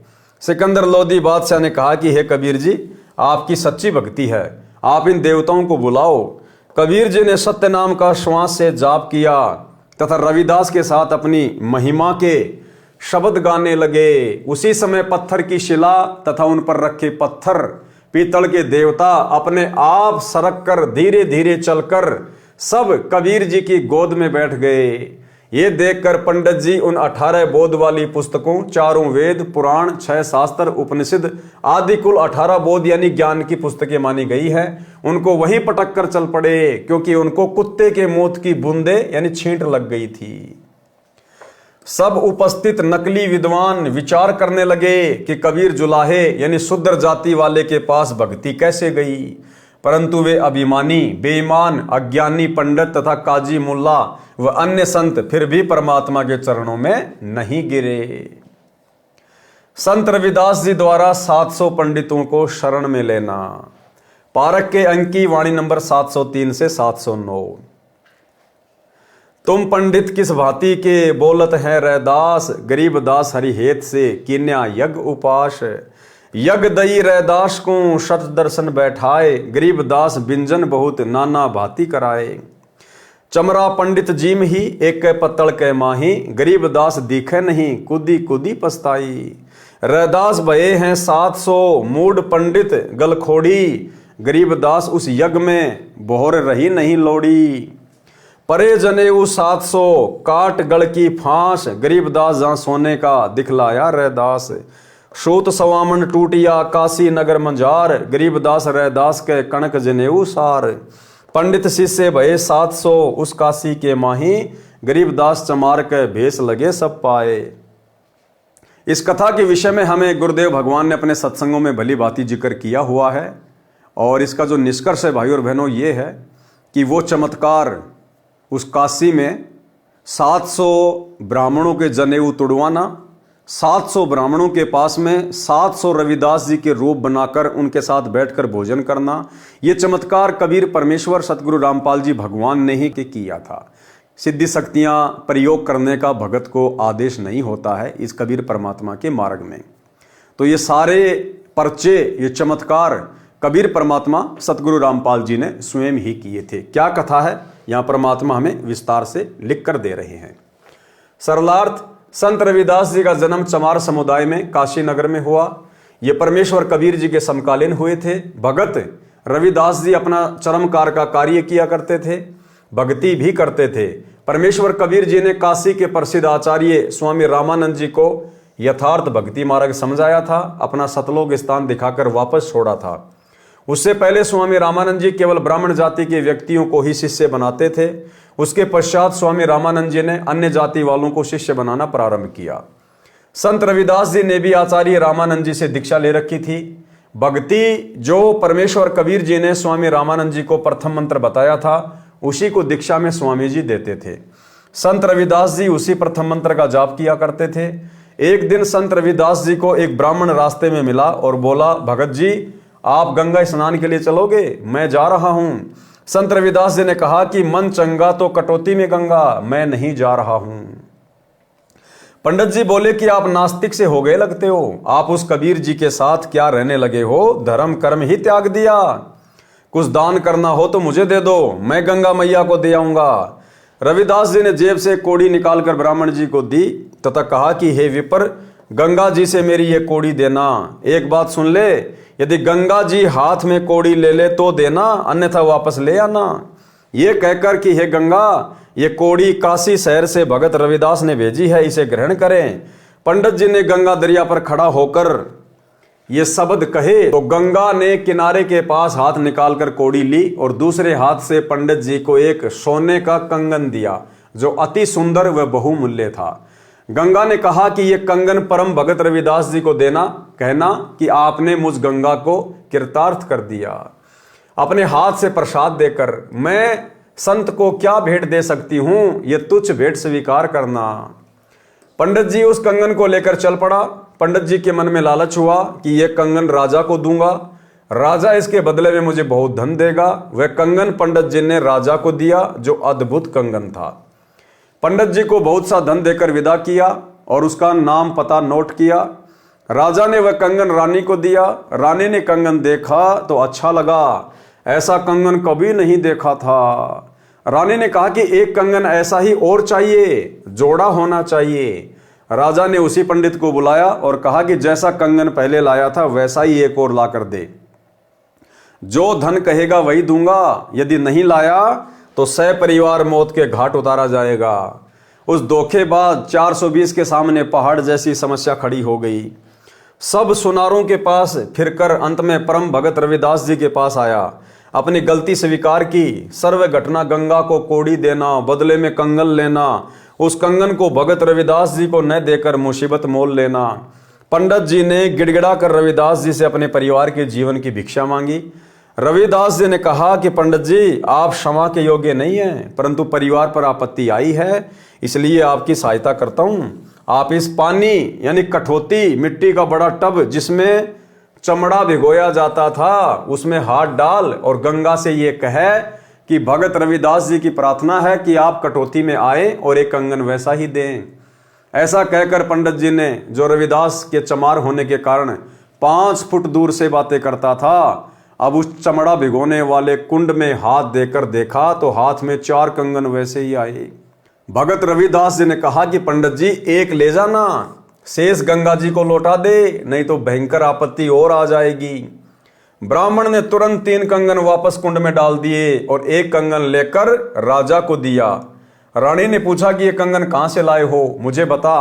सिकंदर लोदी बादशाह ने कहा कि हे कबीर जी, आपकी सच्ची भक्ति है, आप इन देवताओं को बुलाओ। कबीर जी ने सत्य नाम का श्वास से जाप किया तथा रविदास के साथ अपनी महिमा के शब्द गाने लगे। उसी समय पत्थर की शिला तथा उन पर रखे पत्थर पीतल के देवता अपने आप सरक कर धीरे धीरे चलकर सब कबीर जी की गोद में बैठ गए। ये देखकर पंडित जी उन 18 बोध वाली पुस्तकों, 4 वेद, पुराण, 6 शास्त्र, उपनिषद आदि कुल 18 बोध यानी ज्ञान की पुस्तकें मानी गई है, उनको वहीं पटक कर चल पड़े, क्योंकि उनको कुत्ते के मूत की बूंदे यानी छींट लग गई थी। सब उपस्थित नकली विद्वान विचार करने लगे कि कबीर जुलाहे यानी शूद्र जाति वाले के पास भक्ति कैसे गई, परंतु वे अभिमानी, बेईमान, अज्ञानी पंडित तथा काजी मुल्ला व अन्य संत फिर भी परमात्मा के चरणों में नहीं गिरे। संत रविदास जी द्वारा 700 पंडितों को शरण में लेना। पारक के अंक की वाणी नंबर 703 से 709। तुम पंडित किस भांति के बोलत है रैदास, गरीब दास हरिहेत से कीन्या यज्ञ उपास। यज्ञ दई रैदास को शत दर्शन बैठाए, गरीब दास बिंजन बहुत नाना भांति कराए। चमरा पंडित जीम ही एक पत्तल के माही, गरीब दास दिखे नहीं कूदी कूदी पछताई। रैदास भये हैं 700 मूड पंडित गलखोड़ी, गरीब दास उस यज्ञ में बोहर रही नहीं लोड़ी। परे जनेऊ 700 काट गढ़ की फांस, गरीब दास जहां सोने का दिखलाया रैदास। सूत सवामन टूटिया काशी नगर मंजार, गरीब दास रैदास के कणक जनेऊ सार। पंडित शिष्य भये 700 उस काशी के माही, गरीब दास चमार के भेष लगे सब पाए। इस कथा के विषय में हमें गुरुदेव भगवान ने अपने सत्संगों में भली भांति जिक्र किया हुआ है, और इसका जो निष्कर्ष है भाई और बहनों ये है कि वो चमत्कार उस काशी में 700 ब्राह्मणों के जनेऊ तुड़वाना, 700 ब्राह्मणों के पास में 700 रविदास जी के रूप बनाकर उनके साथ बैठकर भोजन करना, ये चमत्कार कबीर परमेश्वर सतगुरु रामपाल जी भगवान ने ही किया था। सिद्धि शक्तियां प्रयोग करने का भगत को आदेश नहीं होता है इस कबीर परमात्मा के मार्ग में। तो ये सारे पर्चे, ये चमत्कार कबीर परमात्मा सतगुरु रामपाल जी ने स्वयं ही किए थे। क्या कथा है यहाँ परमात्मा हमें विस्तार से लिख कर दे रहे हैं। सरलार्थ, संत रविदास जी का जन्म चमार समुदाय में काशी नगर में हुआ। ये परमेश्वर कबीर जी के समकालीन हुए थे। भगत रविदास जी अपना चरमकार का कार्य किया करते थे, भक्ति भी करते थे। परमेश्वर कबीर जी ने काशी के प्रसिद्ध आचार्य स्वामी रामानंद जी को यथार्थ भक्ति मार्ग समझाया था, अपना सतलोक स्थान दिखाकर वापस छोड़ा था। उससे पहले स्वामी रामानंद जी केवल ब्राह्मण जाति के व्यक्तियों को ही शिष्य बनाते थे। उसके पश्चात स्वामी रामानंद जी ने अन्य जाति वालों को शिष्य बनाना प्रारंभ किया। संत रविदास जी ने भी आचार्य रामानंद जी से दीक्षा ले रखी थी। भक्ति जो परमेश्वर कबीर जी ने स्वामी रामानंद जी को प्रथम मंत्र बताया था, उसी को दीक्षा में स्वामी जी देते थे। संत रविदास जी उसी प्रथम मंत्र का जाप किया करते थे। एक दिन संत रविदास जी को एक ब्राह्मण रास्ते में मिला और बोला, भगत जी आप गंगा स्नान के लिए चलोगे? मैं जा रहा हूं। संत रविदास जी ने कहा कि मन चंगा तो कटौती में गंगा, मैं नहीं जा रहा हूं। पंडित जी बोले कि आप नास्तिक से हो गए लगते हो, आप उस कबीर जी के साथ क्या रहने लगे हो, धर्म कर्म ही त्याग दिया। कुछ दान करना हो तो मुझे दे दो, मैं गंगा मैया को दे आऊंगा। रविदास जी ने जेब से कोड़ी निकालकर ब्राह्मण जी को दी तथा कहा कि हे विपर, गंगा जी से मेरी ये कोड़ी देना। एक बात सुन ले, यदि गंगा जी हाथ में कोड़ी ले ले तो देना, अन्यथा वापस ले आना। ये कहकर कि हे गंगा, ये कोड़ी काशी शहर से भगत रविदास ने भेजी है, इसे ग्रहण करें। पंडित जी ने गंगा दरिया पर खड़ा होकर ये शब्द कहे तो गंगा ने किनारे के पास हाथ निकालकर कोड़ी ली और दूसरे हाथ से पंडित जी को एक सोने का कंगन दिया जो अति सुंदर व बहुमूल्य था। गंगा ने कहा कि यह कंगन परम भगत रविदास जी को देना, कहना कि आपने मुझ गंगा को कृतार्थ कर दिया। अपने हाथ से प्रसाद देकर मैं संत को क्या भेंट दे सकती हूं, यह तुच्छ भेंट स्वीकार करना। पंडित जी उस कंगन को लेकर चल पड़ा। पंडित जी के मन में लालच हुआ कि यह कंगन राजा को दूंगा, राजा इसके बदले में मुझे बहुत धन देगा। वह कंगन पंडित जी ने राजा को दिया जो अद्भुत कंगन था। पंडित जी को बहुत सा धन देकर विदा किया और उसका नाम पता नोट किया। राजा ने वह कंगन रानी को दिया। रानी ने कंगन देखा तो अच्छा लगा, ऐसा कंगन कभी नहीं देखा था। रानी ने कहा कि एक कंगन ऐसा ही और चाहिए, जोड़ा होना चाहिए। राजा ने उसी पंडित को बुलाया और कहा कि जैसा कंगन पहले लाया था वैसा ही एक और ला कर दे, जो धन कहेगा वही दूंगा, यदि नहीं लाया तो सपरिवार मौत के घाट उतारा जाएगा। उस धोखेबाज 420 के सामने पहाड़ जैसी समस्या खड़ी हो गई। सब सुनारों के पास फिरकर अंत में परम भगत रविदास जी के पास आया, अपनी गलती स्वीकार की। सर्व घटना गंगा को कोड़ी देना, बदले में कंगन लेना, उस कंगन को भगत रविदास जी को न देकर मुसीबत मोल लेना। पंडित जी ने गिड़गिड़ा कर रविदास जी से अपने परिवार के जीवन की भिक्षा मांगी। रविदास जी ने कहा कि पंडित जी, आप क्षमा के योग्य नहीं हैं, परंतु परिवार पर आपत्ति आई है, इसलिए आपकी सहायता करता हूं। आप इस पानी यानी कठौती, मिट्टी का बड़ा टब जिसमें चमड़ा भिगोया जाता था, उसमें हाथ डाल और गंगा से ये कहे कि भगत रविदास जी की प्रार्थना है कि आप कटौती में आए और एक कंगन वैसा ही दें। ऐसा कहकर पंडित जी ने, जो रविदास के चमार होने के कारण 5 फुट दूर से बातें करता था, अब उस चमड़ा भिगोने वाले कुंड में हाथ देकर देखा तो हाथ में 4 कंगन वैसे ही आए। भगत रविदास जी ने कहा कि पंडित जी, एक ले जाना, शेष गंगा जी को लौटा दे, नहीं तो भयंकर आपत्ति और आ जाएगी। ब्राह्मण ने तुरंत 3 कंगन वापस कुंड में डाल दिए और एक कंगन लेकर राजा को दिया। रानी ने पूछा कि ये कंगन कहां से लाए हो, मुझे बता।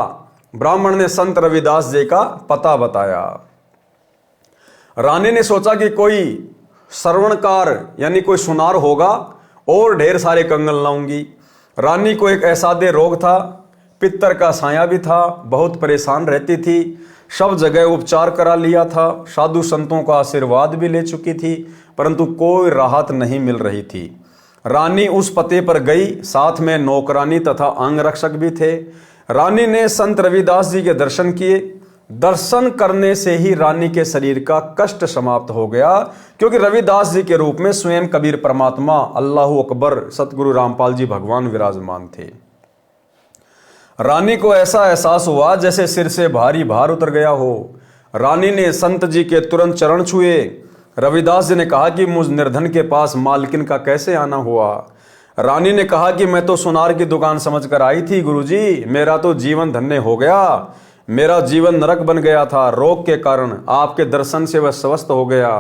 ब्राह्मण ने संत रविदास जी का पता बताया। रानी ने सोचा कि कोई श्रवणकार यानी कोई सुनार होगा और ढेर सारे कंगन लाऊंगी। रानी को एक असाध्य रोग था, पित्तर का साया भी था, बहुत परेशान रहती थी, सब जगह उपचार करा लिया था, साधु संतों का आशीर्वाद भी ले चुकी थी, परंतु कोई राहत नहीं मिल रही थी। रानी उस पते पर गई, साथ में नौकरानी तथा अंगरक्षक भी थे। रानी ने संत रविदास जी के दर्शन किए। दर्शन करने से ही रानी के शरीर का कष्ट समाप्त हो गया, क्योंकि रविदास जी के रूप में स्वयं कबीर परमात्मा, अल्लाहु अकबर, सतगुरु रामपाल जी भगवान विराजमान थे। रानी को ऐसा एहसास हुआ जैसे सिर से भारी भार उतर गया हो। रानी ने संत जी के तुरंत चरण छुए। रविदास जी ने कहा कि मुझ निर्धन के पास मालकिन का कैसे आना हुआ। रानी ने कहा कि मैं तो सुनार की दुकान समझकर आई थी गुरुजी, मेरा तो जीवन धन्य हो गया, मेरा जीवन नरक बन गया था, रोग के कारण आपके दर्शन से वह स्वस्थ हो गया।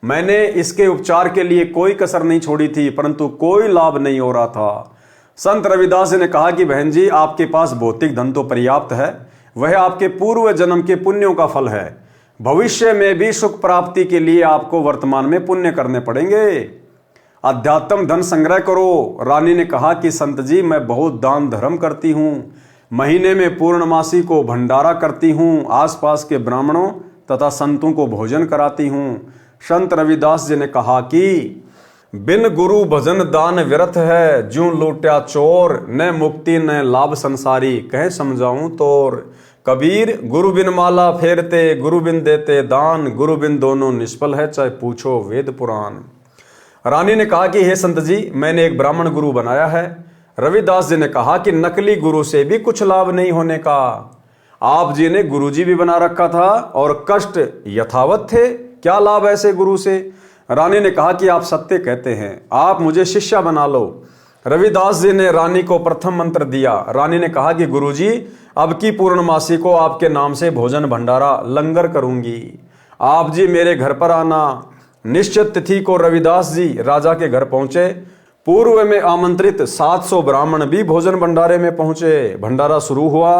मैंने इसके उपचार के लिए कोई कसर नहीं छोड़ी थी, परंतु कोई लाभ नहीं हो रहा था। संत रविदास जी ने कहा कि बहन जी, आपके पास भौतिक धन तो पर्याप्त है, वह आपके पूर्व जन्म के पुण्यों का फल है। भविष्य में भी सुख प्राप्ति के लिए आपको वर्तमान में पुण्य करने पड़ेंगे। अध्यात्म धन संग्रह करो। रानी ने कहा कि संत जी, मैं बहुत दान धर्म करती हूँ, महीने में पूर्णमासी को भंडारा करती हूँ, आसपास के ब्राह्मणों तथा संतों को भोजन कराती हूँ। संत रविदास जी ने कहा कि बिन गुरु भजन दान व्यर्थ है, ज्यों लूटा चोर, न मुक्ति न लाभ संसारी, कहे समझाऊं तोर। कबीर गुरु बिन माला फेरते, गुरु बिन देते दान, गुरु बिन दोनों निष्फल है, चाहे पूछो वेद पुराण। रानी ने कहा कि हे संत जी, मैंने एक ब्राह्मण गुरु बनाया है। रविदास जी ने कहा कि नकली गुरु से भी कुछ लाभ नहीं होने का। आप जी ने गुरुजी भी बना रखा था और कष्ट यथावत थे, क्या लाभ ऐसे गुरु से। रानी ने कहा कि आप सत्य कहते हैं, आप मुझे शिष्या बना लो। रविदास जी ने रानी को प्रथम मंत्र दिया। रानी ने कहा कि गुरुजी, अब की पूर्णमासी को आपके नाम से भोजन भंडारा लंगर करूंगी, आप जी मेरे घर पर आना। निश्चित तिथि को रविदास जी राजा के घर पहुंचे। पूर्व में आमंत्रित 700 ब्राह्मण भी भोजन भंडारे में पहुंचे। भंडारा शुरू हुआ।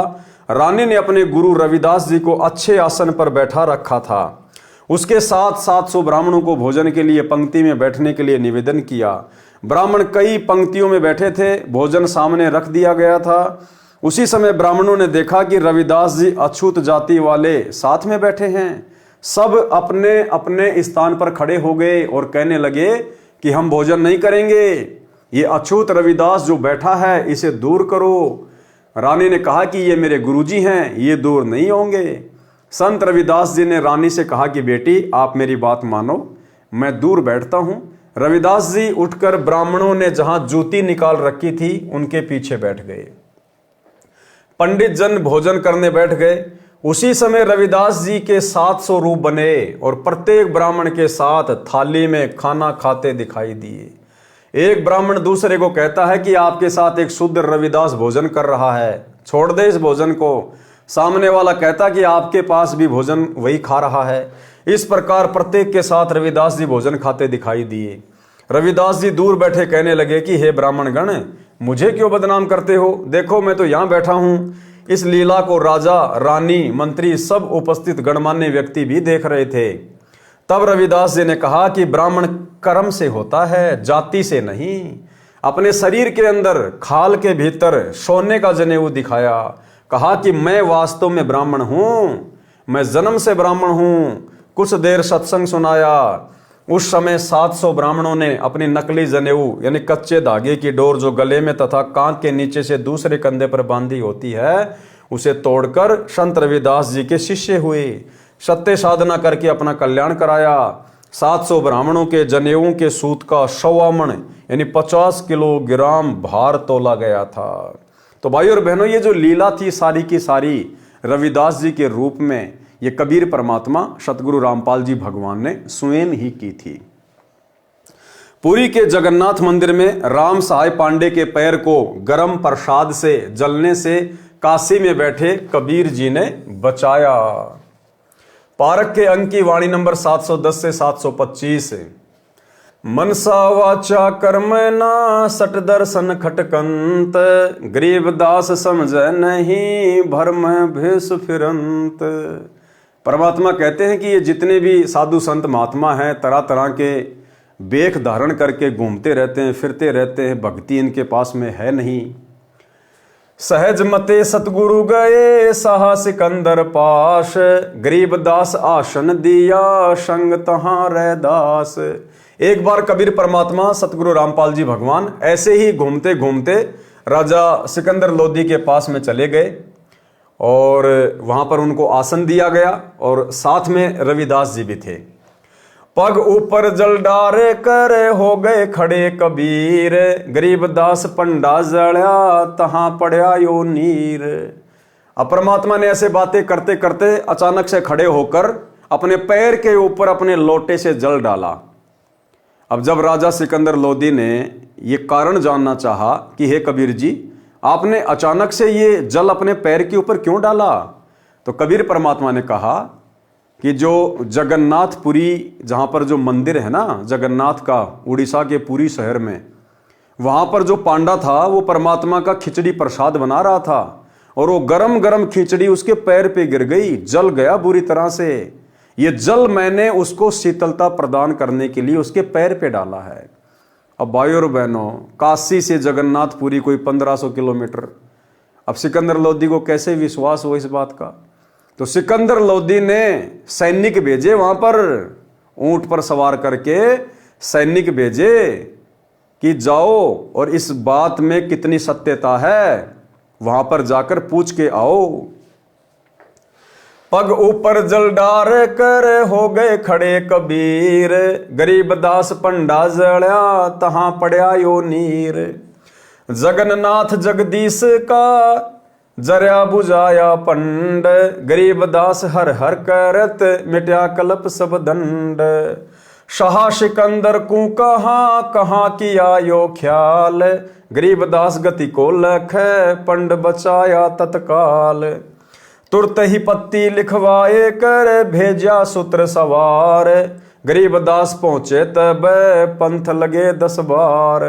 रानी ने अपने गुरु रविदास जी को अच्छे आसन पर बैठा रखा था। उसके साथ 700 ब्राह्मणों को भोजन के लिए पंक्ति में बैठने के लिए निवेदन किया। ब्राह्मण कई पंक्तियों में बैठे थे, भोजन सामने रख दिया गया था। उसी समय ब्राह्मणों ने देखा कि रविदास जी अछूत जाति वाले साथ में बैठे हैं। सब अपने अपने स्थान पर खड़े हो गए और कहने लगे कि हम भोजन नहीं करेंगे, ये अछूत रविदास जो बैठा है इसे दूर करो। रानी ने कहा कि ये मेरे गुरुजी हैं, ये दूर नहीं होंगे। संत रविदास जी ने रानी से कहा कि बेटी, आप मेरी बात मानो, मैं दूर बैठता हूं। रविदास जी उठकर ब्राह्मणों ने जहां जूती निकाल रखी थी उनके पीछे बैठ गए। पंडित जन भोजन करने बैठ गए। उसी समय रविदास जी के 700 रूप बने और प्रत्येक ब्राह्मण के साथ थाली में खाना खाते दिखाई दिए। एक ब्राह्मण दूसरे को कहता है कि आपके साथ एक शुद्ध रविदास भोजन कर रहा है, छोड़ दे इस भोजन को। सामने वाला कहता कि आपके पास भी भोजन वही खा रहा है। इस प्रकार प्रत्येक के साथ रविदास जी भोजन खाते दिखाई दिए। रविदास जी दूर बैठे कहने लगे कि हे ब्राह्मण गण, मुझे क्यों बदनाम करते हो? देखो मैं तो यहां बैठा हूं। इस लीला को राजा, रानी, मंत्री, सब उपस्थित गणमान्य व्यक्ति भी देख रहे थे। तब रविदास जी ने कहा कि ब्राह्मण कर्म से होता है, जाति से नहीं। अपने शरीर के अंदर खाल के भीतर सोने का जनेऊ दिखाया। कहा कि मैं वास्तव में ब्राह्मण हूं, मैं जन्म से ब्राह्मण हूं। कुछ देर सत्संग सुनाया। उस समय 700 ब्राह्मणों ने अपनी नकली जनेऊ यानी कच्चे धागे की डोर जो गले में तथा कांध के नीचे से दूसरे कंधे पर बांधी होती है, उसे तोड़कर संत रविदास जी के शिष्य हुए। सत्य साधना करके अपना कल्याण कराया। 700 ब्राह्मणों के जनेऊओं के सूत का 100 मण यानी 50 किलोग्राम भार तोला गया था। तो भाई और बहनों, ये जो लीला थी सारी की सारी रविदास जी के रूप में ये कबीर परमात्मा सतगुरु रामपाल जी भगवान ने स्वयं ही की थी। पुरी के जगन्नाथ मंदिर में राम सहाय पांडे के पैर को गर्म प्रसाद से जलने से काशी में बैठे कबीर जी ने बचाया। पारक के अंक की वाणी नंबर 710 से 725। मनसा वाचा कर्म ना सट दर्शन खटकंत, गरीबदास समझ नहीं भरम भेष फिरंत। परमात्मा कहते हैं कि ये जितने भी साधु संत महात्मा हैं तरह तरह के बेख धारण करके घूमते रहते हैं, फिरते रहते हैं, भक्ति इनके पास में है नहीं। सहज मते सतगुरु गए सहा सिकंदर पास, गरीबदास आसन दिया संग तहां रैदास। एक बार कबीर परमात्मा सतगुरु रामपाल जी भगवान ऐसे ही घूमते घूमते राजा सिकंदर लोधी के पास में चले गए और वहां पर उनको आसन दिया गया और साथ में रविदास जी भी थे। पग ऊपर जल डारे कर हो गए खड़े कबीर, गरीबदास पंडा जड़या तहां पड़या यो नीर। अब परमात्मा ने ऐसे बातें करते करते अचानक से खड़े होकर अपने पैर के ऊपर अपने लोटे से जल डाला। अब जब राजा सिकंदर लोधी ने ये कारण जानना चाहा कि हे कबीर जी, आपने अचानक से ये जल अपने पैर के ऊपर क्यों डाला, तो कबीर परमात्मा ने कहा कि जो जगन्नाथपुरी जहाँ पर जो मंदिर है ना जगन्नाथ का, उड़ीसा के पुरी शहर में, वहाँ पर जो पांडा था वो परमात्मा का खिचड़ी प्रसाद बना रहा था और वो गरम गरम खिचड़ी उसके पैर पे गिर गई, जल गया बुरी तरह से। ये जल मैंने उसको शीतलता प्रदान करने के लिए उसके पैर पे डाला है। अब भाई और बहनों, काशी से जगन्नाथपुरी कोई 1500 किलोमीटर। अब सिकंदर लोधी को कैसे विश्वास हो इस बात का? तो सिकंदर लोधी ने सैनिक भेजे, वहां पर ऊंट पर सवार करके सैनिक भेजे कि जाओ और इस बात में कितनी सत्यता है वहां पर जाकर पूछ के आओ। पग ऊपर जल डार कर हो गए खड़े कबीर, गरीबदास पंडा जड़या तहां पड़या यो नीर। जगन्नाथ जगदीश का जरिया बुझाया पंड, गरीबदास हर हर करत मिट्या कलप सब दंड। शाह सिकंदर को कहाँ किया यो ख्याल, गरीबदास गति को लख पंड बचाया तत्काल। तुरत ही पत्ती लिखवाए कर भेजा सूत्र सवार, गरीबदास पहुंचे तब पंथ लगे 10 बार।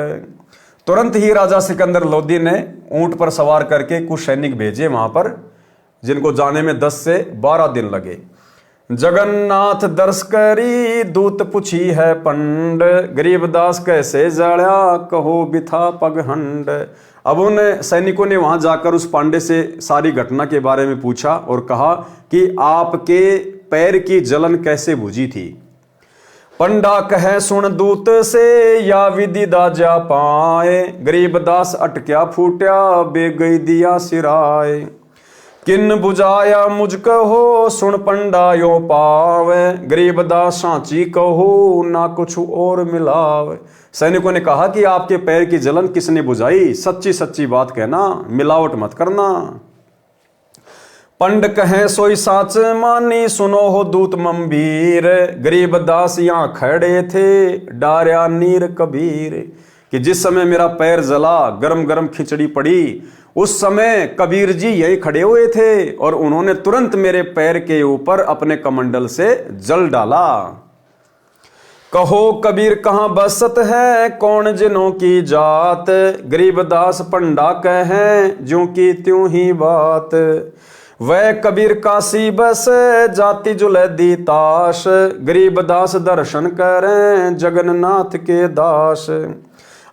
तुरंत ही राजा सिकंदर लोदी ने ऊंट पर सवार करके कुछ सैनिक भेजे वहां पर, जिनको जाने में 10 से 12 दिन लगे। जगन्नाथ दर्श करी दूत पूछी है पंड, गरीबदास कैसे जड़ा कहो बिथा पगहंड। अब उन सैनिकों ने वहां जाकर उस पांडे से सारी घटना के बारे में पूछा और कहा कि आपके पैर की जलन कैसे बुझी थी। पंडा कहे सुन दूत से या विधि दाजा पाए, गरीबदास अटक्या फूट्या बे गई दिया सिराए। किन बुझाया मुझ कहो सुन पंडा यो पावे, गरीबदास सांची कहो ना कुछ और मिलावे। सैनिकों ने कहा कि आपके पैर की जलन किसने बुझाई, सच्ची सच्ची बात कहना, मिलावट मत करना। पंड कहे सोई साच मानी सुनो हो दूत मंबीर, गरीबदास यहाँ खड़े थे डार्या नीर कबीर। कि जिस समय मेरा पैर जला, गरम गरम खिचड़ी पड़ी, उस समय कबीर जी यही खड़े हुए थे और उन्होंने तुरंत मेरे पैर के ऊपर अपने कमंडल से जल डाला। कहो कबीर कहाँ बसत है कौन जिनों की जात, गरीबदास पंडा कहे ज्यों की त्यों ही बात। वह कबीर काशी बस जाति जुलैदी ताश, गरीबदास दर्शन करें जगन्नाथ के दास।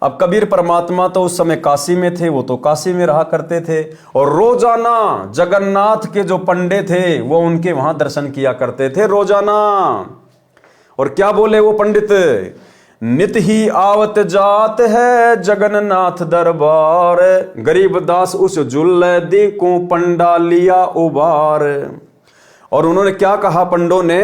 अब कबीर परमात्मा तो उस समय काशी में थे, वो तो काशी में रहा करते थे और रोजाना जगन्नाथ के जो पंडे थे वो उनके वहां दर्शन किया करते थे रोजाना। और क्या बोले वो पंडित, नित ही आवत जात है जगन्नाथ दरबार, गरीबदास उस जुल्लैदी को पंडा लिया उबार। और उन्होंने क्या कहा पंडों ने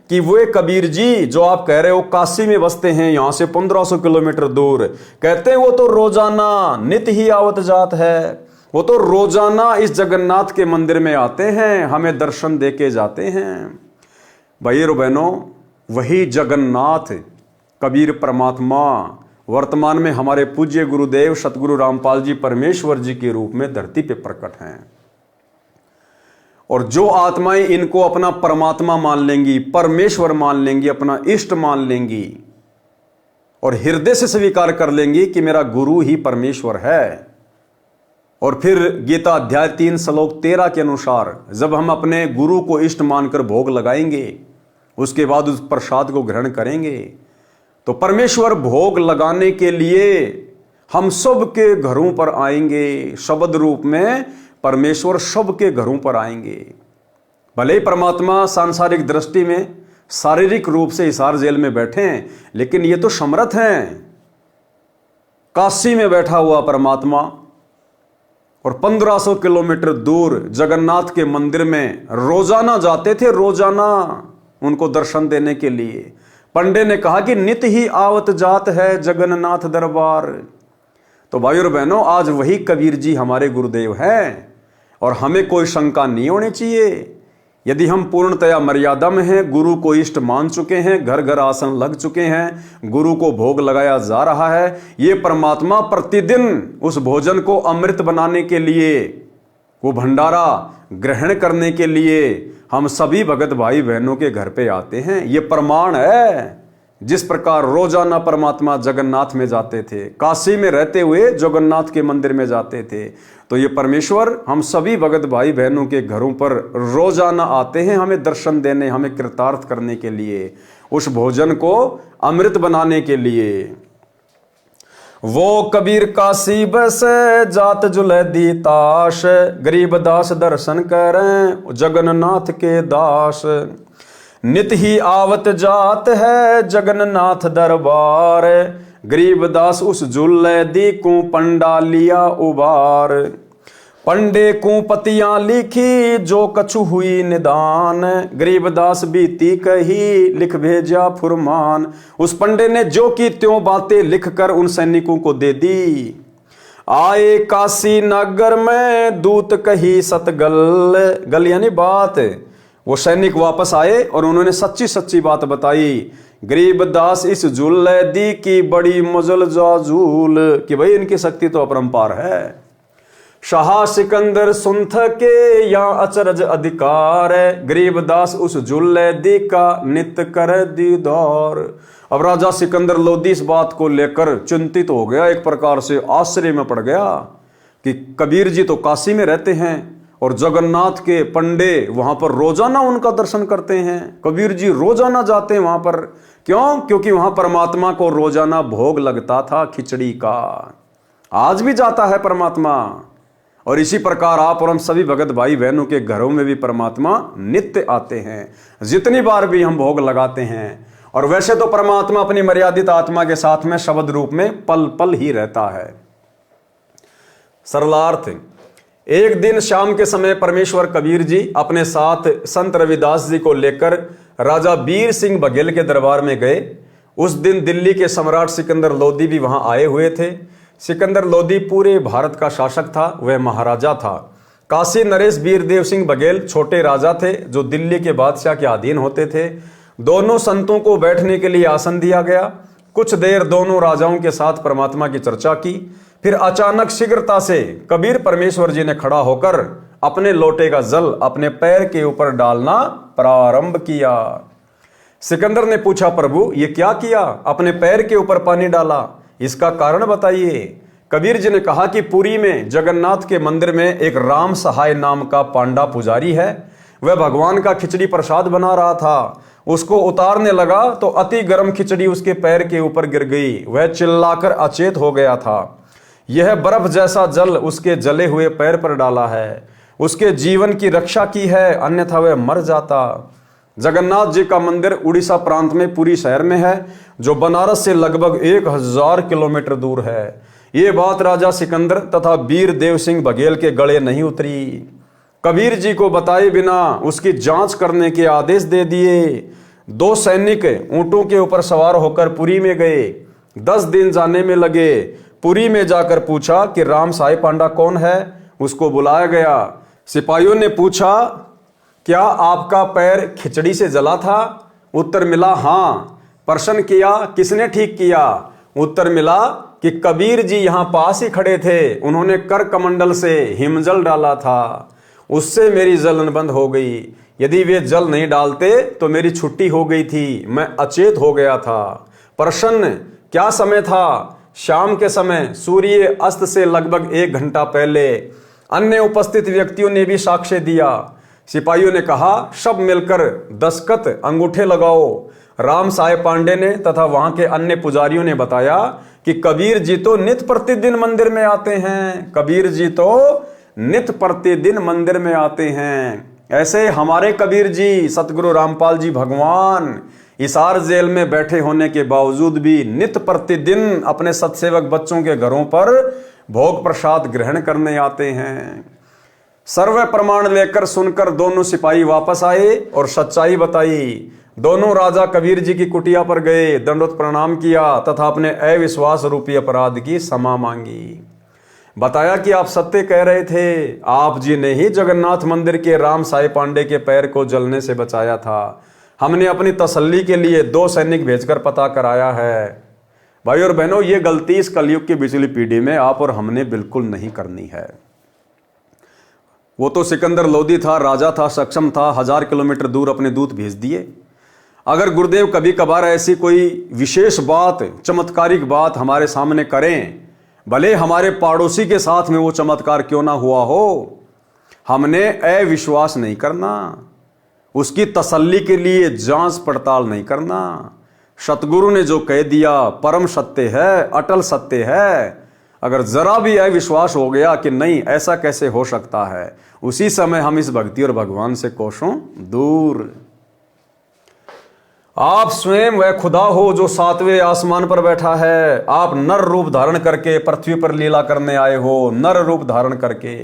कि वो कबीर जी जो आप कह रहे हो काशी में बसते हैं, यहां से 1500 किलोमीटर दूर, कहते हैं वो तो रोजाना नित ही आवत जात है, वो तो रोजाना इस जगन्नाथ के मंदिर में आते हैं, हमें दर्शन देके जाते हैं। भाई और बहनों, वही जगन्नाथ कबीर परमात्मा वर्तमान में हमारे पूज्य गुरुदेव सतगुरु रामपाल जी परमेश्वर जी के रूप में धरती पे प्रकट हैं। और जो आत्माएं इनको अपना परमात्मा मान लेंगी, परमेश्वर मान लेंगी, अपना इष्ट मान लेंगी और हृदय से स्वीकार कर लेंगी कि मेरा गुरु ही परमेश्वर है, और फिर गीता अध्याय 3 श्लोक 13 के अनुसार जब हम अपने गुरु को इष्ट मानकर भोग लगाएंगे, उसके बाद उस प्रसाद को ग्रहण करेंगे, तो परमेश्वर भोग लगाने के लिए हम सब के घरों पर आएंगे। शब्द रूप में परमेश्वर सबके घरों पर आएंगे। भले ही परमात्मा सांसारिक दृष्टि में शारीरिक रूप से हिसार जेल में बैठे हैं, लेकिन ये तो समर्थ हैं। काशी में बैठा हुआ परमात्मा और 1500 किलोमीटर दूर जगन्नाथ के मंदिर में रोजाना जाते थे, रोजाना उनको दर्शन देने के लिए। पंडे ने कहा कि नित ही आवत जात है जगन्नाथ दरबार। तो भाई और बहनों, आज वही कबीर जी हमारे गुरुदेव हैं और हमें कोई शंका नहीं होनी चाहिए। यदि हम पूर्णतया मर्यादा में हैं, गुरु को इष्ट मान चुके हैं, घर घर आसन लग चुके हैं, गुरु को भोग लगाया जा रहा है, ये परमात्मा प्रतिदिन उस भोजन को अमृत बनाने के लिए, वो भंडारा ग्रहण करने के लिए हम सभी भगत भाई बहनों के घर पे आते हैं। ये प्रमाण है। जिस प्रकार रोजाना परमात्मा जगन्नाथ में जाते थे, काशी में रहते हुए जगन्नाथ के मंदिर में जाते थे, तो ये परमेश्वर हम सभी भगत भाई बहनों के घरों पर रोजाना आते हैं, हमें दर्शन देने, हमें कृतार्थ करने के लिए, उस भोजन को अमृत बनाने के लिए। वो कबीर काशी बस जात जुलैदी ताश, गरीबदास दर्शन करें जगन्नाथ के दास। नित ही आवत जात है जगन्नाथ दरबार, गरीबदास उस जुलैदी को पंडा लिया उबार। पंडे को पतियां लिखी जो कछु हुई निदान, गरीबदास बीती कही लिख भेजा फुरमान। उस पंडे ने जो की त्यों बातें लिखकर उन सैनिकों को दे दी। आए काशी नगर में दूत कही सतगल, गल यानी बात। वो सैनिक वापस आए और उन्होंने सच्ची सच्ची बात बताई। गरीबदास इस झूले दी की बड़ी मजल जाजूल, कि भाई इनकी शक्ति तो अपरंपार है। शाह सिकंदर सुनथ के या अचरज अधिकार, गरीबदास उस झूले दी का नित्य कर दीदार। अब राजा सिकंदर लोधी इस बात को लेकर चिंतित हो गया, एक प्रकार से आश्चर्य में पड़ गया कि कबीर जी तो काशी में रहते हैं और जगन्नाथ के पंडे वहां पर रोजाना उनका दर्शन करते हैं। कबीर जी रोजाना जाते हैं वहां पर, क्यों? क्योंकि वहां परमात्मा को रोजाना भोग लगता था खिचड़ी का। आज भी जाता है परमात्मा। और इसी प्रकार आप और हम सभी भगत भाई बहनों के घरों में भी परमात्मा नित्य आते हैं, जितनी बार भी हम भोग लगाते हैं। और वैसे तो परमात्मा अपनी मर्यादित आत्मा के साथ में शब्द रूप में पल पल ही रहता है। सरलार्थ, एक दिन शाम के समय परमेश्वर कबीर जी अपने साथ संत रविदास जी को लेकर राजा बीर सिंह बघेल के दरबार में गए। उस दिन दिल्ली के सम्राट सिकंदर लोदी भी वहां आए हुए थे। सिकंदर लोदी पूरे भारत का शासक था, वह महाराजा था। काशी नरेश बीरदेव सिंह बघेल छोटे राजा थे जो दिल्ली के बादशाह के अधीन होते थे। दोनों संतों को बैठने के लिए आसन दिया गया। कुछ देर दोनों राजाओं के साथ परमात्मा की चर्चा की। फिर अचानक शीघ्रता से कबीर परमेश्वर जी ने खड़ा होकर अपने लोटे का जल अपने पैर के ऊपर डालना प्रारंभ किया। सिकंदर ने पूछा, प्रभु ये क्या किया? अपने पैर के ऊपर पानी डाला, इसका कारण बताइए। कबीर जी ने कहा कि पुरी में जगन्नाथ के मंदिर में एक राम सहाय नाम का पांडा पुजारी है। वह भगवान का खिचड़ी प्रसाद बना रहा था। उसको उतारने लगा तो अति गर्म खिचड़ी उसके पैर के ऊपर गिर गई। वह चिल्लाकर अचेत हो गया था। यह बर्फ जैसा जल उसके जले हुए पैर पर डाला है, उसके जीवन की रक्षा की है, अन्यथा वह मर जाता। जगन्नाथ जी का मंदिर उड़ीसा प्रांत में पुरी शहर में है, जो बनारस से लगभग 1000 किलोमीटर दूर है। ये बात राजा सिकंदर तथा वीर देव सिंह बघेल के गले नहीं उतरी। कबीर जी को बताए बिना उसकी जांच करने के आदेश दे दिए। 2 सैनिक ऊंटों के ऊपर सवार होकर पुरी में गए। 10 दिन जाने में लगे। पुरी में जाकर पूछा कि राम साई पांडा कौन है? उसको बुलाया गया। सिपाहियों ने पूछा, क्या आपका पैर खिचड़ी से जला था? उत्तर मिला, हाँ। प्रश्न किया, किसने ठीक किया? उत्तर मिला कि कबीर जी यहां पास ही खड़े थे, उन्होंने कर कमंडल से हिमजल डाला था, उससे मेरी जलन बंद हो गई। यदि वे जल नहीं डालते तो मेरी छुट्टी हो गई थी, मैं अचेत हो गया था। प्रश्न, क्या समय था? शाम के समय, सूर्य अस्त से लगभग 1 घंटा पहले। अन्य उपस्थित व्यक्तियों ने भी साक्ष्य दिया। सिपाहियों ने कहा, सब मिलकर दस्तखत अंगूठे लगाओ। राम साय पांडे ने तथा वहां के अन्य पुजारियों ने बताया कि कबीर जी तो नित्य प्रतिदिन मंदिर में आते हैं। कबीर जी तो नित्य प्रतिदिन मंदिर में आते हैं। ऐसे हमारे कबीर जी सतगुरु रामपाल जी भगवान हिसार जेल में बैठे होने के बावजूद भी नित्य प्रतिदिन अपने सत्सेवक बच्चों के घरों पर भोग प्रसाद ग्रहण करने आते हैं। सर्व प्रमाण लेकर सुनकर दोनों सिपाही वापस आए और सच्चाई बताई। दोनों राजा कबीर जी की कुटिया पर गए, दंडवत प्रणाम किया तथा अपने अविश्वास रूपी अपराध की क्षमा मांगी। बताया कि आप सत्य कह रहे थे, आप जी ने ही जगन्नाथ मंदिर के राम साई पांडे के पैर को जलने से बचाया था। हमने अपनी तसल्ली के लिए 2 सैनिक भेजकर पता कराया है। भाई और बहनों, ये गलती इस कलयुग की पिछली पीढ़ी में आप और हमने बिल्कुल नहीं करनी है। वो तो सिकंदर लोदी था, राजा था, सक्षम था, 1000 किलोमीटर दूर अपने दूत भेज दिए। अगर गुरुदेव कभी कभार ऐसी कोई विशेष बात, चमत्कारिक बात हमारे सामने करें, भले हमारे पड़ोसी के साथ में वो चमत्कार क्यों ना हुआ हो, हमने अविश्वास नहीं करना, उसकी तसल्ली के लिए जांच पड़ताल नहीं करना। सतगुरु ने जो कह दिया परम सत्य है, अटल सत्य है। अगर जरा भी अविश्वास हो गया कि नहीं ऐसा कैसे हो सकता है, उसी समय हम इस भक्ति और भगवान से कोसों दूर। आप स्वयं वह खुदा हो जो 7वें आसमान पर बैठा है। आप नर रूप धारण करके पृथ्वी पर लीला करने आए हो, नर रूप धारण करके।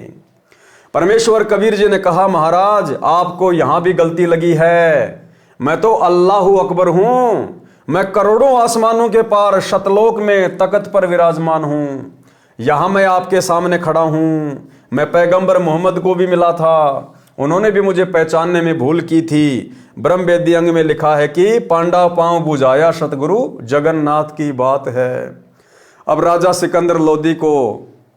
परमेश्वर कबीर जी ने कहा, महाराज आपको यहां भी गलती लगी है। मैं तो अल्लाहु अकबर हूं, मैं करोड़ों आसमानों के पार शतलोक में तख्त पर विराजमान हूं। यहाँ मैं आपके सामने खड़ा हूँ, मैं पैगंबर मोहम्मद को भी मिला था, उन्होंने भी मुझे पहचानने में भूल की थी। ब्रह्म वेदी अंग में लिखा है कि पांडा पांव बुझाया सतगुरु जगन्नाथ की बात है। अब राजा सिकंदर लोदी को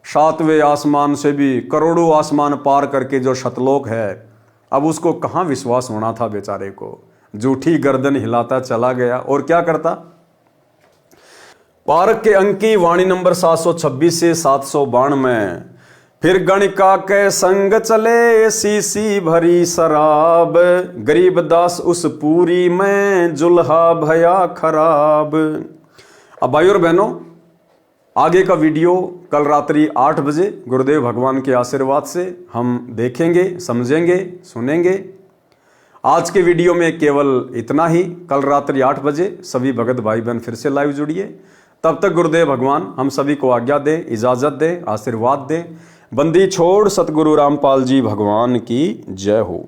7वें आसमान से भी करोड़ों आसमान पार करके जो शतलोक है, अब उसको कहाँ विश्वास होना था बेचारे को, झूठी गर्दन हिलाता चला गया। और क्या करता, पारक के अंक की वाणी नंबर 726 से 792 में, फिर गणिका के संग चले सीसी भरी शराब, गरीब दास उस पूरी में जुल्हा भया खराब। अब भाई और बहनों, आगे का वीडियो कल रात्रि 8 बजे गुरुदेव भगवान के आशीर्वाद से हम देखेंगे, समझेंगे, सुनेंगे। आज के वीडियो में केवल इतना ही। कल रात्रि 8 बजे सभी भगत भाई बहन फिर से लाइव जुड़िए। तब तक गुरुदेव भगवान हम सभी को आज्ञा दे, इजाजत दे, आशीर्वाद दे। बंदी छोड़ सतगुरु रामपाल जी भगवान की जय हो।